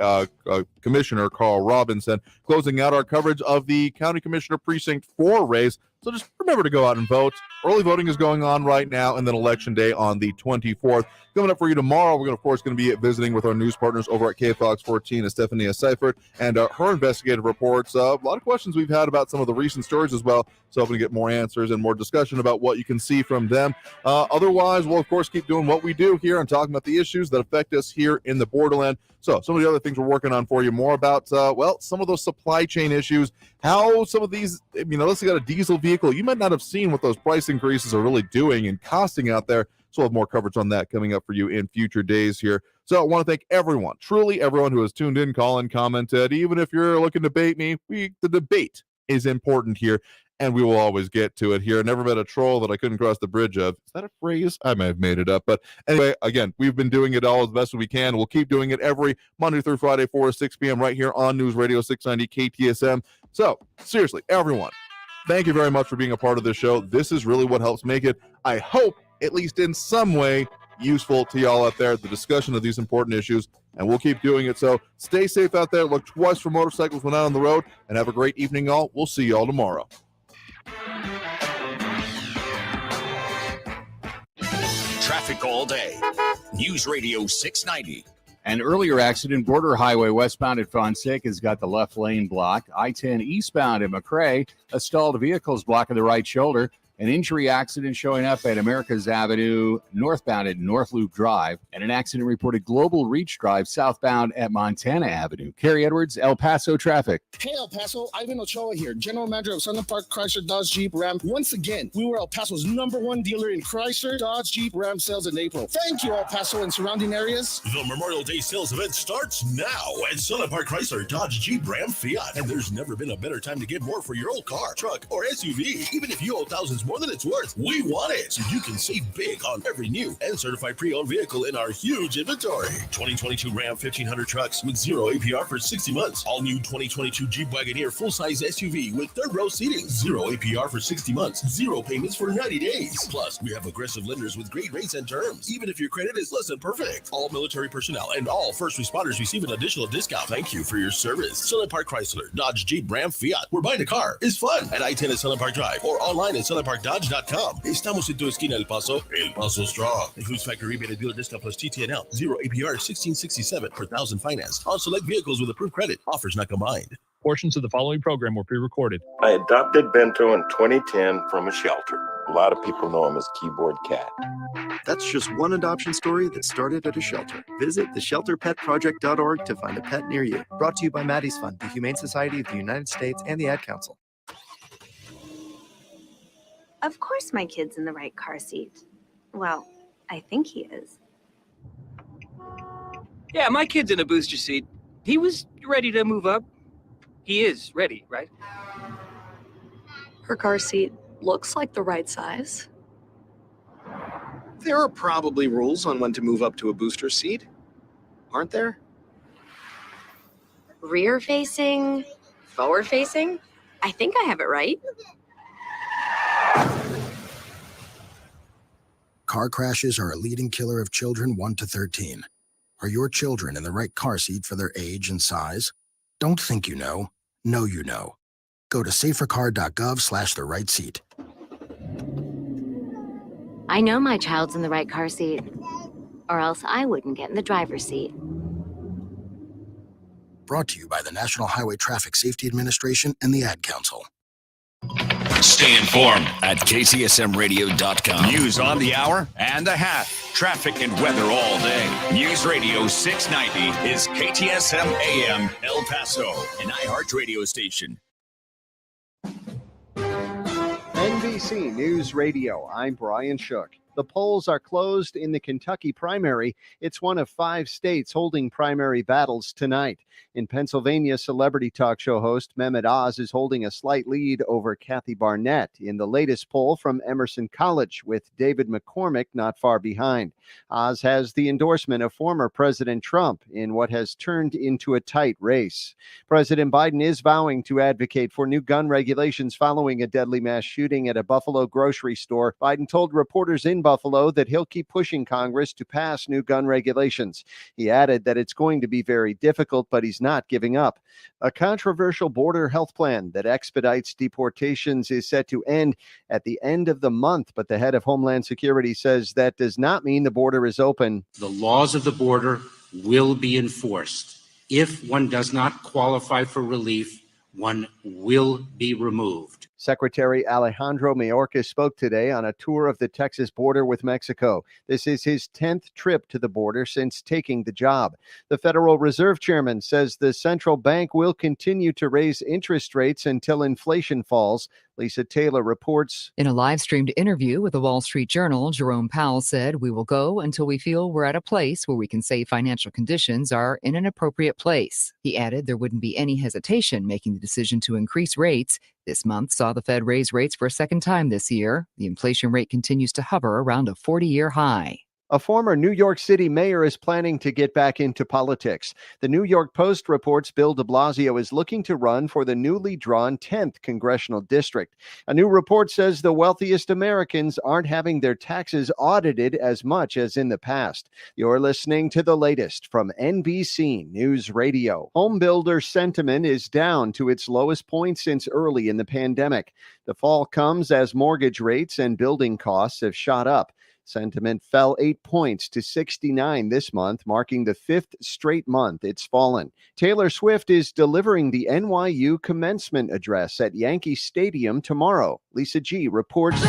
Commissioner Carl Robinson, closing out our coverage of the County Commissioner Precinct 4 race. So just remember to go out and vote. Early voting is going on right now, and then Election Day on the 24th. Coming up for you tomorrow, we're going to be visiting with our news partners over at KFOX 14, Estefania Seifert, and her investigative reports. A lot of questions we've had about some of the recent stories as well, so hoping to get more answers and more discussion about what you can see from them. Otherwise, we'll, of course, keep doing what we do here and talking about the issues that affect us here in the borderland. So some of the other things we're working on for you, more about, some of those supply chain issues, how some of these, let's say you got a diesel vehicle, you might not have seen what those price increases are really doing and costing out there. So we'll have more coverage on that coming up for you in future days here. So I want to thank everyone, truly everyone who has tuned in, called, commented. Even if you're looking to bait me, the debate is important here, and we will always get to it here. Never met a troll that I couldn't cross the bridge of. Is that a phrase? I may have made it up. But anyway, again, we've been doing it all as best as we can. We'll keep doing it every Monday through Friday, 4 to 6 p.m. right here on News Radio 690 KTSM. So seriously, everyone, thank you very much for being a part of this show. This is really what helps make it, I hope, at least in some way, useful to y'all out there, the discussion of these important issues, and we'll keep doing it. So stay safe out there. Look twice for motorcycles when out on the road, and have a great evening, y'all. We'll see y'all tomorrow. Traffic all day. News Radio 690. An earlier accident, Border Highway westbound at Fonseca has got the left lane blocked. I-10 eastbound at McRae, a stalled vehicle is blocking the right shoulder. An injury accident showing up at Americas Avenue, northbound at North Loop Drive, and an accident reported Global Reach Drive, southbound at Montana Avenue. Kerry Edwards, El Paso traffic. Hey, El Paso, Ivan Ochoa here, General Manager of Southern Park Chrysler Dodge Jeep Ram. Once again, we were El Paso's #1 dealer in Chrysler, Dodge, Jeep, Ram sales in April. Thank you, El Paso and surrounding areas. The Memorial Day sales event starts now at Southern Park Chrysler, Dodge, Jeep, Ram, Fiat. And there's never been a better time to get more for your old car, truck, or SUV. Even if you owe thousands more more than it's worth. We want it so you can save big on every new and certified pre-owned vehicle in our huge inventory. 2022 Ram 1500 trucks with 0 APR for 60 months. All new 2022 Jeep Wagoneer full-size SUV with third row seating. 0 APR for 60 months. 0 payments for 90 days. Plus, we have aggressive lenders with great rates and terms, even if your credit is less than perfect. All military personnel and all first responders receive an additional discount. Thank you for your service. Sunland Park Chrysler, Dodge, Jeep, Ram, Fiat. We're buying a car. It's fun at I-10 at Sunland Park Drive or online at sunlandparkdodge.com. Estamos en tu esquina, El Paso Strong. Includes factory rebated dealer discount plus TTNL. 0 APR 1667 per thousand finance on select vehicles with approved credit. Offers not combined. Portions of the following program were pre-recorded. I adopted Bento in 2010 from a shelter. A lot of people know him as Keyboard Cat. That's just one adoption story that started at a shelter. Visit theshelterpetproject.org to find a pet near you. Brought to you by Maddie's Fund, the Humane Society of the United States, and the Ad Council. Of course my kid's in the right car seat. Well, I think he is. Yeah, my kid's in a booster seat. He was ready to move up. He is ready, right? Her car seat looks like the right size. There are probably rules on when to move up to a booster seat, aren't there? Rear facing, forward facing. I think I have it right. Car crashes are a leading killer of children 1 to 13. Are your children in the right car seat for their age and size? Don't think you know. Know you know. Go to safercar.gov/the right seat. I know my child's in the right car seat, or else I wouldn't get in the driver's seat. Brought to you by the National Highway Traffic Safety Administration and the Ad Council. Stay informed at KTSMradio.com. News on the hour and the half. Traffic and weather all day. News Radio 690 is KTSM AM El Paso, an iHeart radio station. NBC News Radio, I'm Brian Shook. The polls are closed in the Kentucky primary. It's one of 5 states holding primary battles tonight. In Pennsylvania, celebrity talk show host Mehmet Oz is holding a slight lead over Kathy Barnett in the latest poll from Emerson College, with David McCormick not far behind. Oz has the endorsement of former President Trump in what has turned into a tight race. President Biden is vowing to advocate for new gun regulations following a deadly mass shooting at a Buffalo grocery store. Biden told reporters in Buffalo that he'll keep pushing Congress to pass new gun regulations. He added that it's going to be very difficult, but he's not giving up. A controversial border health plan that expedites deportations is set to end at the end of the month, but the head of Homeland Security says that does not mean the border is open. The laws of the border will be enforced. If one does not qualify for relief, one will be removed. Secretary Alejandro Mayorkas spoke today on a tour of the Texas border with Mexico. This is his 10th trip to the border since taking the job. The Federal Reserve Chairman says the central bank will continue to raise interest rates until inflation falls. Lisa Taylor reports. In a live-streamed interview with the Wall Street Journal, Jerome Powell said, "We will go until we feel we're at a place where we can say financial conditions are in an appropriate place." He added there wouldn't be any hesitation making the decision to increase rates. This month saw the Fed raise rates for a second time this year. The inflation rate continues to hover around a 40-year high. A former New York City mayor is planning to get back into politics. The New York Post reports Bill de Blasio is looking to run for the newly drawn 10th congressional district. A new report says the wealthiest Americans aren't having their taxes audited as much as in the past. You're listening to the latest from NBC News Radio. Home builder sentiment is down to its lowest point since early in the pandemic. The fall comes as mortgage rates and building costs have shot up. Sentiment fell 8 points to 69 this month, marking the 5th straight month it's fallen. Taylor Swift is delivering the NYU commencement address at Yankee Stadium tomorrow. Lisa G. reports.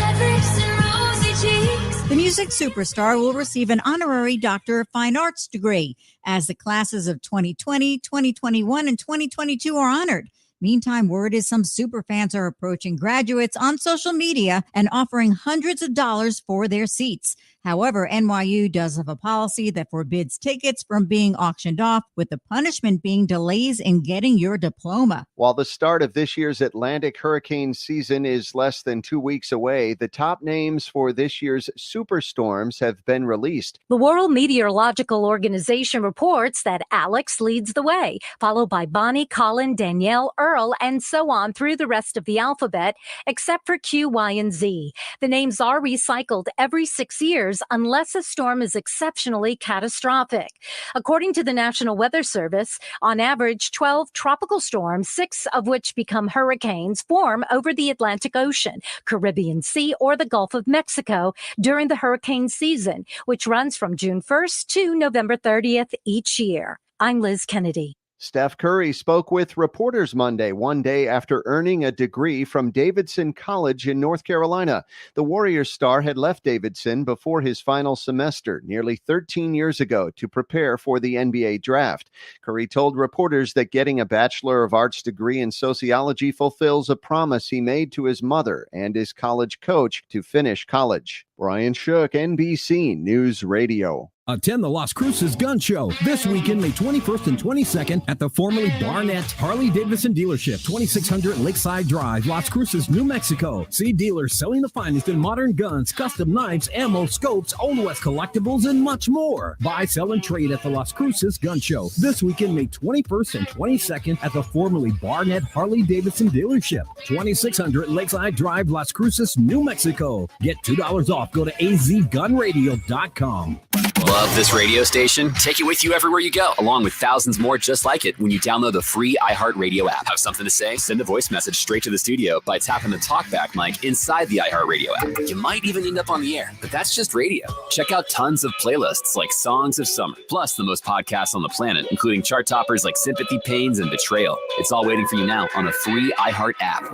The music superstar will receive an honorary Doctor of Fine Arts degree as the classes of 2020, 2021, and 2022 are honored. Meantime, word is some superfans are approaching graduates on social media and offering hundreds of dollars for their seats. However, NYU does have a policy that forbids tickets from being auctioned off, with the punishment being delays in getting your diploma. While the start of this year's Atlantic hurricane season is less than 2 weeks away, the top names for this year's superstorms have been released. The World Meteorological Organization reports that Alex leads the way, followed by Bonnie, Colin, Danielle, Earl, and so on through the rest of the alphabet, except for Q, Y, and Z. The names are recycled every 6 years unless a storm is exceptionally catastrophic. According to the National Weather Service, on average, 12 tropical storms, 6 of which become hurricanes, form over the Atlantic Ocean, Caribbean Sea, or the Gulf of Mexico during the hurricane season, which runs from June 1st to November 30th each year. I'm Liz Kennedy. Steph Curry spoke with reporters Monday, one day after earning a degree from Davidson College in North Carolina. The Warriors star had left Davidson before his final semester nearly 13 years ago to prepare for the NBA draft. Curry told reporters that getting a Bachelor of Arts degree in sociology fulfills a promise he made to his mother and his college coach to finish college. Brian Shook, NBC News Radio. Attend the Las Cruces Gun Show this weekend, May 21st and 22nd at the formerly Barnett Harley-Davidson dealership, 2600 Lakeside Drive, Las Cruces, New Mexico. See dealers selling the finest in modern guns, custom knives, ammo, scopes, Old West collectibles, and much more. Buy, sell, and trade at the Las Cruces Gun Show this weekend, May 21st and 22nd at the formerly Barnett Harley-Davidson dealership, 2600 Lakeside Drive, Las Cruces, New Mexico. Get $2 off. Go to azgunradio.com. Love this radio station? Take it with you everywhere you go, along with thousands more just like it when you download the free iHeartRadio app. Have something to say? Send a voice message straight to the studio by tapping the talkback mic inside the iHeartRadio app. You might even end up on the air, but that's just radio. Check out tons of playlists like Songs of Summer, plus the most podcasts on the planet, including chart toppers like Sympathy, Pains, and Betrayal. It's all waiting for you now on the free iHeart app.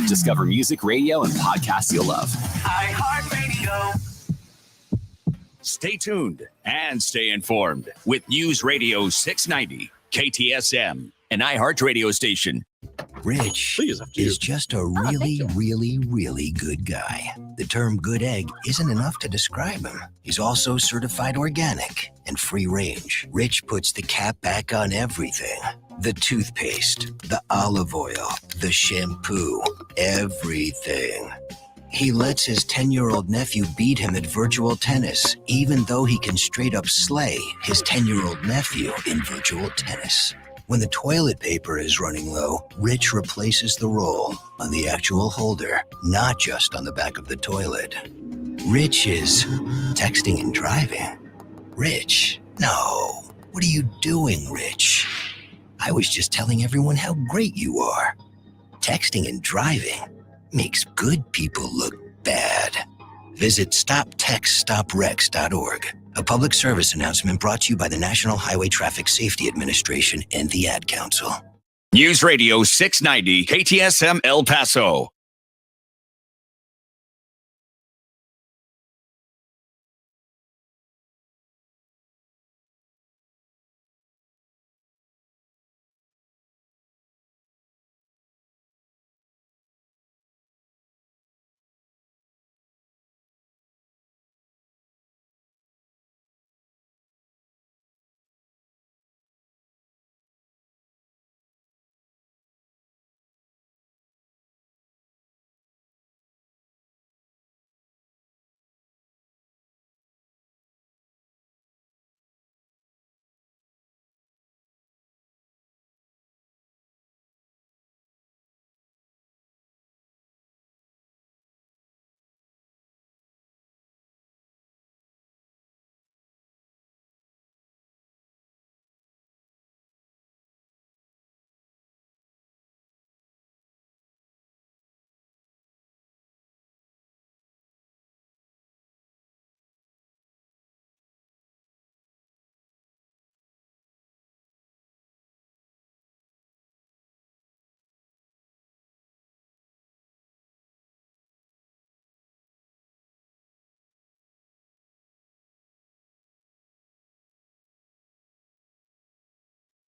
Discover music, radio, and podcasts you'll love. iHeartRadio. Stay tuned and stay informed with News Radio 690, KTSM, an iHeart radio station. Rich is just a really good guy. The term good egg isn't enough to describe him. He's also certified organic and free range. Rich puts the cap back on everything. The toothpaste, the olive oil, the shampoo, everything. He lets his 10-year-old nephew beat him at virtual tennis, even though he can straight up slay his 10-year-old nephew in virtual tennis. When the toilet paper is running low, Rich replaces the roll on the actual holder, not just on the back of the toilet. Rich is texting and driving. Rich, no. What are you doing, Rich? I was just telling everyone how great you are. Texting and driving makes good people look bad. Visit StopTextStopWrecks.org. A public service announcement brought to you by the National Highway Traffic Safety Administration and the Ad Council. News Radio 690, KTSM El Paso.